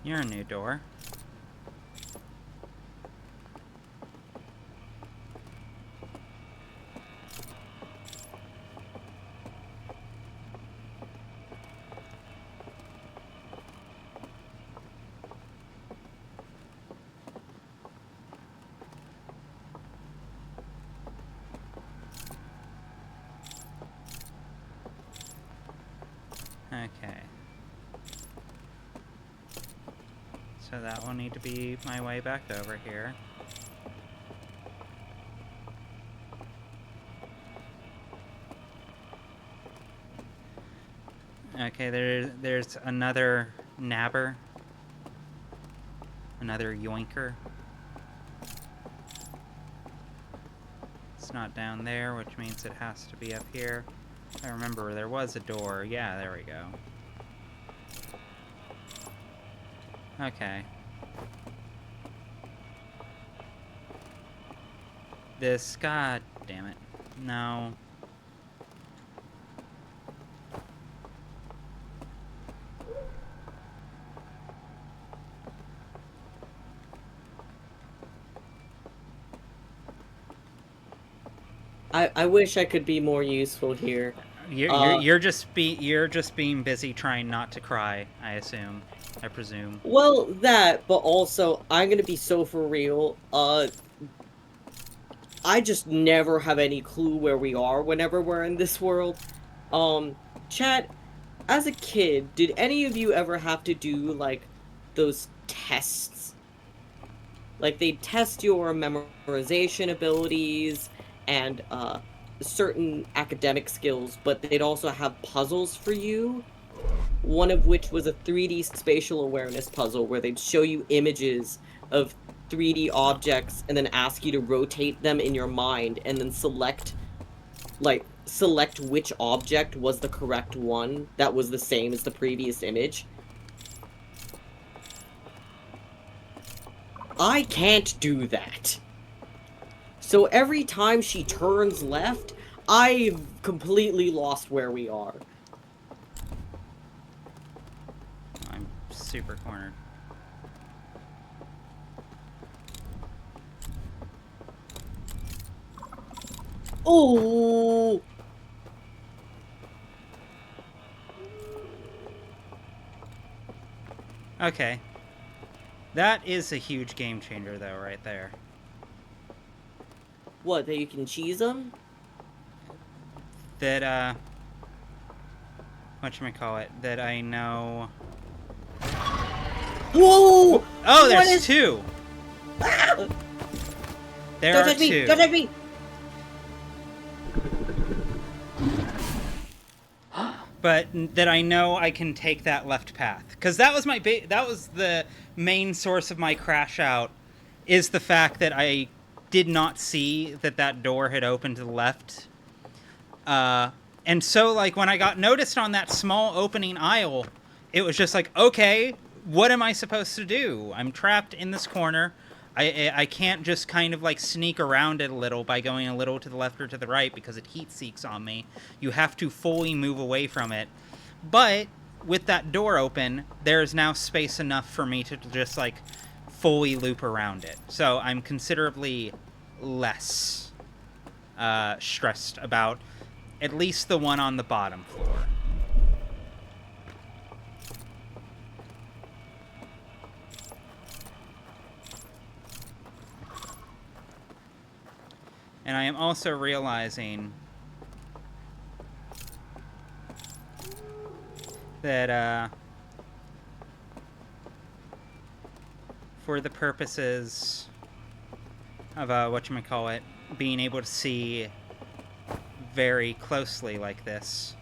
You're a new door. Okay. So that will need to be my way back over here. Okay, there's another nabber. Another yoinker. It's not down there, which means it has to be up here. I remember there was a door. Yeah, there we go. Okay. This, god damn it. No. I wish I could be more useful here. You're just being busy trying not to cry, I assume. I presume. Well, that, but also, I'm gonna be so for real, I just never have any clue where we are whenever we're in this world. Chat, as a kid, did any of you ever have to do, like, those tests? Like, they test your memorization abilities and, certain academic skills, but they'd also have puzzles for you. One of which was a 3D spatial awareness puzzle where they'd show you images of 3D objects and then ask you to rotate them in your mind and then select which object was the correct one that was the same as the previous image. I can't do that. So every time she turns left, I've completely lost where we are. I'm super cornered. Oh! Okay. That is a huge game changer, though, right there. What, that you can cheese them? That, whatchamacallit, that I know... Whoa! Oh, there's two! Ah! There Don't are touch me! two. Don't touch me! But that I know I can take that left path. Because that was that was the main source of my crash out, is the fact that I did not see that that door had opened to the left. And so, like, when I got noticed on that small opening aisle, it was just like, okay, what am I supposed to do? I'm trapped in this corner. I can't just kind of, like, sneak around it a little by going a little to the left or to the right because it heat seeks on me. You have to fully move away from it. But with that door open, there is now space enough for me to just, like, fully loop around it. So I'm considerably less stressed about at least the one on the bottom floor. And I am also realizing that for the purposes of whatchamacallit, being able to see very closely like this,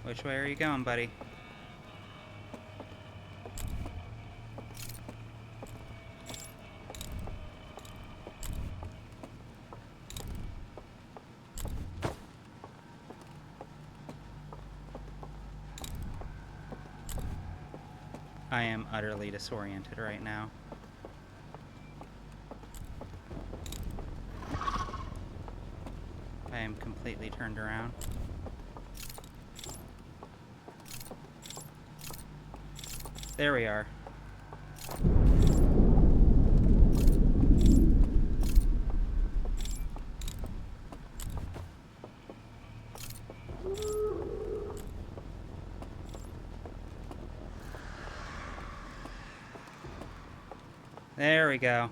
which way are you going, buddy? I am utterly disoriented right now. I am completely turned around. There we are. There we go.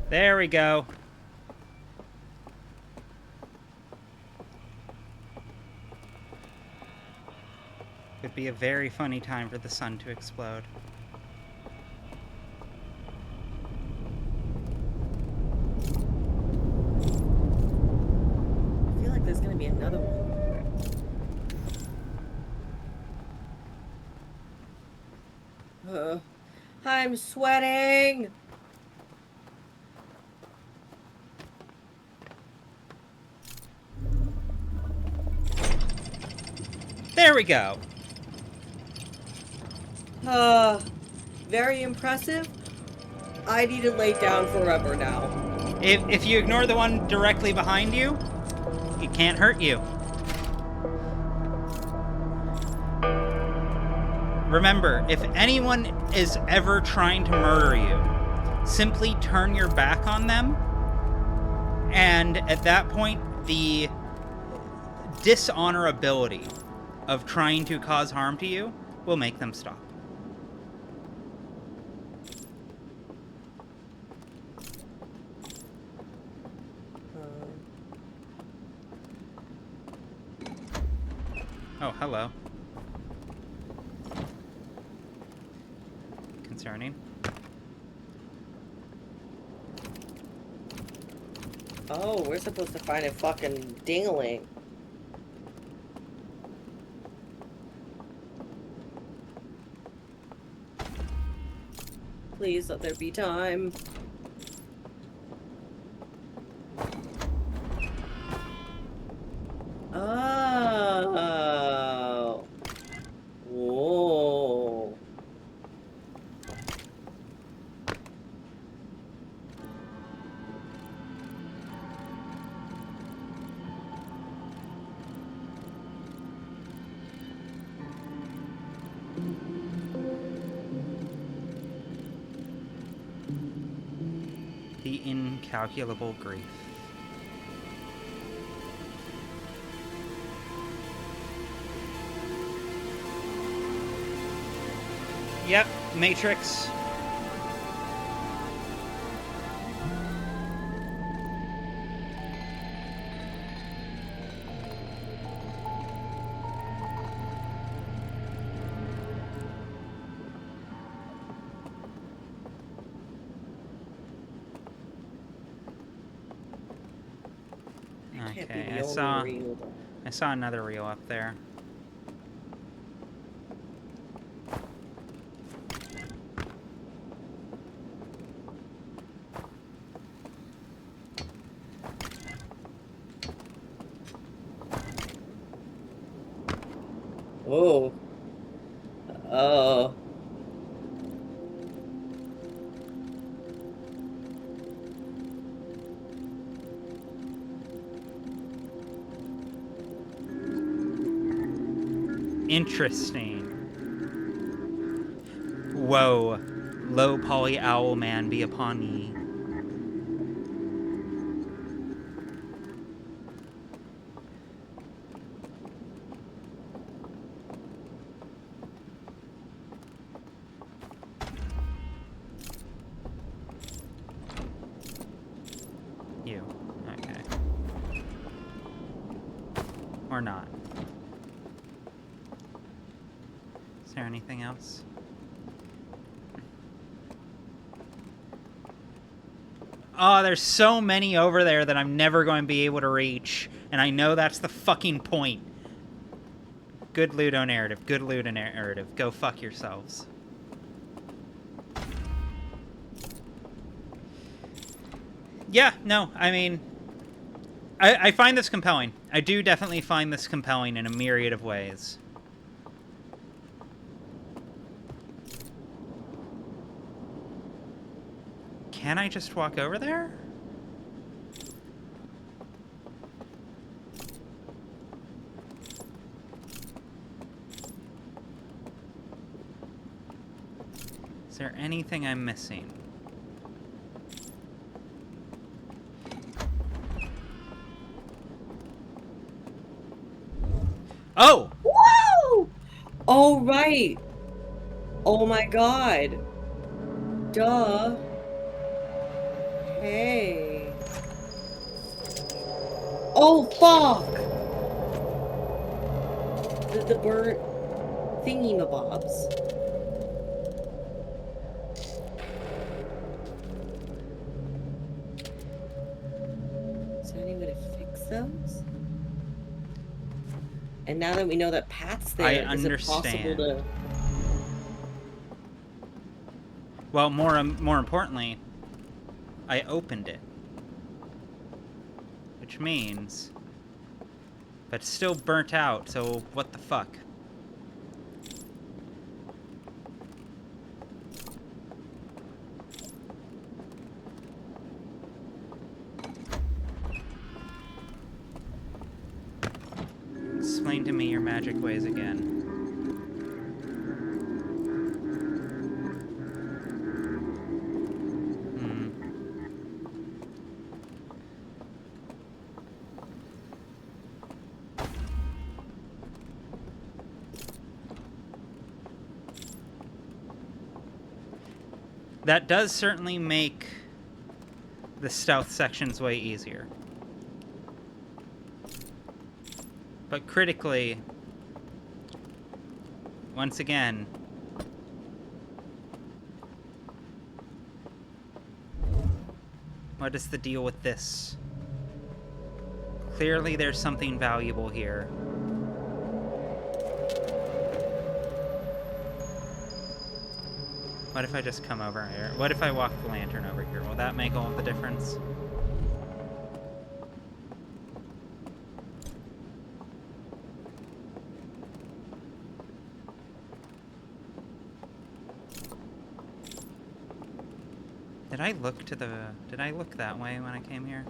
There we go. Could be a very funny time for the sun to explode. I feel like there's gonna be another one. I'm sweating! There we go. Very impressive. I need to lay down forever now. If you ignore the one directly behind you, it can't hurt you. Remember, if anyone is ever trying to murder you, simply turn your back on them, and at that point, the dishonorability of trying to cause harm to you will make them stop. Oh, hello. Concerning. Oh, we're supposed to find a fucking dingling. Please let there be time. Oh. Whoa. The incalculable grief. Yep, Matrix. Can't Okay, be the I only saw reel. I saw another reel up there. Oh. Oh. Interesting. Whoa. Lo poly owl man be upon ye. You. Okay. Or not. Is there anything else? Oh, there's so many over there that I'm never going to be able to reach. And I know that's the fucking point. Good Ludo narrative. Good Ludo narrative. Go fuck yourselves. Yeah, no, I mean... I find this compelling. I do definitely find this compelling in a myriad of ways. Can I just walk over there? Is there anything I'm missing? Oh! Whoa! Oh, right. Oh my god. Duh. Hey. Oh, fuck! The burnt thingy-mabobs. Is there any way to fix those? And now that we know that Pat's there, is it possible to... Well, more importantly, I opened it. Which means... But it's still burnt out, so what the fuck? Explain to me your magic ways again. That does certainly make the stealth sections way easier. But critically, once again, what is the deal with this? Clearly there's something valuable here. What if I just come over here? What if I walk the lantern over here? Will that make all of the difference? Did I look that way when I came here?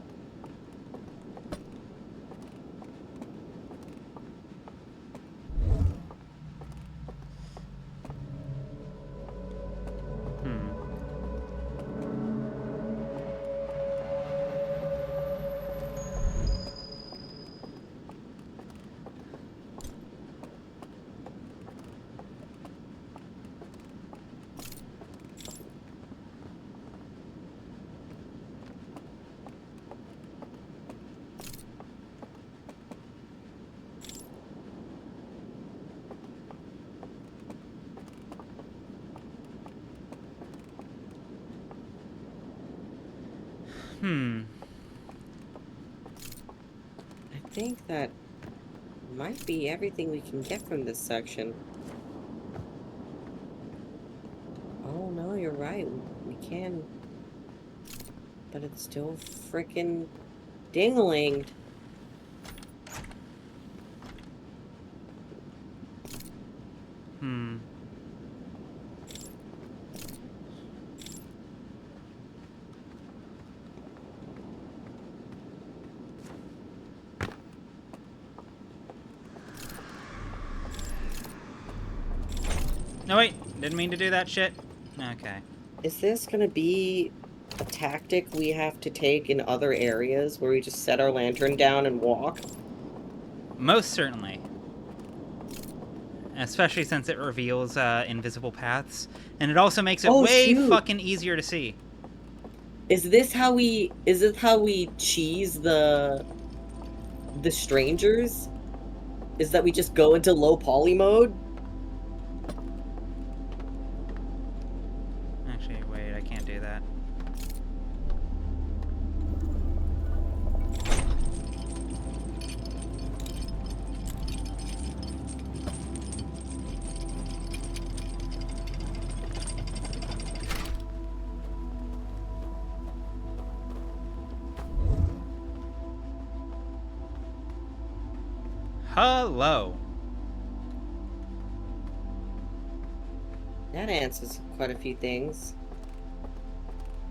think that might be everything we can get from this section. Oh no, you're right. We can. But it's still freaking dinglinged. Hmm. No, wait. Didn't mean to do that shit. Okay. Is this gonna be a tactic we have to take in other areas where we just set our lantern down and walk? Most certainly. Especially since it reveals invisible paths. And it also makes it way fucking easier to see. Is this how we cheese the strangers? Is that we just go into low poly mode? Actually, wait, I can't do that. Hello. That answers quite a few things.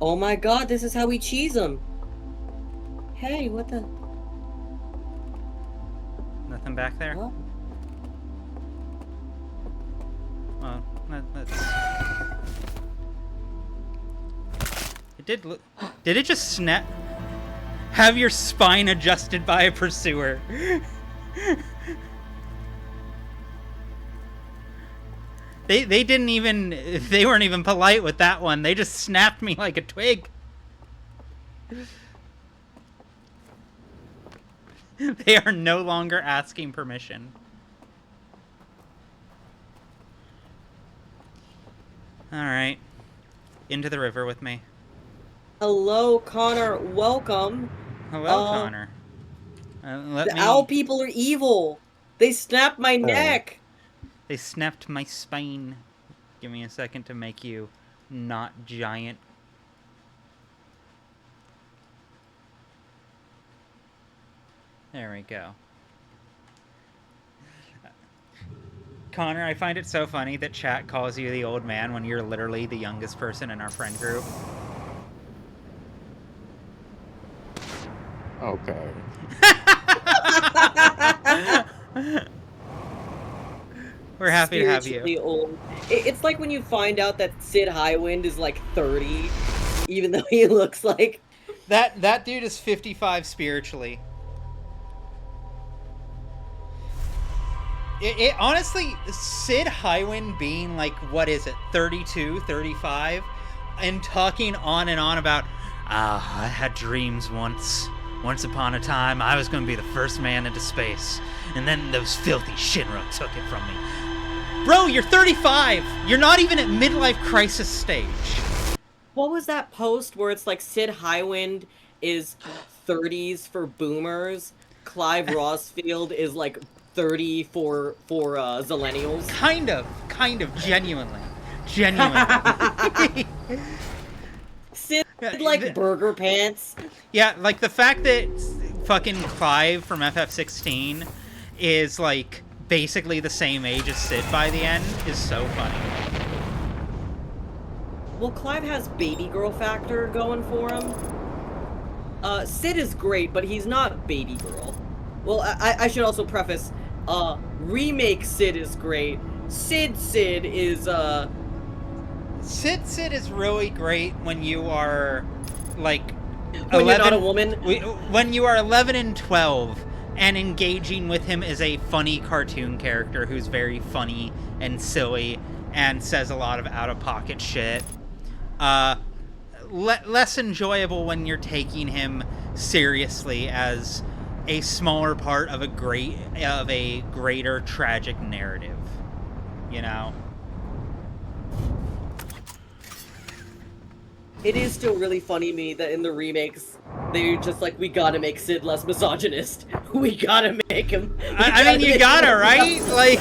Oh my god, this is how we cheese them! Hey, what the... Nothing back there? What? Well, that's... It did look... Did it just snap? Have your spine adjusted by a pursuer. They didn't even... They weren't even polite with that one. They just snapped me like a twig. They are no longer asking permission. Alright. Into the river with me. Hello, Connor. Welcome. Hello, Connor. The owl people are evil. They snapped my neck. They snapped my spine. Give me a second to make you not giant. There we go. Connor, I find it so funny that chat calls you the old man when you're literally the youngest person in our friend group. Okay. We're happy to have you. Old. It's like when you find out that Sid Highwind is like 30, even though he looks like... That dude is 55 spiritually. It honestly, Sid Highwind being like, what is it, 32, 35, and talking on and on about, I had dreams once. Once upon a time, I was going to be the first man into space, and then those filthy Shinra took it from me. Bro, you're 35! You're not even at midlife crisis stage. What was that post where it's like Sid Highwind is 30s for boomers, Clive Rossfield is like 30 for zillennials? Kind of, genuinely. Sid like burger pants. Yeah, like the fact that fucking Clive from FF16 is like basically the same age as Sid by the end is so funny. Well, Clive has baby girl factor going for him. Sid is great, but he's not baby girl. Well, I should also preface, remake Sid is great. Sid is, Sid is really great when you are, like, when you're not a woman? When you are 11 and 12, and engaging with him as a funny cartoon character who's very funny and silly and says a lot of out-of-pocket shit. Less enjoyable when you're taking him seriously as a smaller part of a greater tragic narrative, you know? It is still really funny to me that in the remakes, they're just like, we gotta make Sid less misogynist. We gotta make him. I mean, you gotta, right? Like,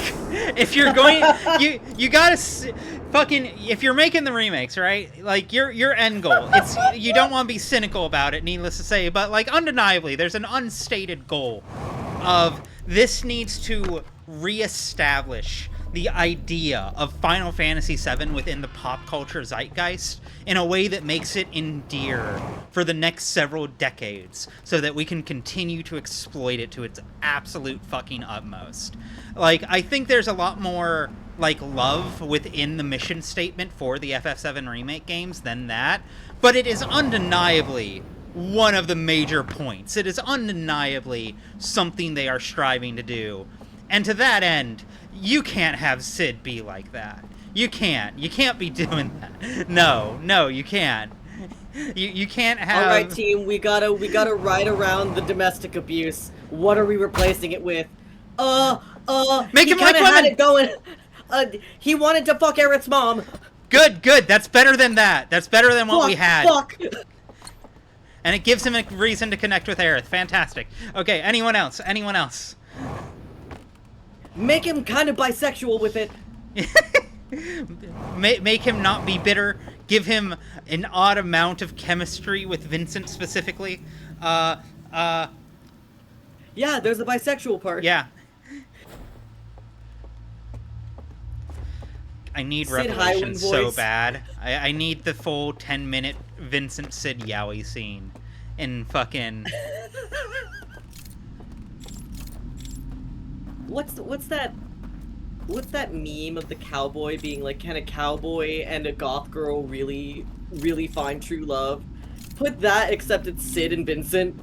if you're going, you gotta fucking, if you're making the remakes, right? Like, your end goal, it's, you don't want to be cynical about it, needless to say, but like, undeniably, there's an unstated goal of this needs to reestablish the idea of Final Fantasy VII within the pop culture zeitgeist in a way that makes it endear for the next several decades so that we can continue to exploit it to its absolute fucking utmost. Like, I think there's a lot more, like, love within the mission statement for the FF7 remake games than that, but it is undeniably one of the major points. It is undeniably something they are striving to do. And to that end, you can't have Sid be like that. You can't. You can't be doing that. No, you can't. You can't have. All right, team, we gotta ride around the domestic abuse. What are we replacing it with? Make he him like kinda had women! it going. He wanted to fuck Aerith's mom. Good. That's better than that. That's better than what we had. Fuck. And it gives him a reason to connect with Aerith. Fantastic. Okay, anyone else? Make him kind of bisexual with it. Make him not be bitter. Give him an odd amount of chemistry with Vincent specifically. Yeah, there's the bisexual part. Yeah. I need Sid Revelation Highwind so voice. bad. I need the full 10-minute Vincent Sid Yowie scene in fucking... What's that meme of the cowboy being like, can a cowboy and a goth girl really find true love? Put that, except it's Sid and Vincent.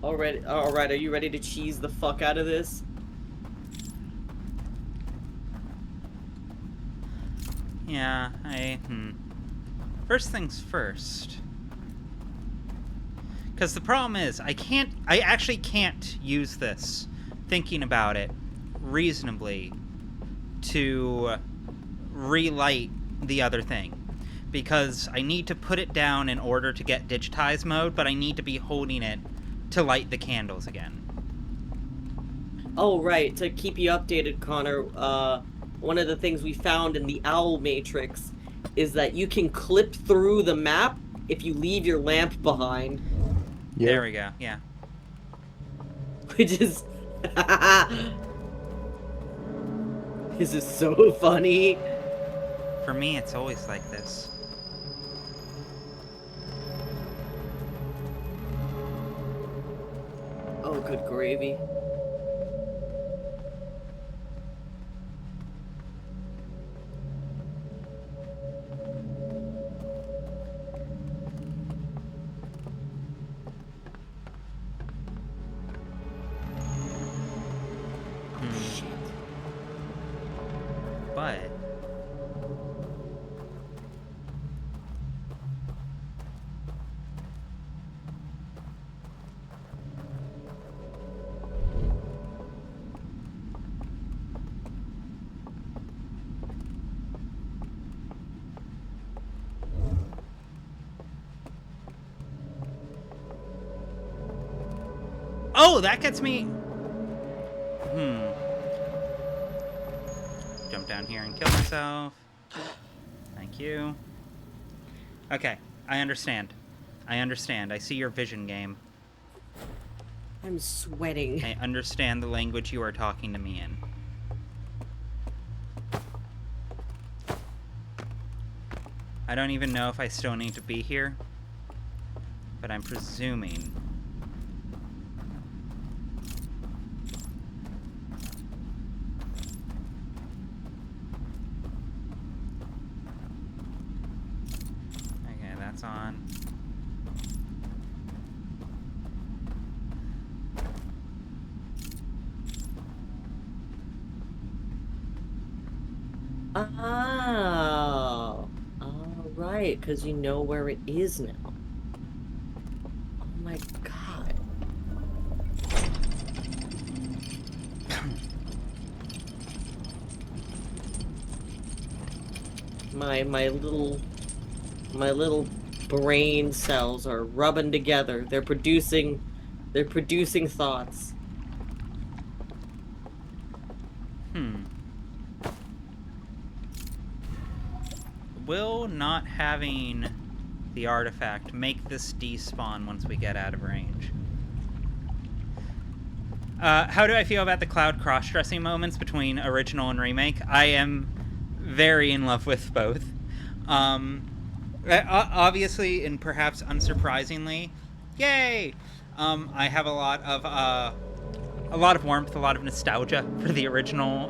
Alright, are you ready to cheese the fuck out of this? Yeah, First things first. Because the problem is, I actually can't use this, thinking about it reasonably, to relight the other thing. Because I need to put it down in order to get digitized mode, but I need to be holding it to light the candles again. Oh, right, to keep you updated, Connor, one of the things we found in the Owl Matrix is that you can clip through the map if you leave your lamp behind. Yeah. There we go, yeah. Which is... This is so funny. For me, it's always like this. Oh, good gravy. Shit. But... Oh, that gets me... Jump down here and kill myself. Thank you. Okay, I understand. I see your vision game. I'm sweating. I understand the language you are talking to me in. I don't even know if I still need to be here, but I'm presuming. Okay, that's on. Oh. Alright, because you know where it is now. Oh my god. My little brain cells are rubbing together. They're producing thoughts. Will not having the artifact make this despawn once we get out of range? How do I feel about the Cloud cross-dressing moments between original and remake? I am very in love with both. Obviously, and perhaps unsurprisingly, yay! I have a lot of warmth, a lot of nostalgia for the original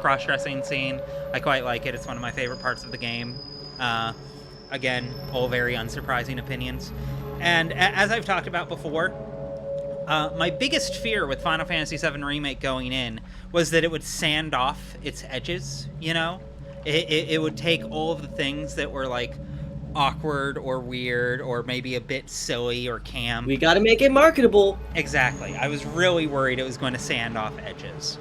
cross-dressing scene. I quite like it. It's one of my favorite parts of the game. Again, all very unsurprising opinions. And as I've talked about before, my biggest fear with Final Fantasy VII Remake going in was that it would sand off its edges, you know? It would take all of the things that were, like, awkward or weird or maybe a bit silly or camp. We gotta make it marketable. Exactly. I was really worried it was going to sand off edges.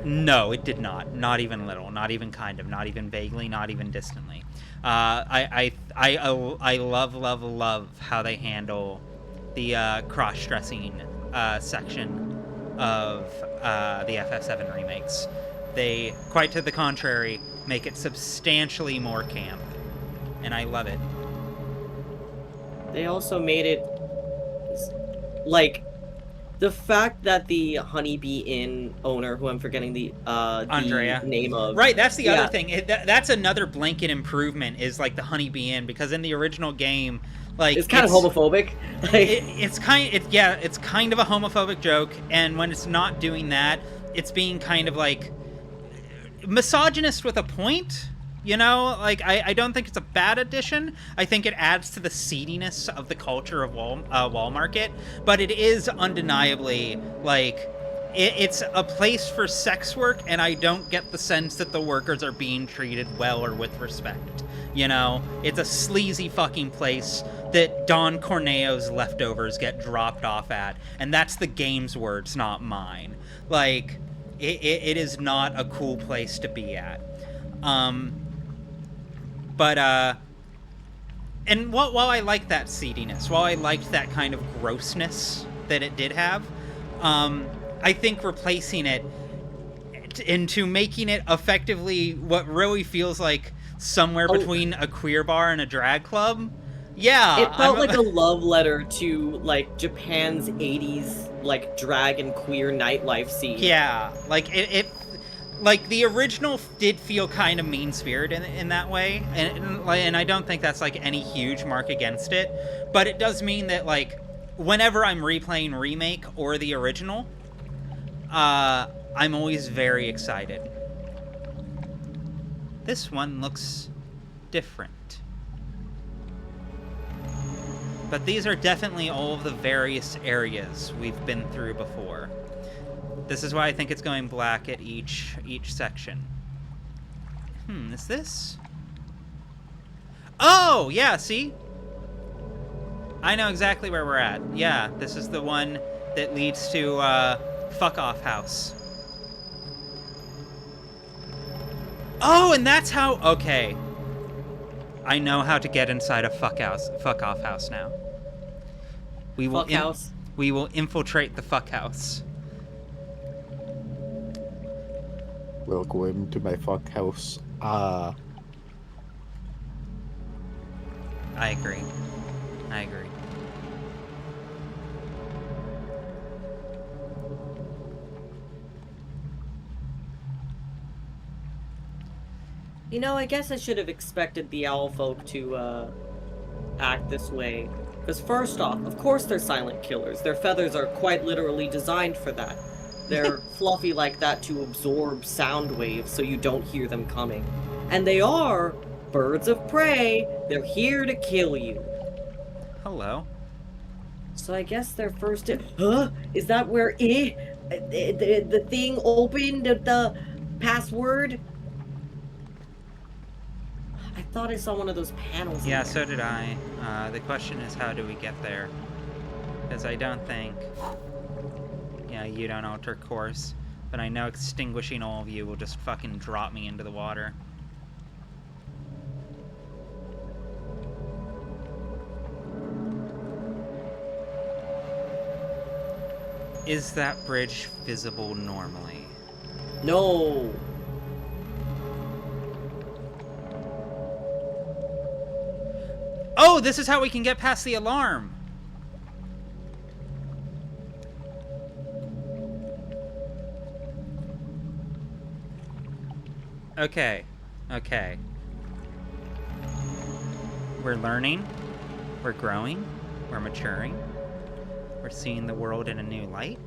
No, it did not. Not even little. Not even kind of. Not even vaguely. Not even distantly. I love how they handle the cross-dressing section of the FF7 remakes. They, quite to the contrary, make it substantially more camp, and I love it. They also made it, like, the fact that the Honeybee Inn owner, who I'm forgetting the Andrea. name of. Right, that's the other thing. That's another blanket improvement, is like the Honeybee Inn, because in the original game, like, it's kind of homophobic. It's kind of a homophobic joke, and when it's not doing that, it's being kind of like misogynist with a point. You know, like, I don't think it's a bad addition. I think it adds to the seediness of the culture of Wall Market, but it is undeniably, like, it's a place for sex work, and I don't get the sense that the workers are being treated well or with respect. You know, it's a sleazy fucking place that Don Corneo's leftovers get dropped off at, and that's the game's words, not mine. Like, it is not a cool place to be at. But, and while I like that seediness, while I liked that kind of grossness that it did have, I think replacing it into making it effectively what really feels like somewhere between a queer bar and a drag club, yeah. It felt like a love letter to, like, Japan's 80s, like, drag and queer nightlife scene. Yeah, like, it like, the original did feel kind of mean-spirited in that way, and I don't think that's, like, any huge mark against it, but it does mean that, like, whenever I'm replaying Remake or the original, I'm always very excited. This one looks different. But these are definitely all of the various areas we've been through before. This is why I think it's going black at each section. Is this? Oh, yeah, see? I know exactly where we're at. Yeah, this is the one that leads to, Fuck Off House. Oh, and that's how... Okay. I know how to get inside a Fuck Off House now. We will we will infiltrate the Fuck House. Welcome to my fuck house. I agree. You know, I guess I should have expected the owl folk to, act this way. Because first off, of course they're silent killers. Their feathers are quite literally designed for that. They're fluffy like that to absorb sound waves so you don't hear them coming. And they are birds of prey. They're here to kill you. Hello. So I guess their first... Huh? Is that where the thing opened, the password? I thought I saw one of those panels. Yeah, so did I. The question is, how do we get there? Because I don't think... Yeah, you don't alter course. but I know extinguishing all of you will just fucking drop me into the water. Is that bridge visible normally? No. Oh, this is how we can get past the alarm! Okay. Okay. We're learning. We're growing. We're maturing. We're seeing the world in a new light.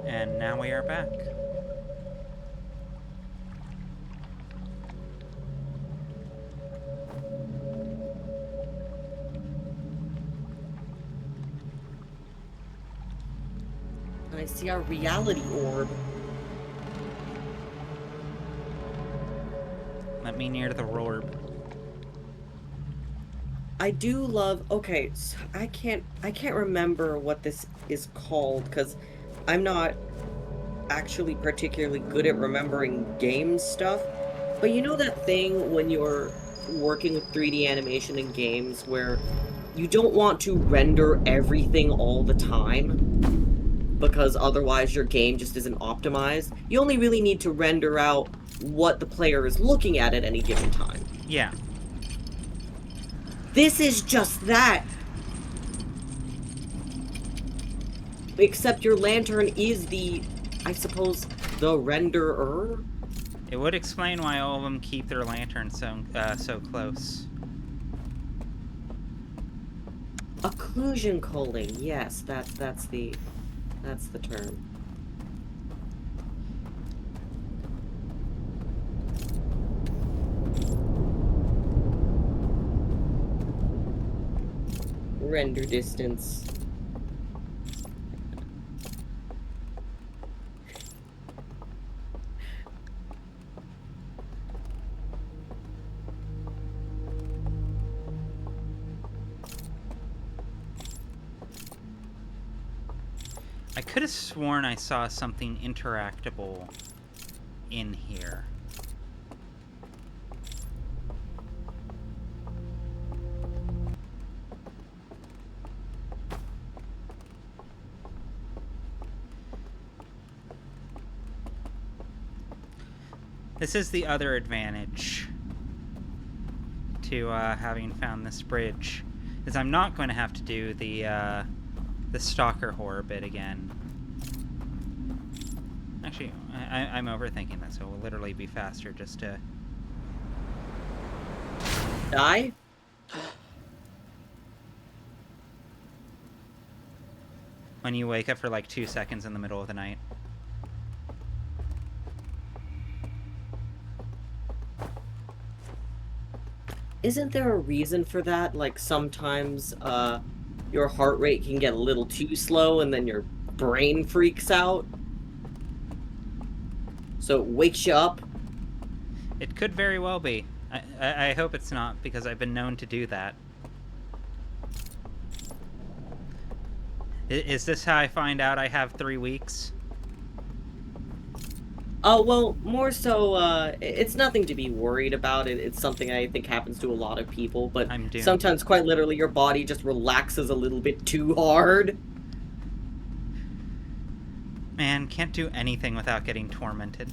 And now we are back. I see our reality orb. Let me near the orb. I do love. Okay, so I can't remember what this is called because I'm not actually particularly good at remembering game stuff. But you know that thing when you're working with 3D animation in games where you don't want to render everything all the time because otherwise your game just isn't optimized. You only really need to render out what the player is looking at any given time. Yeah. This is just that. Except your lantern is the, I suppose, the renderer? It would explain why all of them keep their lanterns so close. Occlusion culling. Yes, that's the term. Render distance. I could have sworn I saw something interactable in here. This is the other advantage to having found this bridge, is I'm not going to have to do the stalker horror bit again. Actually, I'm overthinking this, so it will literally be faster just to... Die? when you wake up for like 2 seconds in the middle of the night. Isn't there a reason for that? Like sometimes your heart rate can get a little too slow and then your brain freaks out. So it wakes you up. It could very well be. I hope it's not, because I've been known to do that. Is this how I find out I have 3 weeks? Oh, well, more so, it's nothing to be worried about. It's something I think happens to a lot of people, but I'm doomed. sometimes, quite literally, your body just relaxes a little bit too hard. Man, can't do anything without getting tormented.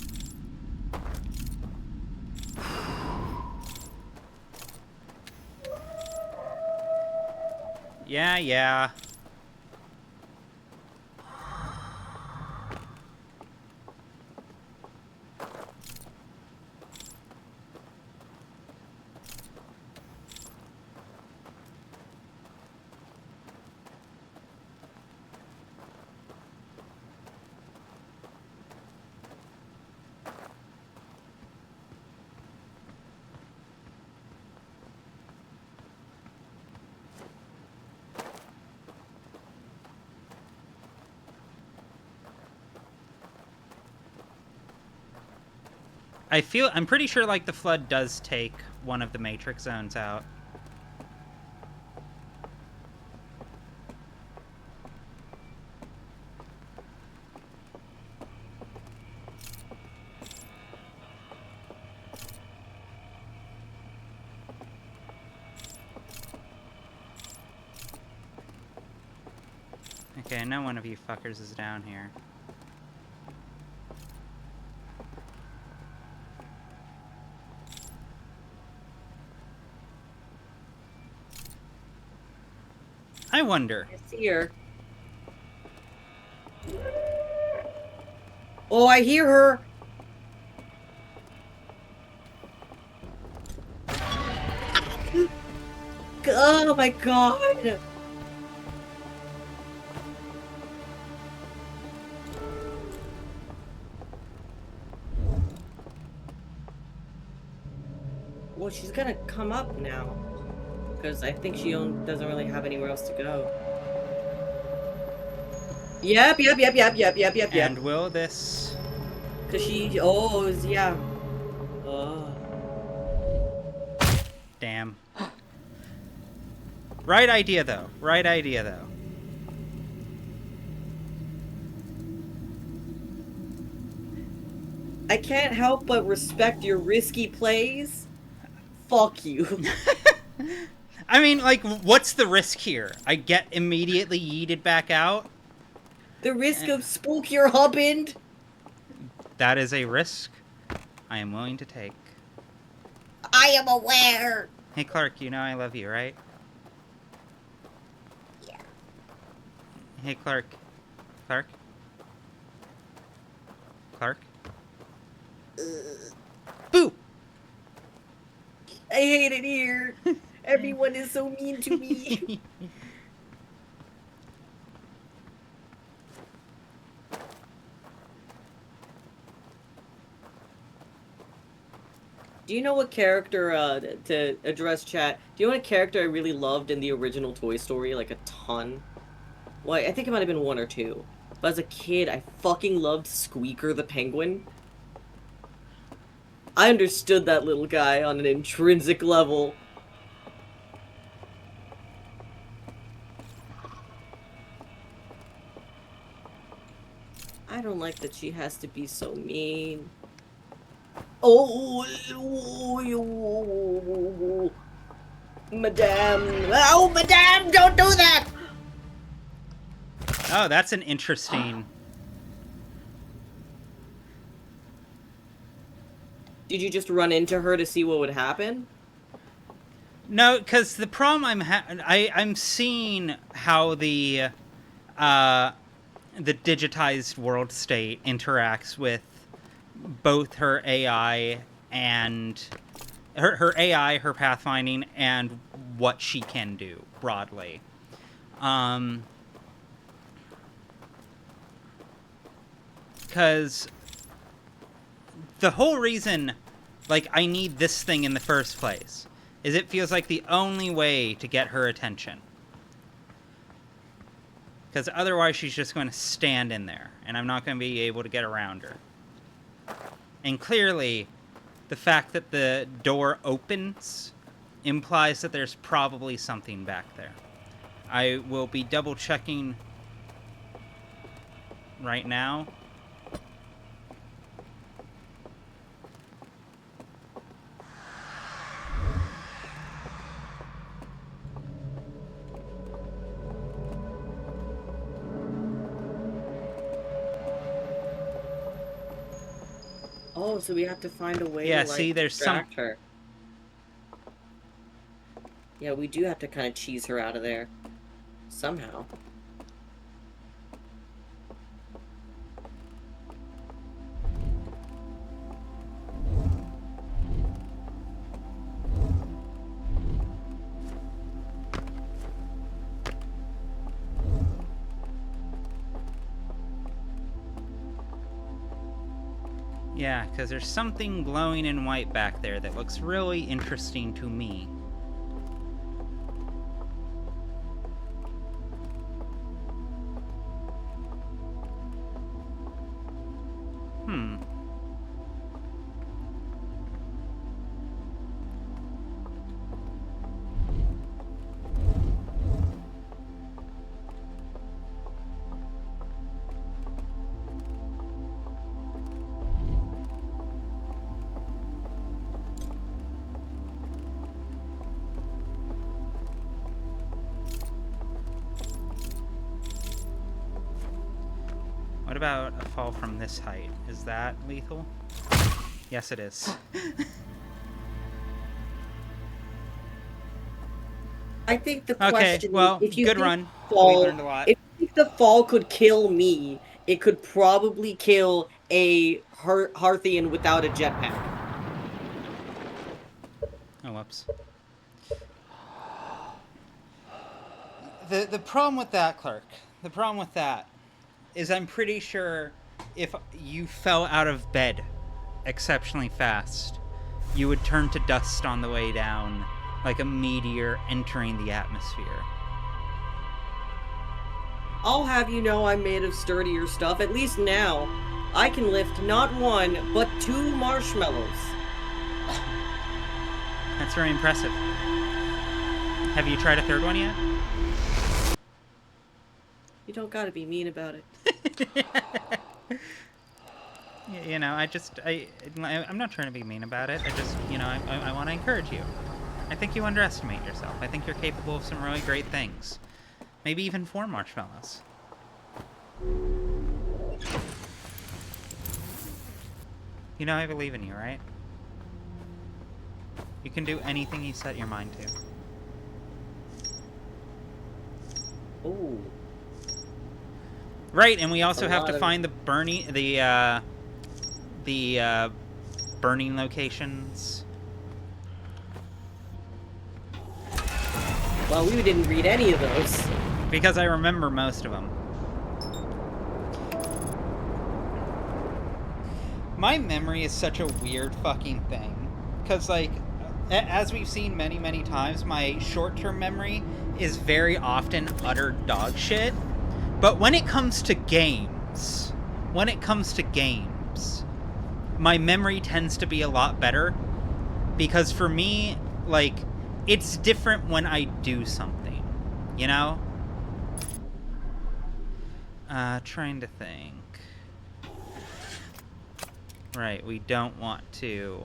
Yeah. I'm pretty sure like the flood does take one of the matrix zones out. Okay, I know one of you fuckers is down here. I wonder. I see her. Oh, I hear her. Oh my god. Well, she's gonna come up now. Because I think she doesn't really have anywhere else to go. Yep. And will this... Because she... Oh, yeah. Oh. Damn. Right idea, though. Right idea, though. I can't help but respect your risky plays. Fuck you. I mean, like, what's the risk here? I get immediately yeeted back out? The risk of spook your husband? That is a risk I am willing to take. I am aware. Hey, Clark, you know I love you, right? Yeah. Hey, Clark. Clark? Clark? Boo! I hate it here. Everyone is so mean to me. Do you know what character, to address chat, do you know what character I really loved in the original Toy Story? Like, a ton? Well, I think it might have been one or two. But as a kid, I fucking loved Squeaker the Penguin. I understood that little guy on an intrinsic level. I don't like that she has to be so mean. Oh, Madame. Oh, Madame, don't do that! Oh, that's an interesting... Did you just run into her to see what would happen? No, because the problem I'm seeing how the digitized world state interacts with both her AI and her AI, her pathfinding, and what she can do broadly. Because the whole reason, like, I need this thing in the first place is it feels like the only way to get her attention. Because otherwise she's just going to stand in there, and I'm not going to be able to get around her. And clearly, the fact that the door opens implies that there's probably something back there. I will be double checking right now. Oh, so we have to find a way Yeah, to, like, see, there's distract her. Yeah, we do have to kind of cheese her out of there. Somehow. Yeah, because there's something glowing in white back there that looks really interesting to me. What about a fall from this height? Is that lethal? Yes, it is. I think the Okay, question well, is, if you good think run. fall, We learned a lot. if you think the fall could kill me, it could probably kill a Hearthian without a jetpack. Oh, whoops. The problem with that, Clark, the problem with that is I'm pretty sure if you fell out of bed exceptionally fast, you would turn to dust on the way down, like a meteor entering the atmosphere. I'll have you know I'm made of sturdier stuff. At least now, I can lift not one, but 2 marshmallows. That's very impressive. Have you tried a third one yet? You don't gotta be mean about it. You know, I'm not trying to be mean about it. I just, you know, I want to encourage you. I think you underestimate yourself. I think you're capable of some really great things. Maybe even 4 marshmallows. You know, I believe in you, right? You can do anything you set your mind to. Ooh. Right, and we also have to of- find the burning locations. Well, we didn't read any of those. Because I remember most of them. My memory is such a weird fucking thing. Because, like, as we've seen many, many times, my short-term memory is very often utter dog shit. But when it comes to games, my memory tends to be a lot better. Because for me, like, it's different when I do something, you know? Trying to think. Right, we don't want to...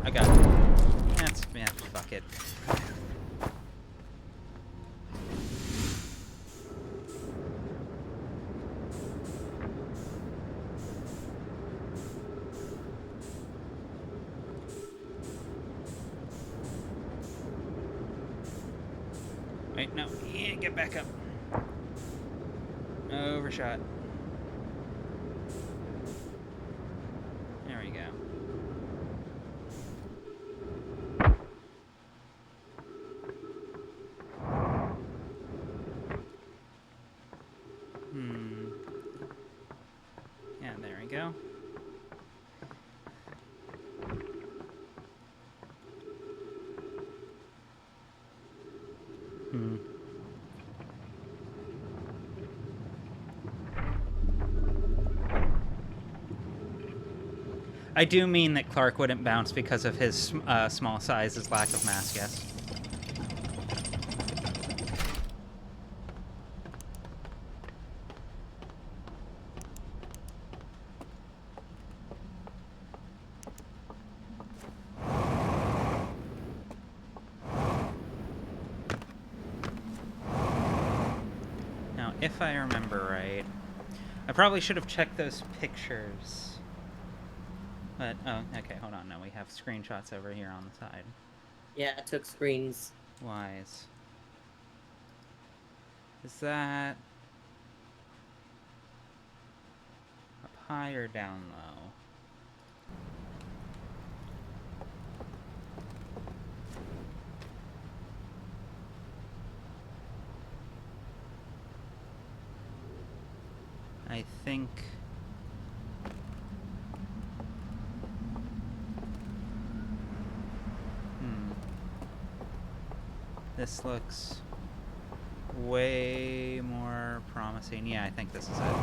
I got it. Yeah, fuck it. Wait, no. Yeah, get back up. Overshot. There we go. Yeah, there we go. I do mean that Clark wouldn't bounce because of his small size, his lack of mass, yes. Now, if I remember right, I probably should have checked those pictures. But, oh, okay, hold on. No, we have screenshots over here on the side. Yeah, I took screens. Wise. Is that up high or down low? I think... This looks way more promising. Yeah, I think this is it.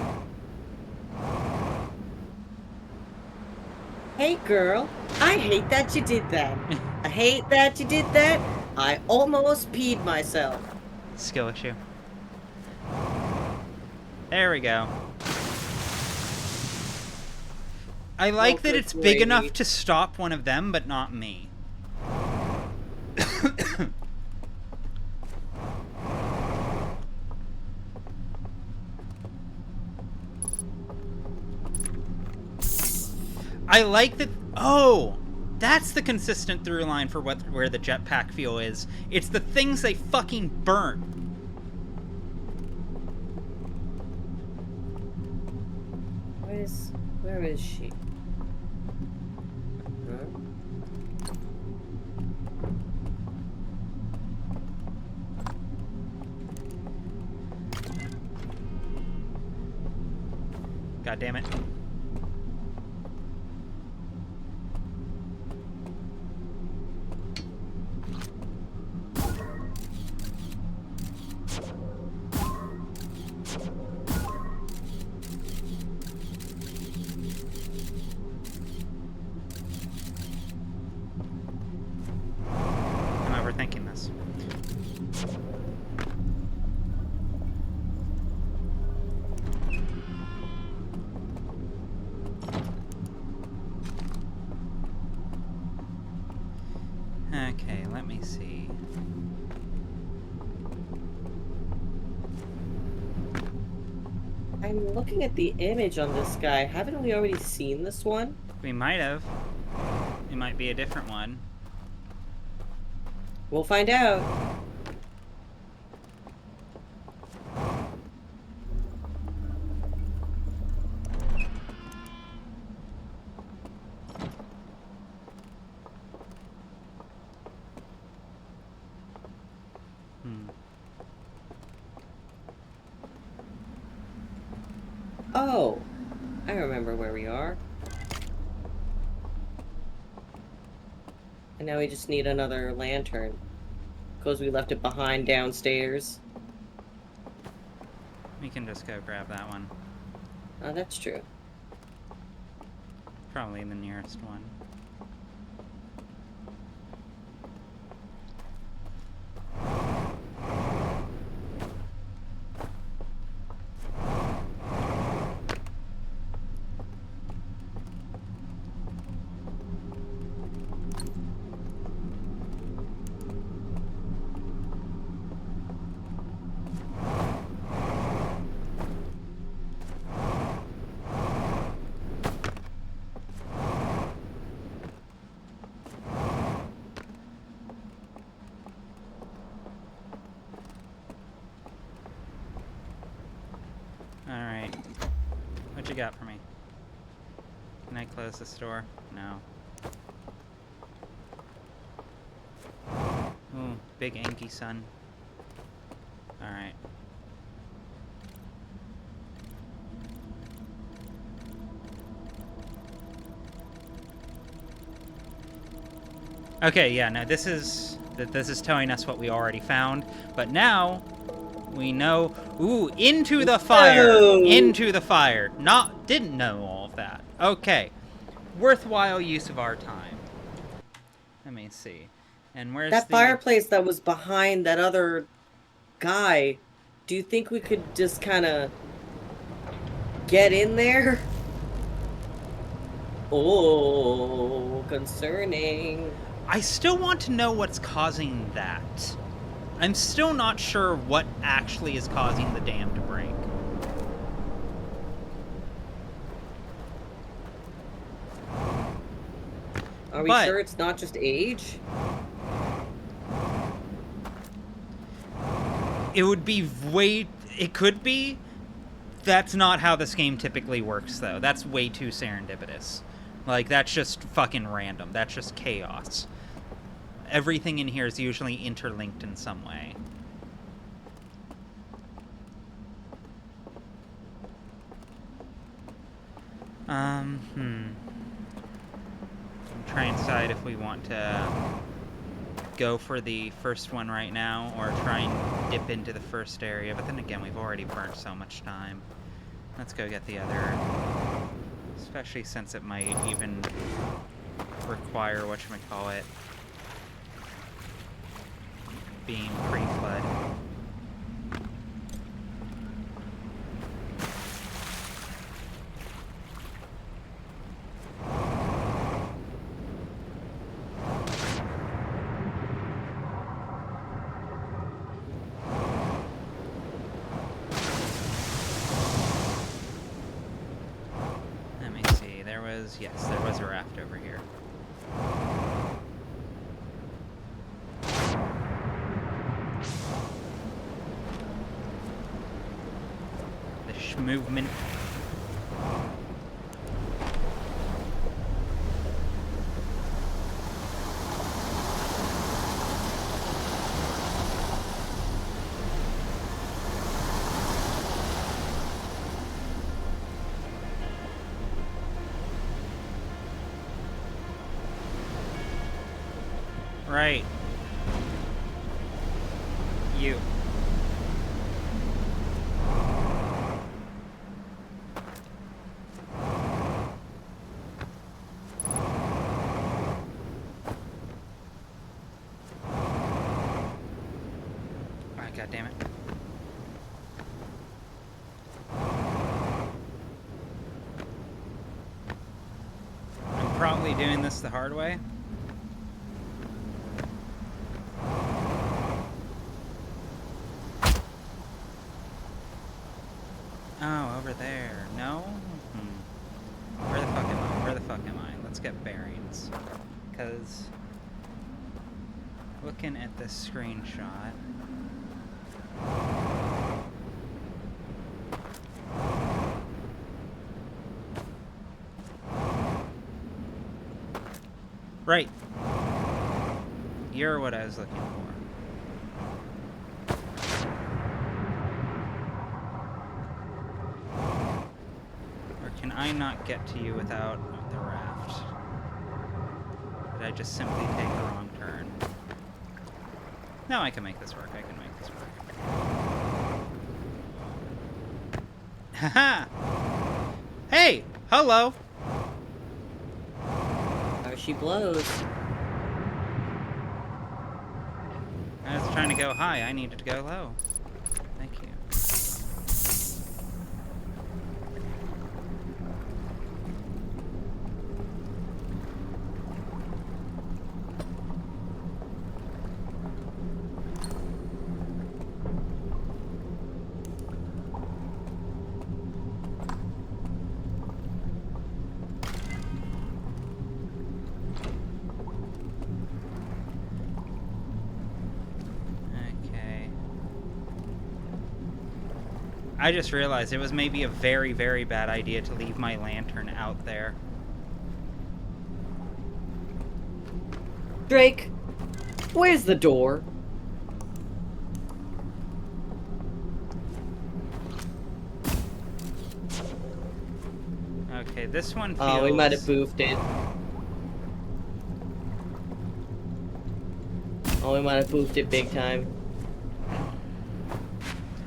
Hey girl, I hate that you did that. I hate that you did that. I almost peed myself. Skill issue. There we go. I like that it's big enough to stop one of them, but not me. I like that. Oh, that's the consistent through line for where the jetpack fuel is. It's the things they fucking burn. Where is she? Huh? God damn it. I'm overthinking this. Okay, let me see. I'm looking at the image on this guy. Haven't we already seen this one? We might have. It might be a different one. We'll find out. Oh, I remember where we are. And now we just need another lantern. Because we left it behind downstairs. We can just go grab that one. Oh, that's true. Probably the nearest one. Alright. What you got for me? Can I close this door? No. Ooh, big inky sun. Alright. Okay, yeah, no, this is telling us what we already found, but now we know. Ooh, into the fire! No. Into the fire! Didn't know all of that. Okay. Worthwhile use of our time. Let me see. And where's That the fireplace that was behind that other guy, do you think we could just kind of get in there? Oh, concerning. I still want to know what's causing that. I'm still not sure what actually is causing the dam to break. Are we But- sure it's not just age? It would be it could be. That's not how this game typically works, though. That's way too serendipitous. Like, that's just fucking random. That's just chaos. Everything in here is usually interlinked in some way. I'm trying to decide if we want to go for the first one right now or try and dip into the first area, but then again, we've already burnt so much time. Let's go get the other, especially since it might even require whatchamacallit being pre-flood. Let me see, there was yes, there was a raft over here. The movement. Right. You. Ah, God damn it. I'm probably doing this the hard way. Oh, over there. No? Where the fuck am I? Where the fuck am I? Let's get bearings. Because looking at this screenshot, right. You're what I was looking for. Can I not get to you without the raft? Did I just simply take a wrong turn? No, I can make this work. I can make this work. Haha! Hey! Hello! How she blows. I was trying to go high. I needed to go low. Thank you. I just realized it was maybe a very, very bad idea to leave my lantern out there. Drake, where's the door? Okay, this one feels... Oh, we might have boofed it. Oh, we might have boofed it big time.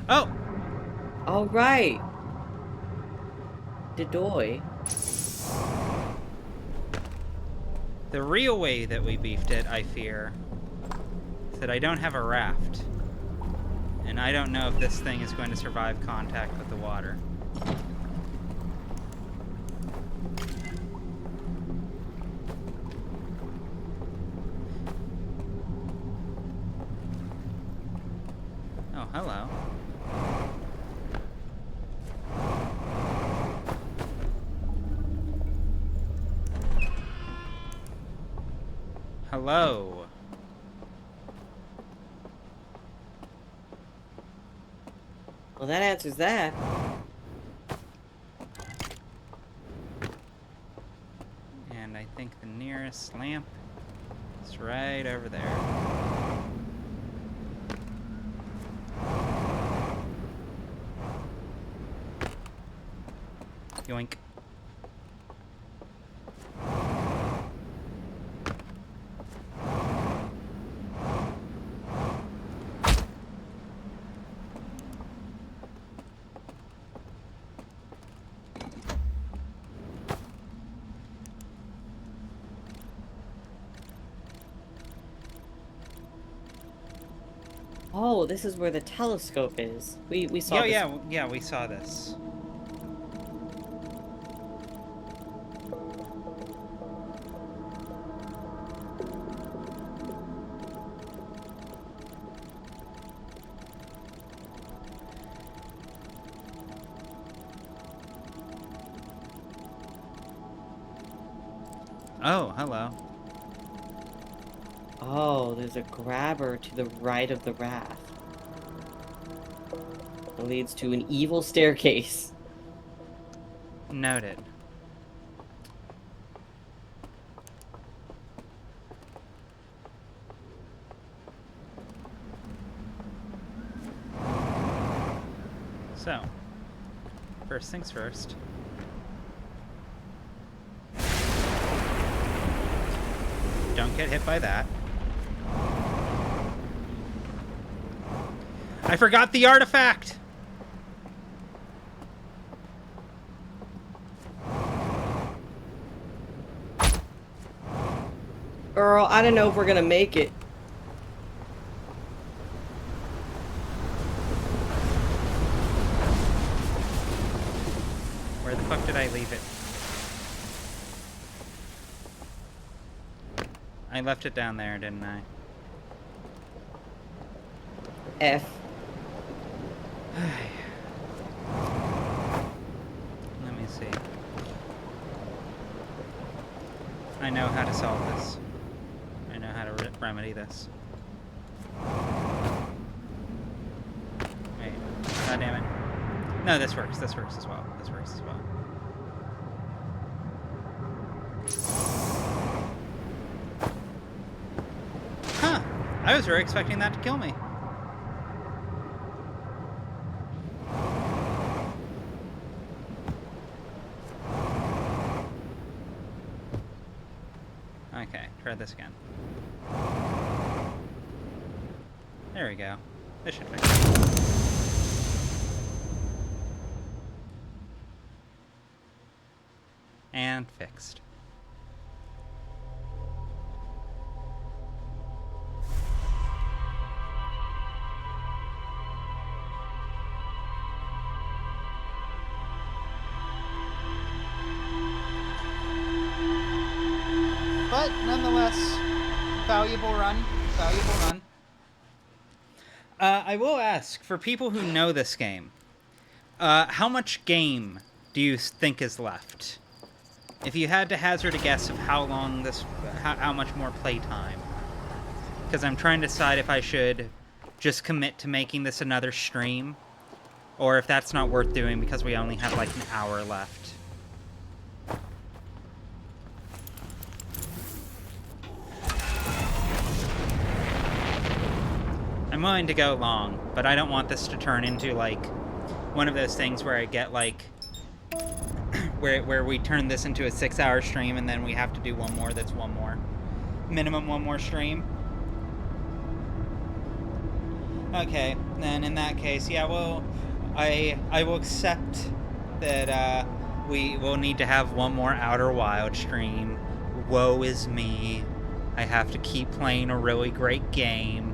Oh! All right. Dedoy. The real way that we beefed it, I fear, is that I don't have a raft. And I don't know if this thing is going to survive contact with the water. Oh, hello. Hello. Well, that answers that. And I think the nearest lamp is right over there. Yoink. Oh, this is where the telescope is. We saw this. Yeah, we saw this. Oh, hello. Oh, there's a grabber to the right of the raft. It leads to an evil staircase. Noted. So, first things first. Don't get hit by that. I forgot the artifact! Girl, I don't know if we're gonna make it. Where the fuck did I leave it? I left it down there, didn't I? F. Let me see. I know how to solve this. I know how to remedy this. Wait. God damn it. No, this works. This works as well. This works as well. Huh. I was really expecting that to kill me. Okay, try this again. There we go. This should fix it. And fixed. But nonetheless, valuable run. Valuable run. I will ask, for people who know this game, how much game do you think is left? If you had to hazard a guess of how long this, how much more playtime. Because I'm trying to decide if I should just commit to making this another stream, or if that's not worth doing because we only have like an hour left. I'm willing to go long, but I don't want this to turn into like one of those things where I get like where we turn this into a 6-hour stream and then we have to do one more that's one more. Minimum one more stream. Okay, then in that case, yeah, well, I will accept that we will need to have one more Outer Wild stream. Woe is me. I have to keep playing a really great game.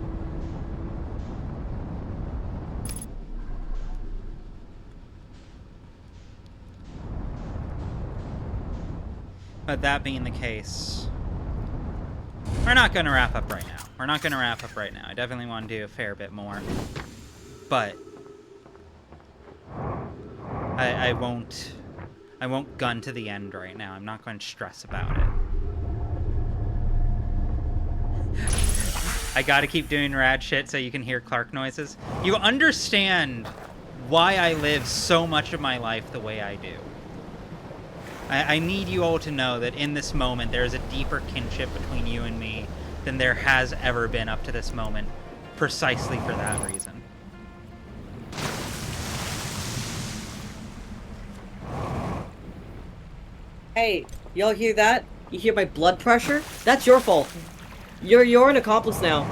But that being the case, we're not going to wrap up right now. We're not going to wrap up right now. I definitely want to do a fair bit more. But I won't gun to the end right now. I'm not going to stress about it. I got to keep doing rad shit so you can hear Clark noises. You understand why I live so much of my life the way I do. I need you all to know that in this moment there is a deeper kinship between you and me than there has ever been up to this moment, precisely for that reason. Hey, y'all hear that? You hear my blood pressure? That's your fault. You're an accomplice now.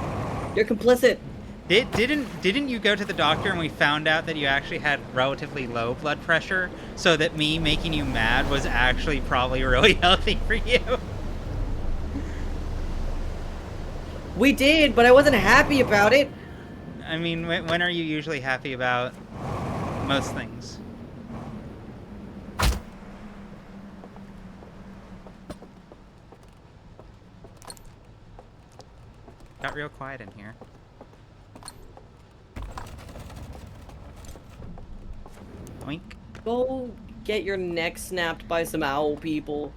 You're complicit. Didn't you go to the doctor and we found out that you actually had relatively low blood pressure, so that me making you mad was actually probably really healthy for you? We did, but I wasn't happy about it. I mean, when are you usually happy about most things? Got real quiet in here. Oink. Go get your neck snapped by some owl people.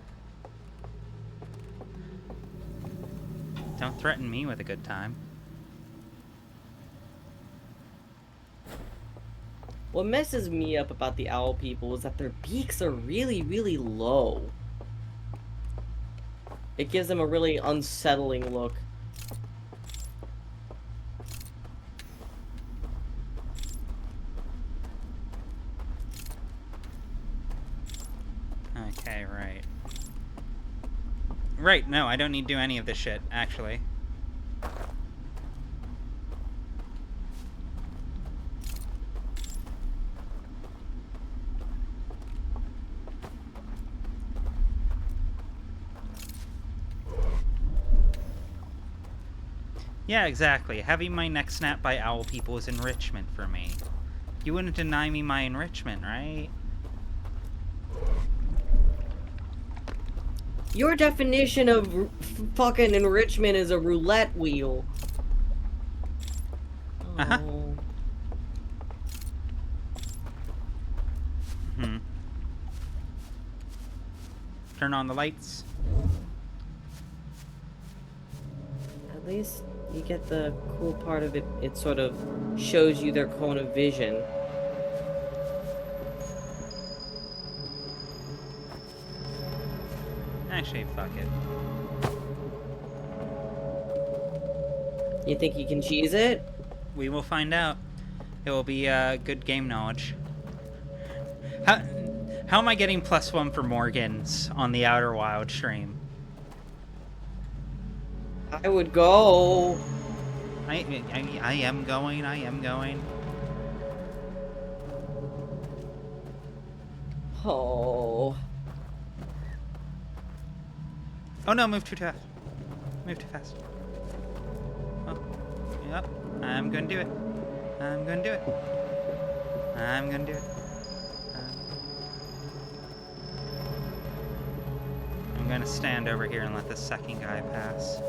Don't threaten me with a good time. What messes me up about the owl people is that their beaks are really, really low. It gives them a really unsettling look. Okay, right. Right, no, I don't need to do any of this shit, actually. Yeah, exactly. Having my neck snapped by owl people is enrichment for me. You wouldn't deny me my enrichment, right? Your definition of fucking enrichment is a roulette wheel. Uh-huh. Oh. Turn on the lights. At least you get the cool part of it. It sort of shows you their cone of vision. Actually, fuck it. You think you can cheese it? We will find out. It will be good game knowledge. How am I getting +1 for Morgans on the Outer Wild stream? I would go. I am going. Oh. Oh no, move too fast. Move too fast. Oh, yep. I'm gonna do it. I'm gonna do it. I'm gonna do it. I'm gonna stand over here and let the second guy pass.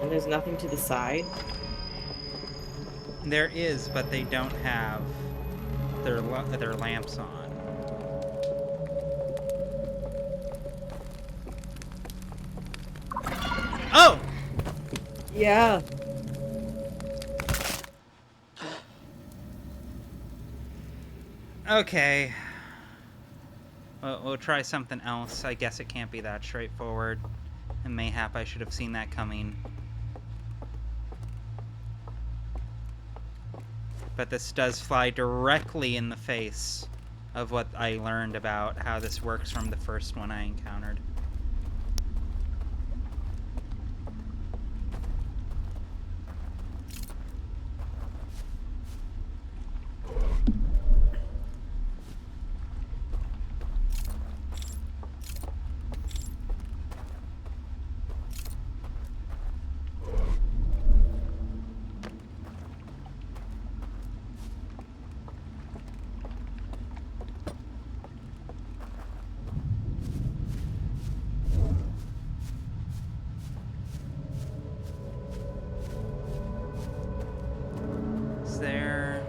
And there's nothing to the side? There is, but they don't have their lamps on. Oh! Yeah. Okay. We'll try something else. I guess it can't be that straightforward. And mayhap I should have seen that coming. But this does fly directly in the face of what I learned about how this works from the first one I encountered. Is there...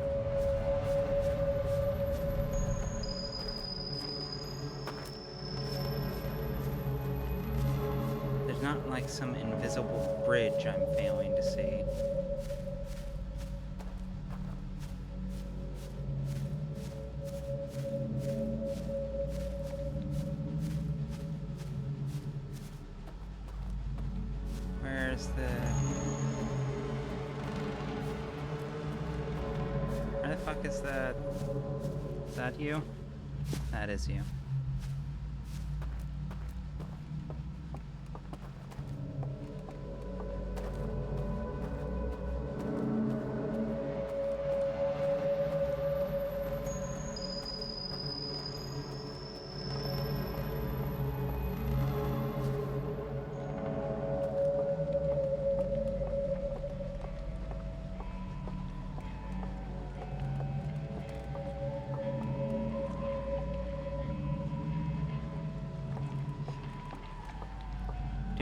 There's not like some invisible bridge I'm failing to see. Where's the... Where the fuck is that? Is that you? That is you.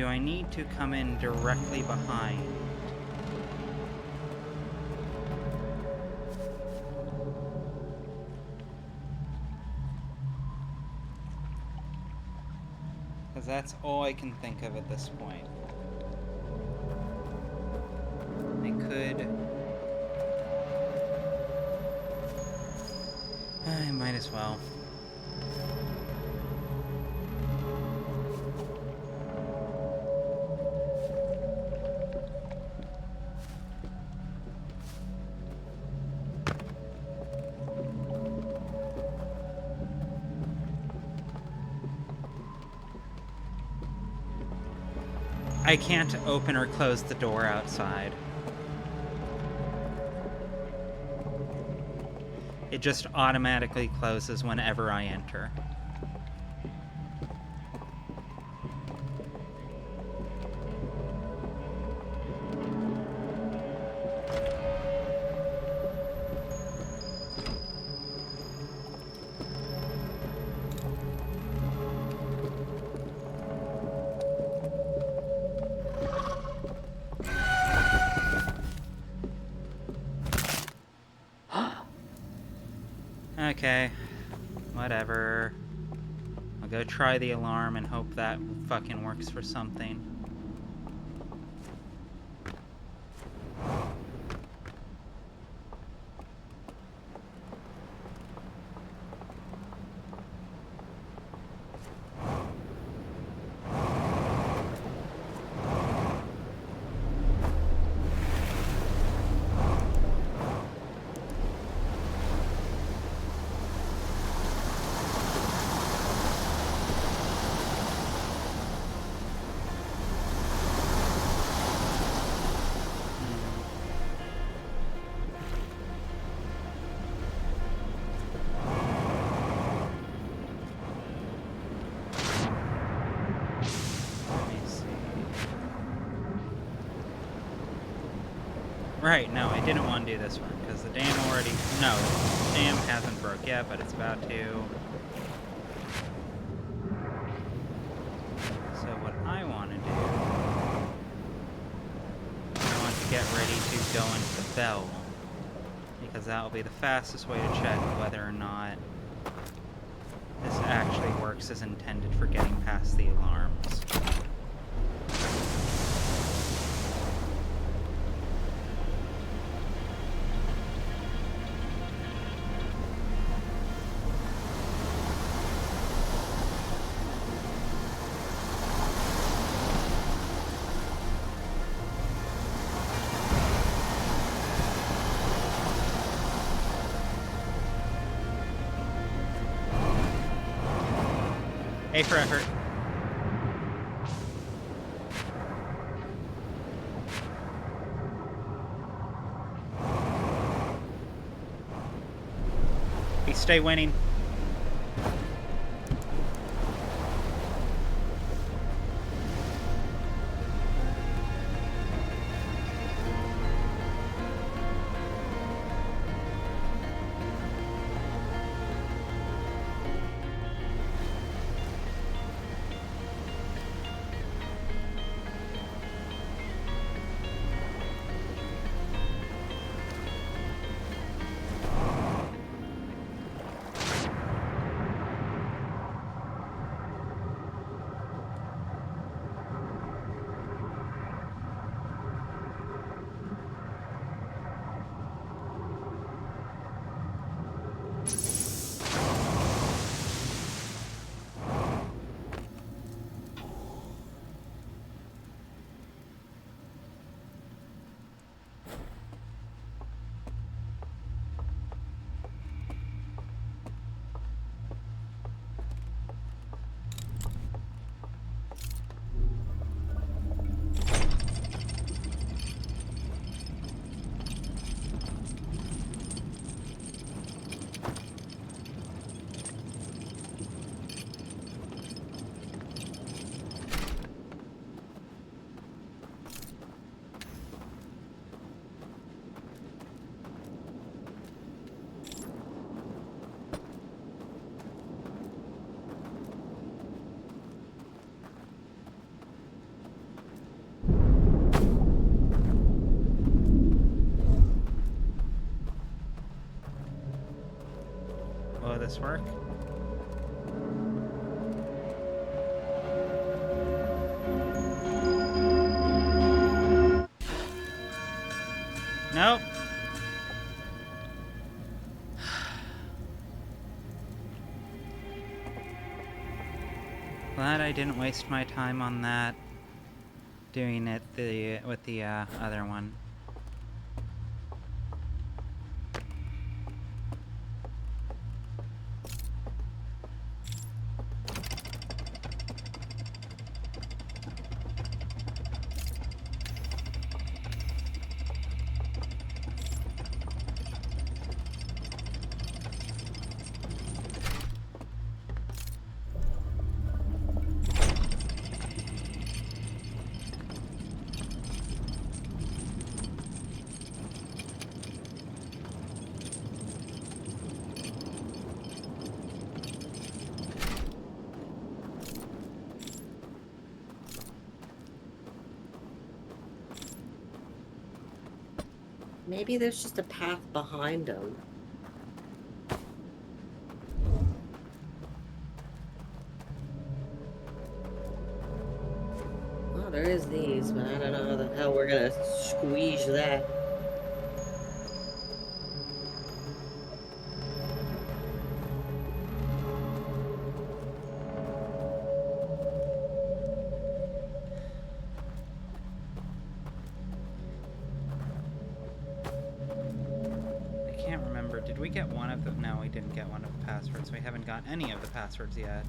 Do I need to come in directly behind? Because that's all I can think of at this point. I could... I might as well. I can't open or close the door outside. It just automatically closes whenever I enter. Okay, whatever. I'll go try the alarm and hope that fucking works for something. Right, no, I didn't want to do this one, because the dam already... No, the dam hasn't broke yet, but it's about to. So what I want to do... I want to get ready to go into the bell, because that will be the fastest way to check whether or not this actually works as intended for getting past the alarms. A for effort. We stay winning. this work? Nope. Glad I didn't waste my time on that. Doing it with the other one. Maybe there's just a path behind him. Well, there is these, but I don't know how the hell we're gonna squeeze that. Did we get one of the... No, we didn't get one of the passwords. We haven't got any of the passwords yet.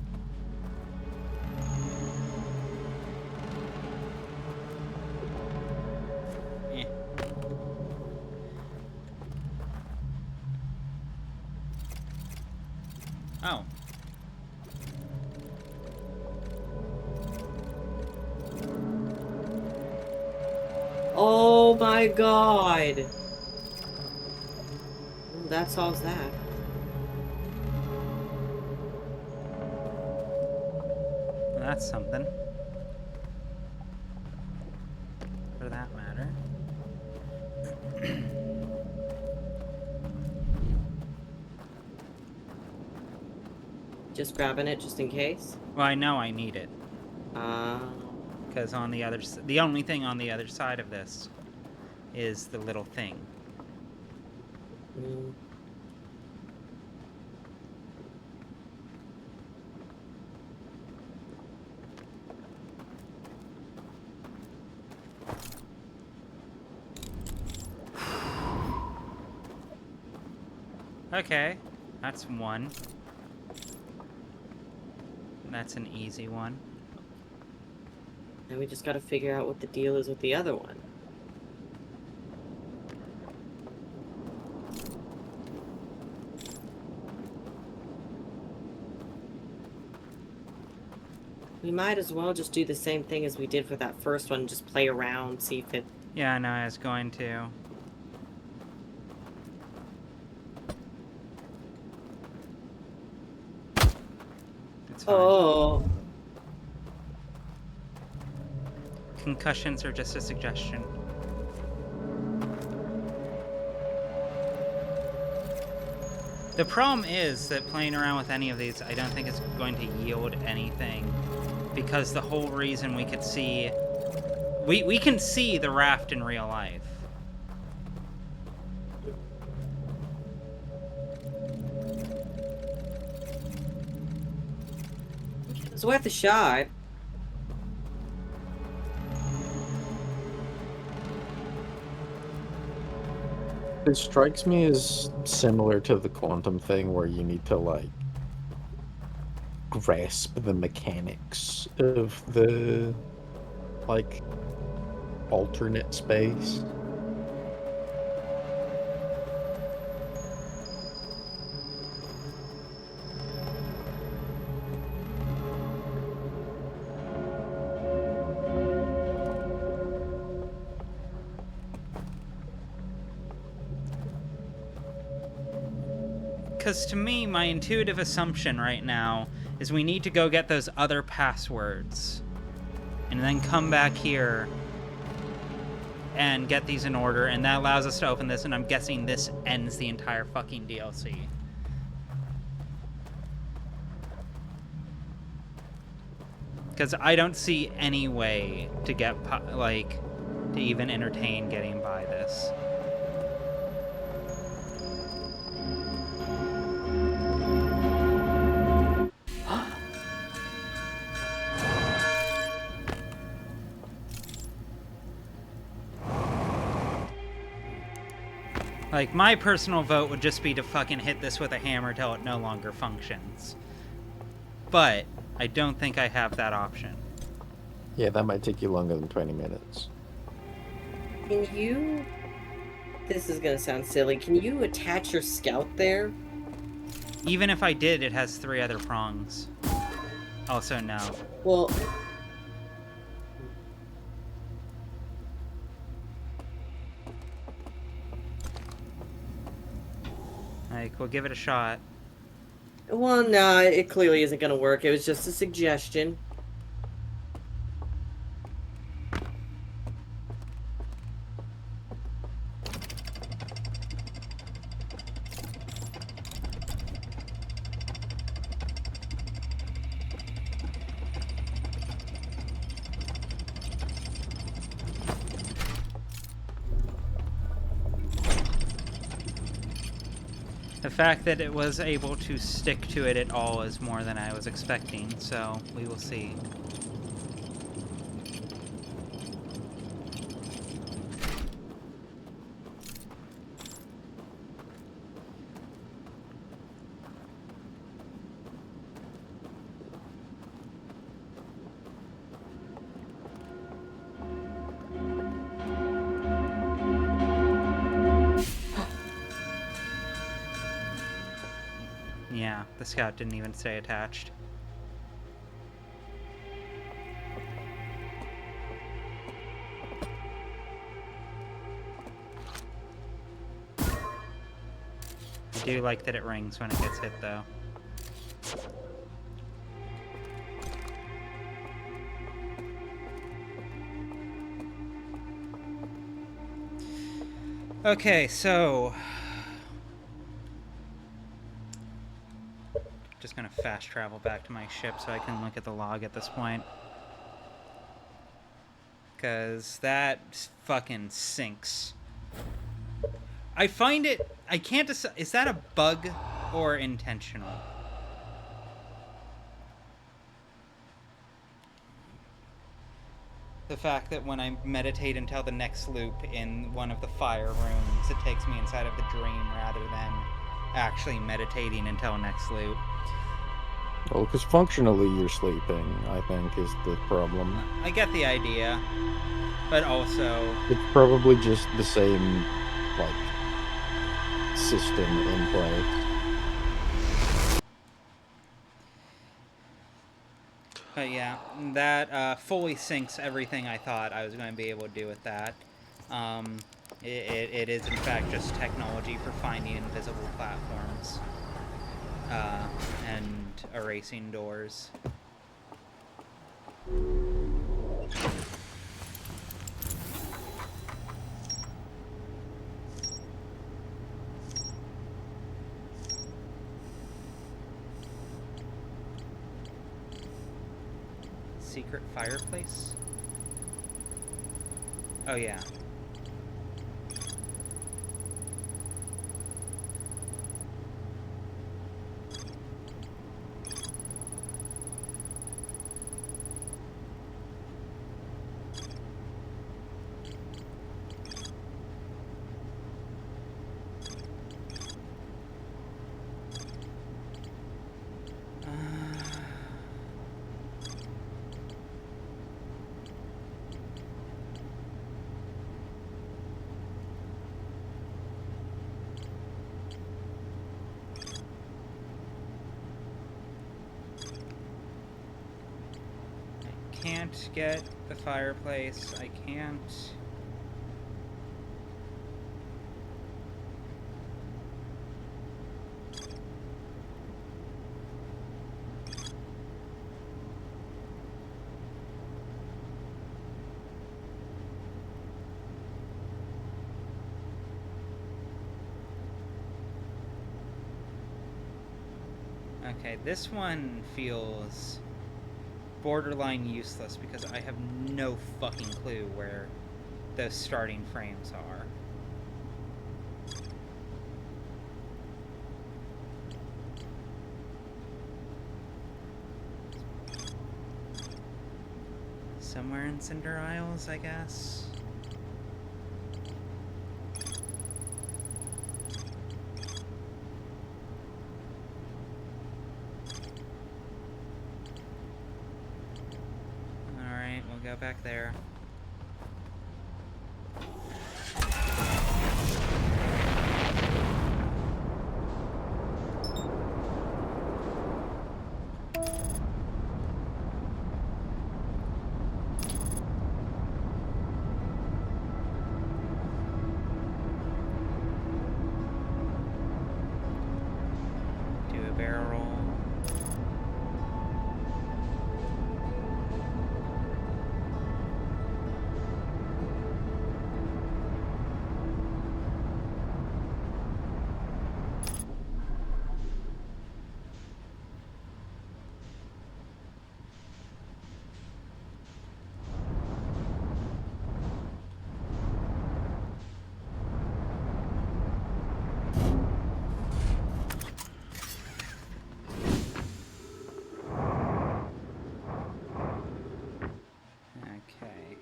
Eh. Oh. Oh my god! That solves that. Well, that's something. For that matter. Just grabbing it just in case? Well, I know I need it. Because on the other... The only thing on the other side of this is the little thing. Mm. Okay, that's one. That's an easy one. And we just gotta figure out what the deal is with the other one. We might as well just do the same thing as we did for that first one, just play around, see if it... Yeah, I know, I was going to. It's fine. Oh. Concussions are just a suggestion. The problem is that playing around with any of these, I don't think it's going to yield anything. Because the whole reason we could see... We can see the raft in real life. It's worth a shot. It strikes me as similar to the quantum thing where you need to, like, grasp the mechanics of the, like, alternate space. Because to me, my intuitive assumption right now is we need to go get those other passwords. And then come back here and get these in order. And that allows us to open this. And I'm guessing this ends the entire fucking DLC. Because I don't see any way to get, to even entertain getting by this. Like, my personal vote would just be to fucking hit this with a hammer till it no longer functions. But I don't think I have that option. Yeah, that might take you longer than 20 minutes. Can you... This is gonna sound silly. Can you attach your scout there? Even if I did, it has 3 other prongs. Also, no. Well... Like, we'll give it a shot. Well, nah, it clearly isn't gonna work. It was just a suggestion. The fact that it was able to stick to it at all is more than I was expecting, so we will see. Yeah, the scout didn't even stay attached. I do like that it rings when it gets hit, though. Okay, so... just gonna fast travel back to my ship so I can look at the log at this point. Because that fucking sinks. I find it... I can't decide... Is that a bug or intentional? The fact that when I meditate until the next loop in one of the fire rooms, it takes me inside of the dream rather than actually meditating until next loop. Well, because functionally you're sleeping, I think, is the problem. I get the idea, but also... It's probably just the same, like, system in play. But yeah, that fully sinks everything I thought I was going to be able to do with that. It is in fact just technology for finding invisible platforms and erasing doors. Secret fireplace? Oh yeah. Can't get the fireplace. I can't. Okay, this one feels borderline useless because I have no fucking clue where those starting frames are. Somewhere in Cinder Isles, I guess. Alright, we'll go back there. Do a barrel roll. Okay.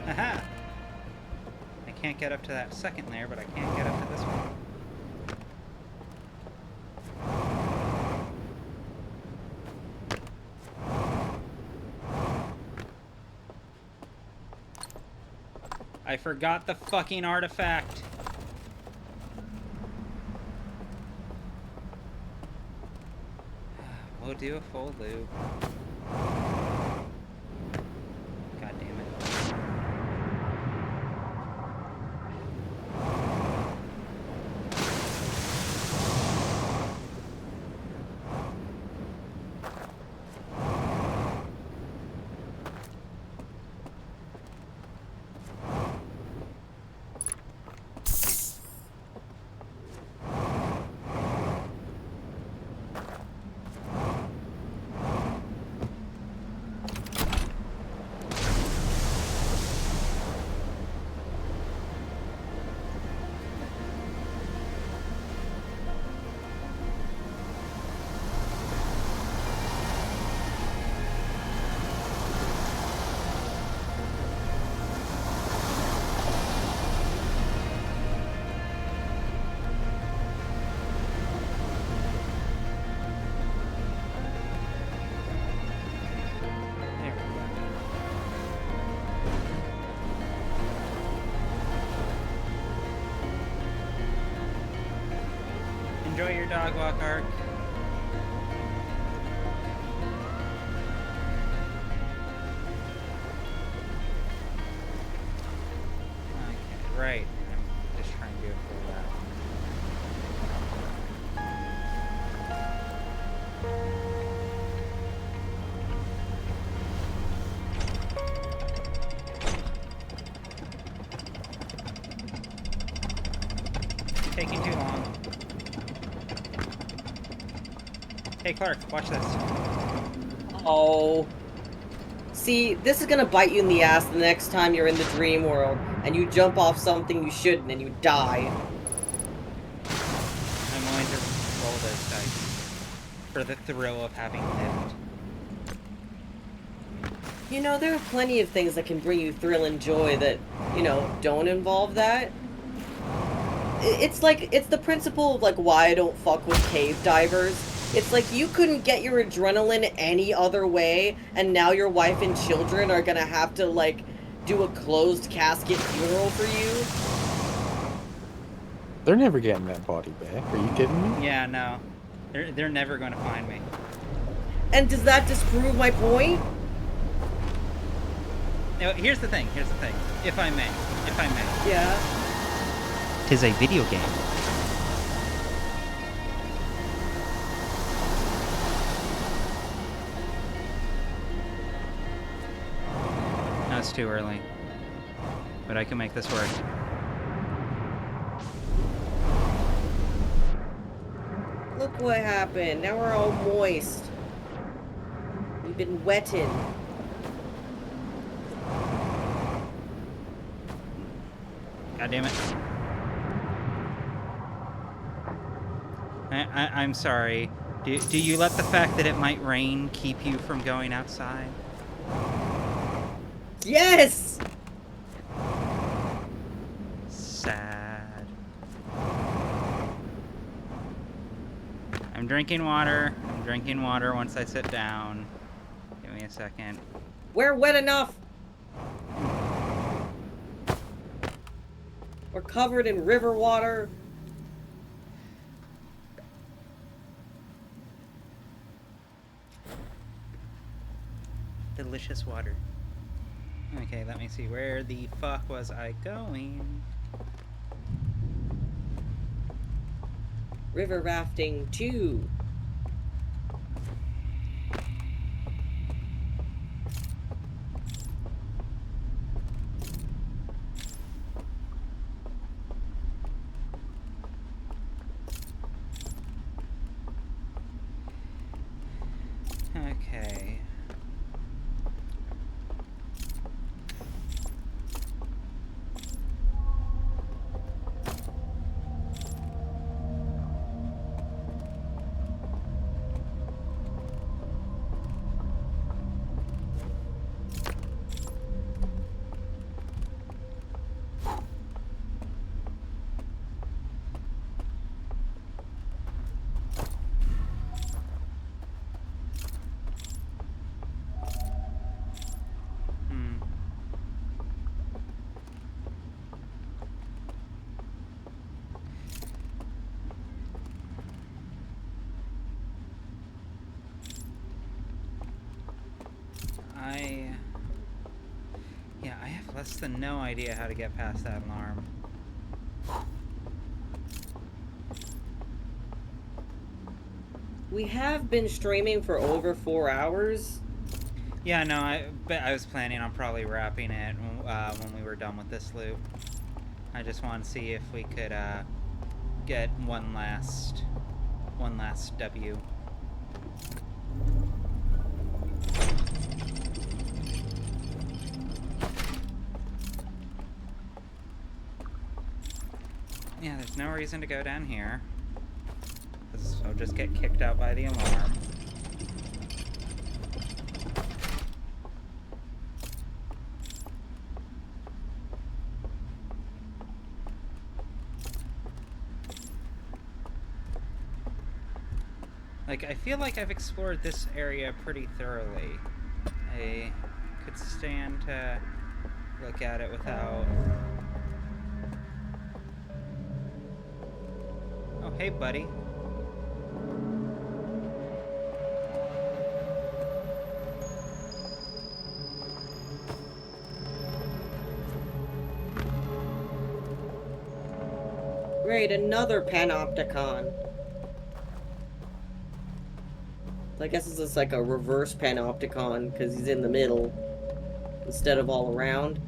Aha! I can't get up to that second layer, but I can get up to this one. I forgot the fucking artifact. We'll do a full loop. God damn it. There we go. Enjoy your dog walk, Ark. Okay, right. I'm just trying to do a full lap. Taking too long. Hey Clark, watch this. Oh. See, this is gonna bite you in the ass the next time you're in the dream world and you jump off something you shouldn't and you die. I'm willing to roll those dice for the thrill of having lived. You know, there are plenty of things that can bring you thrill and joy that, you know, don't involve that. It's like, it's the principle of, like, why I don't fuck with cave divers. It's like, you couldn't get your adrenaline any other way, and now your wife and children are gonna have to, like, do a closed casket funeral for you. They're never getting that body back. Are you kidding me? Yeah, no. They're never going to find me. And does that disprove my point? Now, here's the thing. If I may. Yeah. 'Tis a video game. No, it's too early. But I can make this work. Look what happened. Now we're all moist. We've been wetted. God damn it. I'm sorry. Do you let the fact that it might rain keep you from going outside? Yes! Sad. I'm drinking water once I sit down. Give me a second. We're wet enough. We're covered in river water. Delicious water. Okay, let me see. Where the fuck was I going? River rafting 2. Okay. I have less than no idea how to get past that alarm. We have been streaming for over 4 hours. Yeah, no, I was planning on probably wrapping it when we were done with this loop. I just want to see if we could get one last W. Yeah, there's no reason to go down here, 'cause I'll just get kicked out by the alarm. Like, I feel like I've explored this area pretty thoroughly. I could stand to look at it without... Oh, hey, buddy. Great, another panopticon. I guess this is like a reverse panopticon because he's in the middle instead of all around.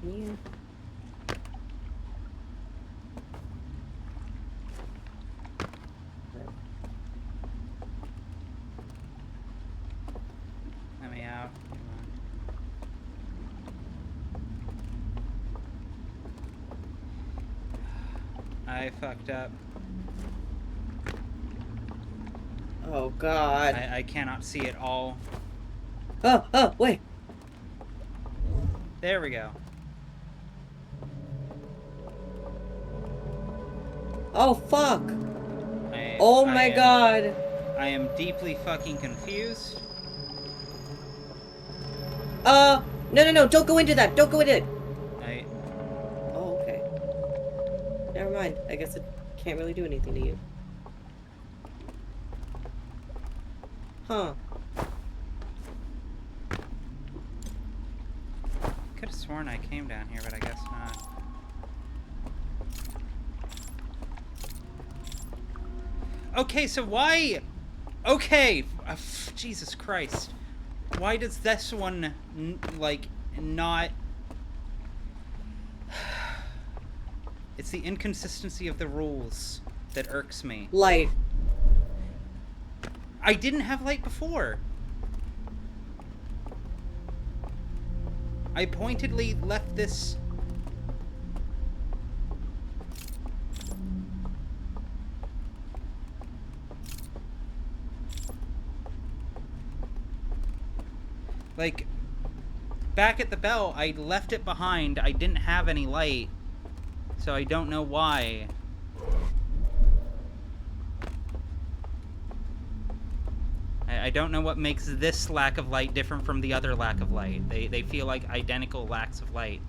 Yeah. Let me out. I fucked up. Oh God. I cannot see it all. Oh, wait. There we go. Oh fuck. I, Oh I my am- God. I am deeply fucking confused. No, don't go into that. Don't go into it. I Oh, okay. Never mind. I guess it can't really do anything to you. Huh. could have sworn I came down here, but I guess not. Okay, so why? Okay, Jesus Christ. Why does this one, like, not... It's the inconsistency of the rules that irks me. Light. I didn't have light before. I pointedly left this... Like, back at the bell, I left it behind. I didn't have any light. So I don't know why. I don't know what makes this lack of light different from the other lack of light. They feel like identical lacks of light.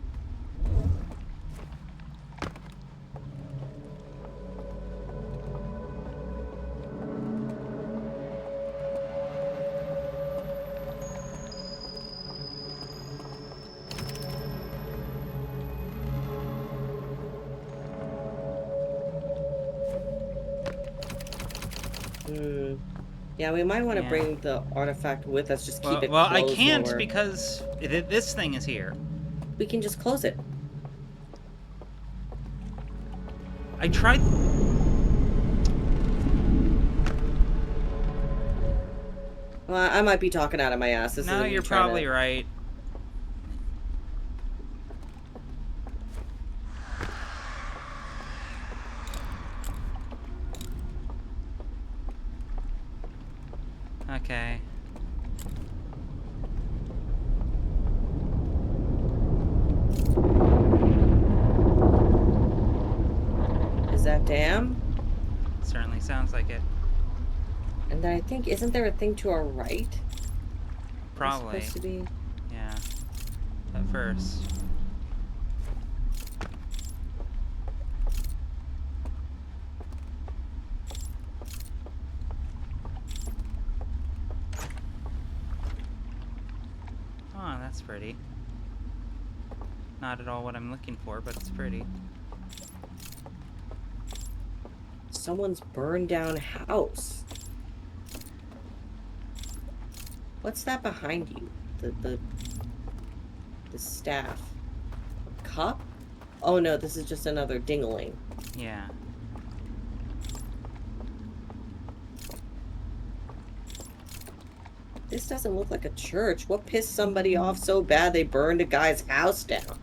Yeah, we might want to Yeah. bring the artifact with us. Just keep it Well, I closed can't while we're- because this thing is here. We can just close it. I tried... Well, I might be talking out of my ass. This No, isn't me you're trying probably to... right. Okay. Is that dam? Certainly sounds like it. And then I think, isn't there a thing to our right? Probably. Supposed to be. Yeah. At first. Oh, that's pretty. Not at all what I'm looking for, but it's pretty. Someone's burned down house. What's that behind you? The staff. A cup? Oh no, this is just another dingling. Yeah. This doesn't look like a church. What pissed somebody off so bad they burned a guy's house down?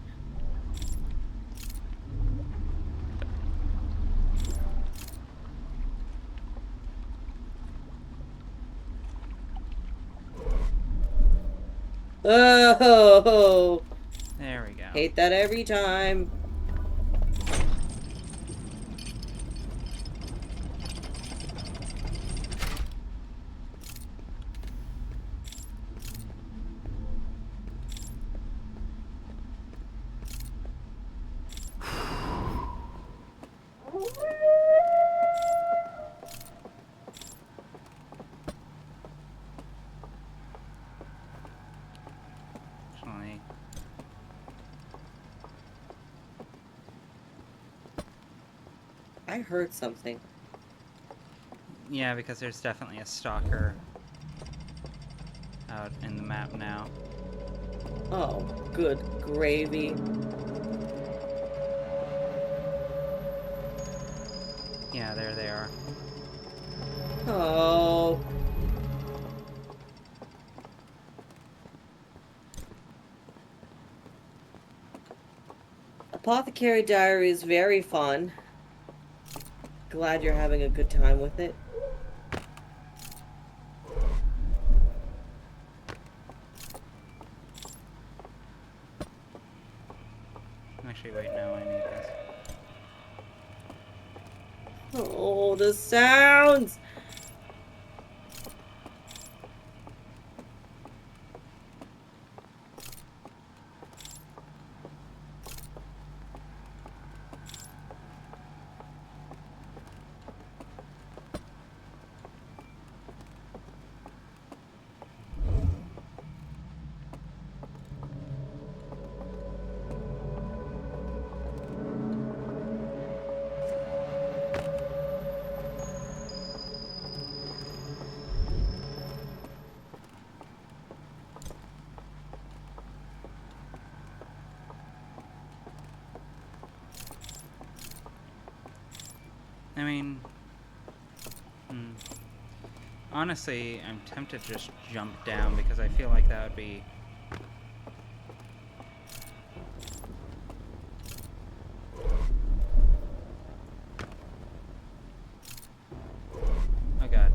Oh, There we go. hate that every time. Actually, I heard something. yeah, because there's definitely a stalker out in the map now. Oh, good gravy. Yeah, there they are. Oh. Apothecary Diary is very fun. Glad you're having a good time with it. Actually, wait, no, I need this. Oh, the sounds! I mean, honestly, I'm tempted to just jump down because I feel like that would be... Oh god.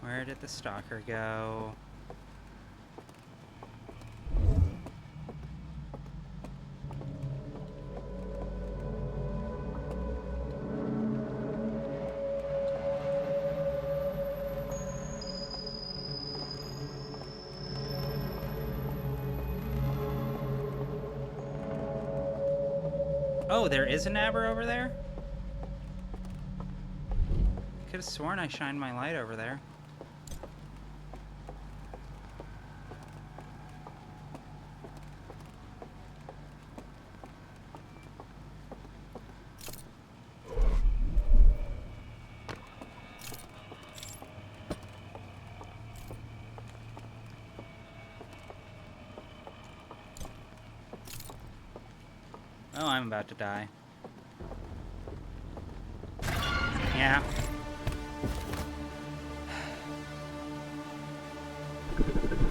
Where did the stalker go? Oh, there is a nabber over there? Could have sworn I shined my light over there. Oh, I'm about to die. Yeah.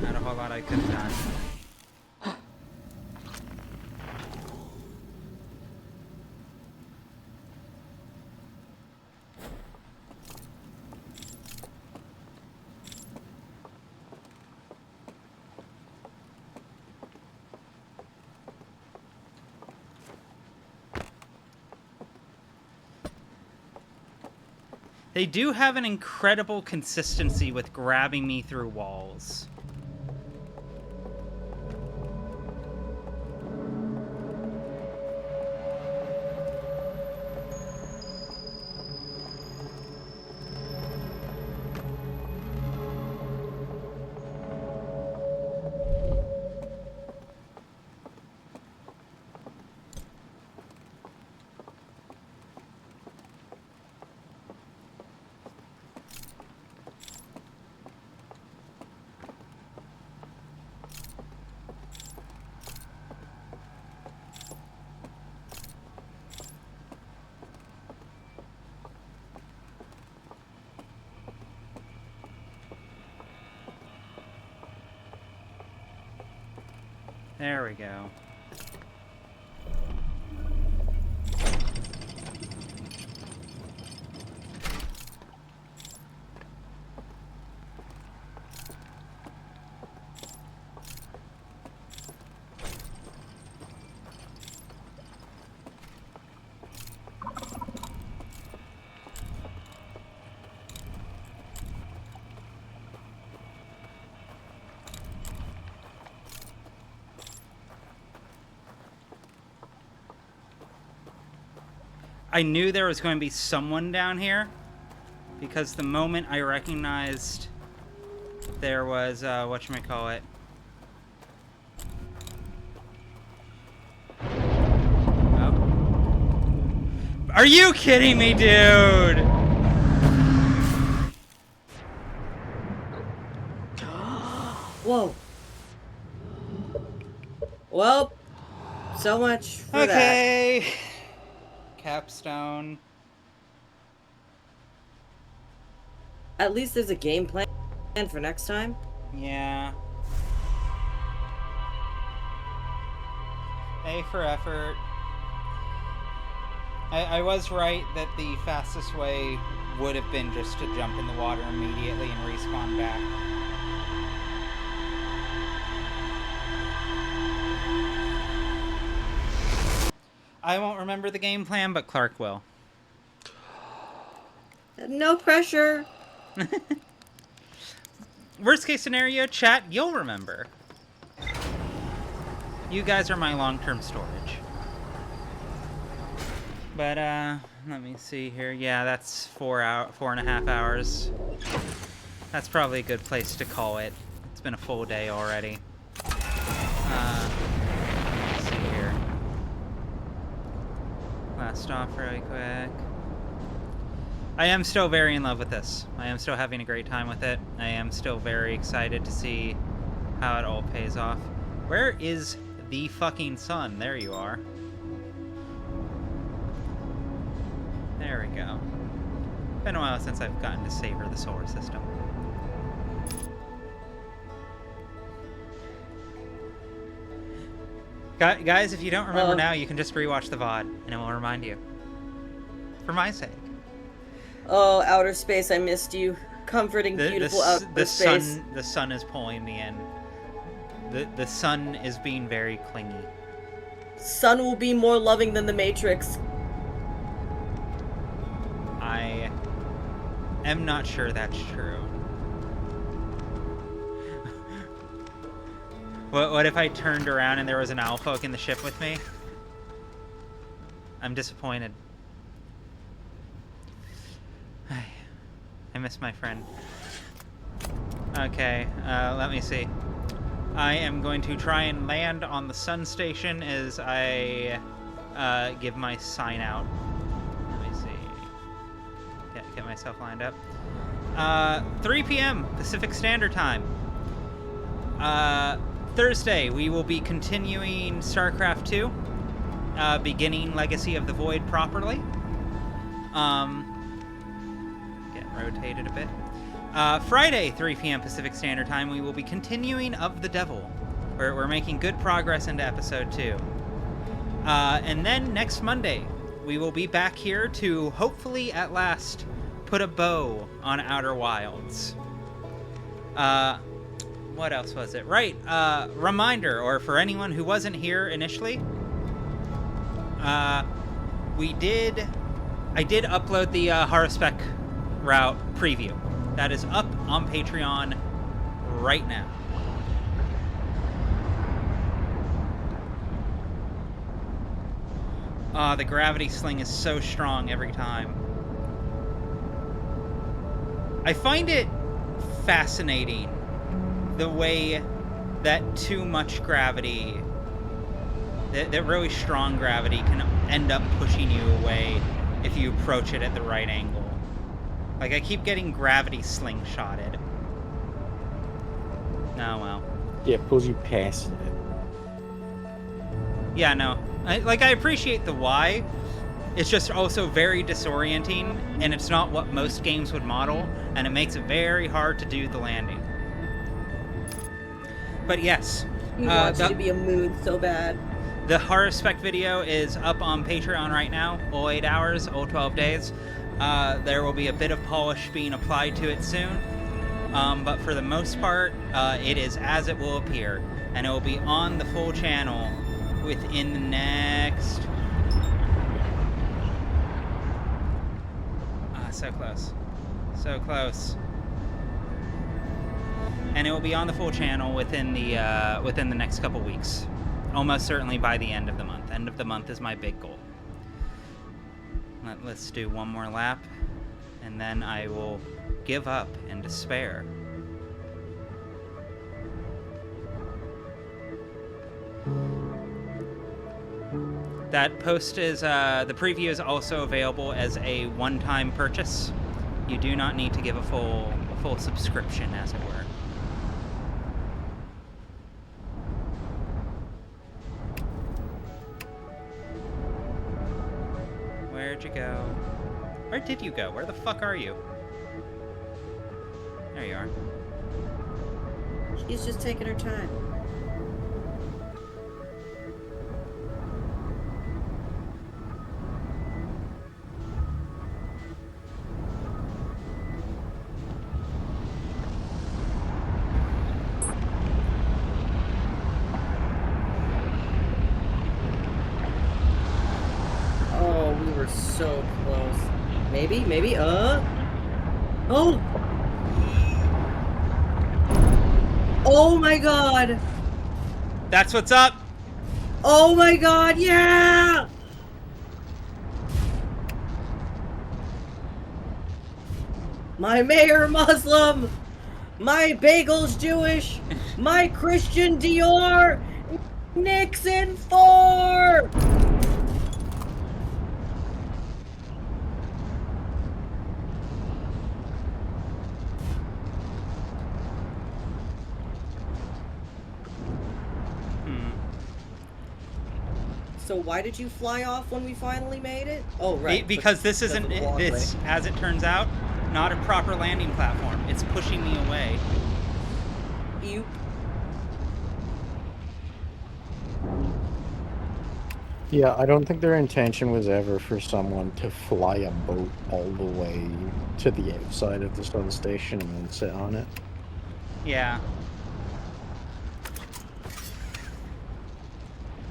Not a whole lot I could have done. They do have an incredible consistency with grabbing me through walls. There we go. I knew there was going to be someone down here because the moment I recognized there was, whatchamacallit. Oh. Are you kidding me, dude? Whoa. Well, so much for that. Okay. Capstone. At least there's a game plan for next time. Yeah. A for effort. I was right that the fastest way would have been just to jump in the water immediately and respawn back. I won't remember the game plan, but Clark will. No pressure. Worst case scenario, chat, you'll remember. You guys are my long-term storage. But, let me see here. Yeah, that's 4.5 hours. That's probably a good place to call it. It's been a full day already. Let's see here. Last off really quick. I am still very in love with this. I am still having a great time with it. I am still very excited to see how it all pays off. Where is the fucking sun? There you are. There we go. Been a while since I've gotten to savor the solar system. Guys, if you don't remember now, you can just rewatch the VOD, and it will remind you. For my sake. Oh, outer space, I missed you. Comforting, beautiful outer space. The sun is pulling me in. The sun is being very clingy. Sun will be more loving than the Matrix. I am not sure that's true. What if I turned around and there was an Owlfolk in the ship with me? I'm disappointed. I miss my friend. Okay, let me see. I am going to try and land on the sun station as I give my sign out. Let me see. Get myself lined up. 3 p.m. Pacific Standard Time. Thursday, we will be continuing StarCraft 2, beginning Legacy of the Void properly. Get rotated a bit. Friday, 3 p.m. Pacific Standard Time, we will be continuing Of the Devil. We're making good progress into Episode 2. And then next Monday, we will be back here to hopefully at last put a bow on Outer Wilds. What else was it? Right, reminder, or for anyone who wasn't here initially, I did upload the Harspec route preview. That is up on Patreon right now. The gravity sling is so strong every time. I find it fascinating the way that too much gravity, that really strong gravity, can end up pushing you away if you approach it at the right angle. Like, I keep getting gravity slingshotted. Oh, well. Yeah, it pulls you past it. Yeah, no. I appreciate the why. It's just also very disorienting, and it's not what most games would model, and it makes it very hard to do the landing. But yes. You want you to be a mood so bad. The Harspec video is up on Patreon right now. All 8 hours, all 12 days. There will be a bit of polish being applied to it soon. But for the most part, it is as it will appear. And it will be on the full channel within the next... so close. So close. And it will be on the full channel within the next couple weeks. Almost certainly by the end of the month. End of the month is my big goal. Let's do one more lap, and then I will give up in despair. That post is, the preview is also available as a one-time purchase. You do not need to give a full subscription, as it were. Where did you go? Where the fuck are you? There you are. She's just taking her time. Oh, we were so close. Maybe, oh! Oh my god! That's what's up! Oh my god, yeah! My mayor Muslim! My bagel's Jewish! My Christian Dior! Nixon 4! So why did you fly off when we finally made it? Oh, right. Because this isn't, of the walkway. this, as it turns out, not a proper landing platform. It's pushing me away. You. Yeah, I don't think their intention was ever for someone to fly a boat all the way to the outside of the sun station and then sit on it. Yeah.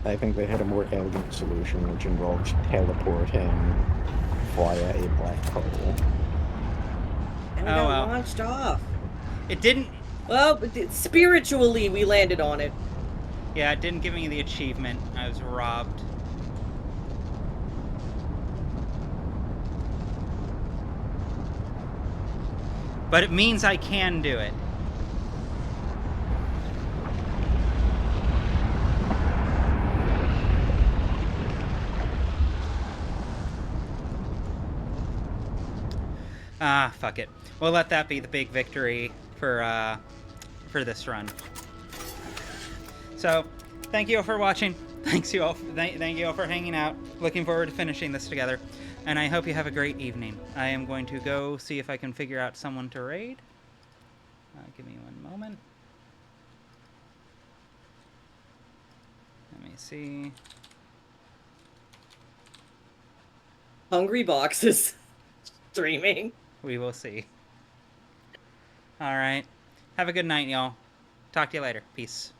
I think they had a more elegant solution, which involves teleporting via a black hole. And we Oh, got well. launched off. It didn't, Well, but spiritually, we landed on it. yeah, it didn't give me the achievement. I was robbed. But it means I can do it. Ah, fuck it. We'll let that be the big victory for this run. So, thank you all for watching. Thank you all for hanging out. Looking forward to finishing this together. And I hope you have a great evening. I am going to go see if I can figure out someone to raid. Give me one moment. Let me see. Hungry Boxes streaming. We will see. Alright. Have a good night, y'all. Talk to you later. Peace.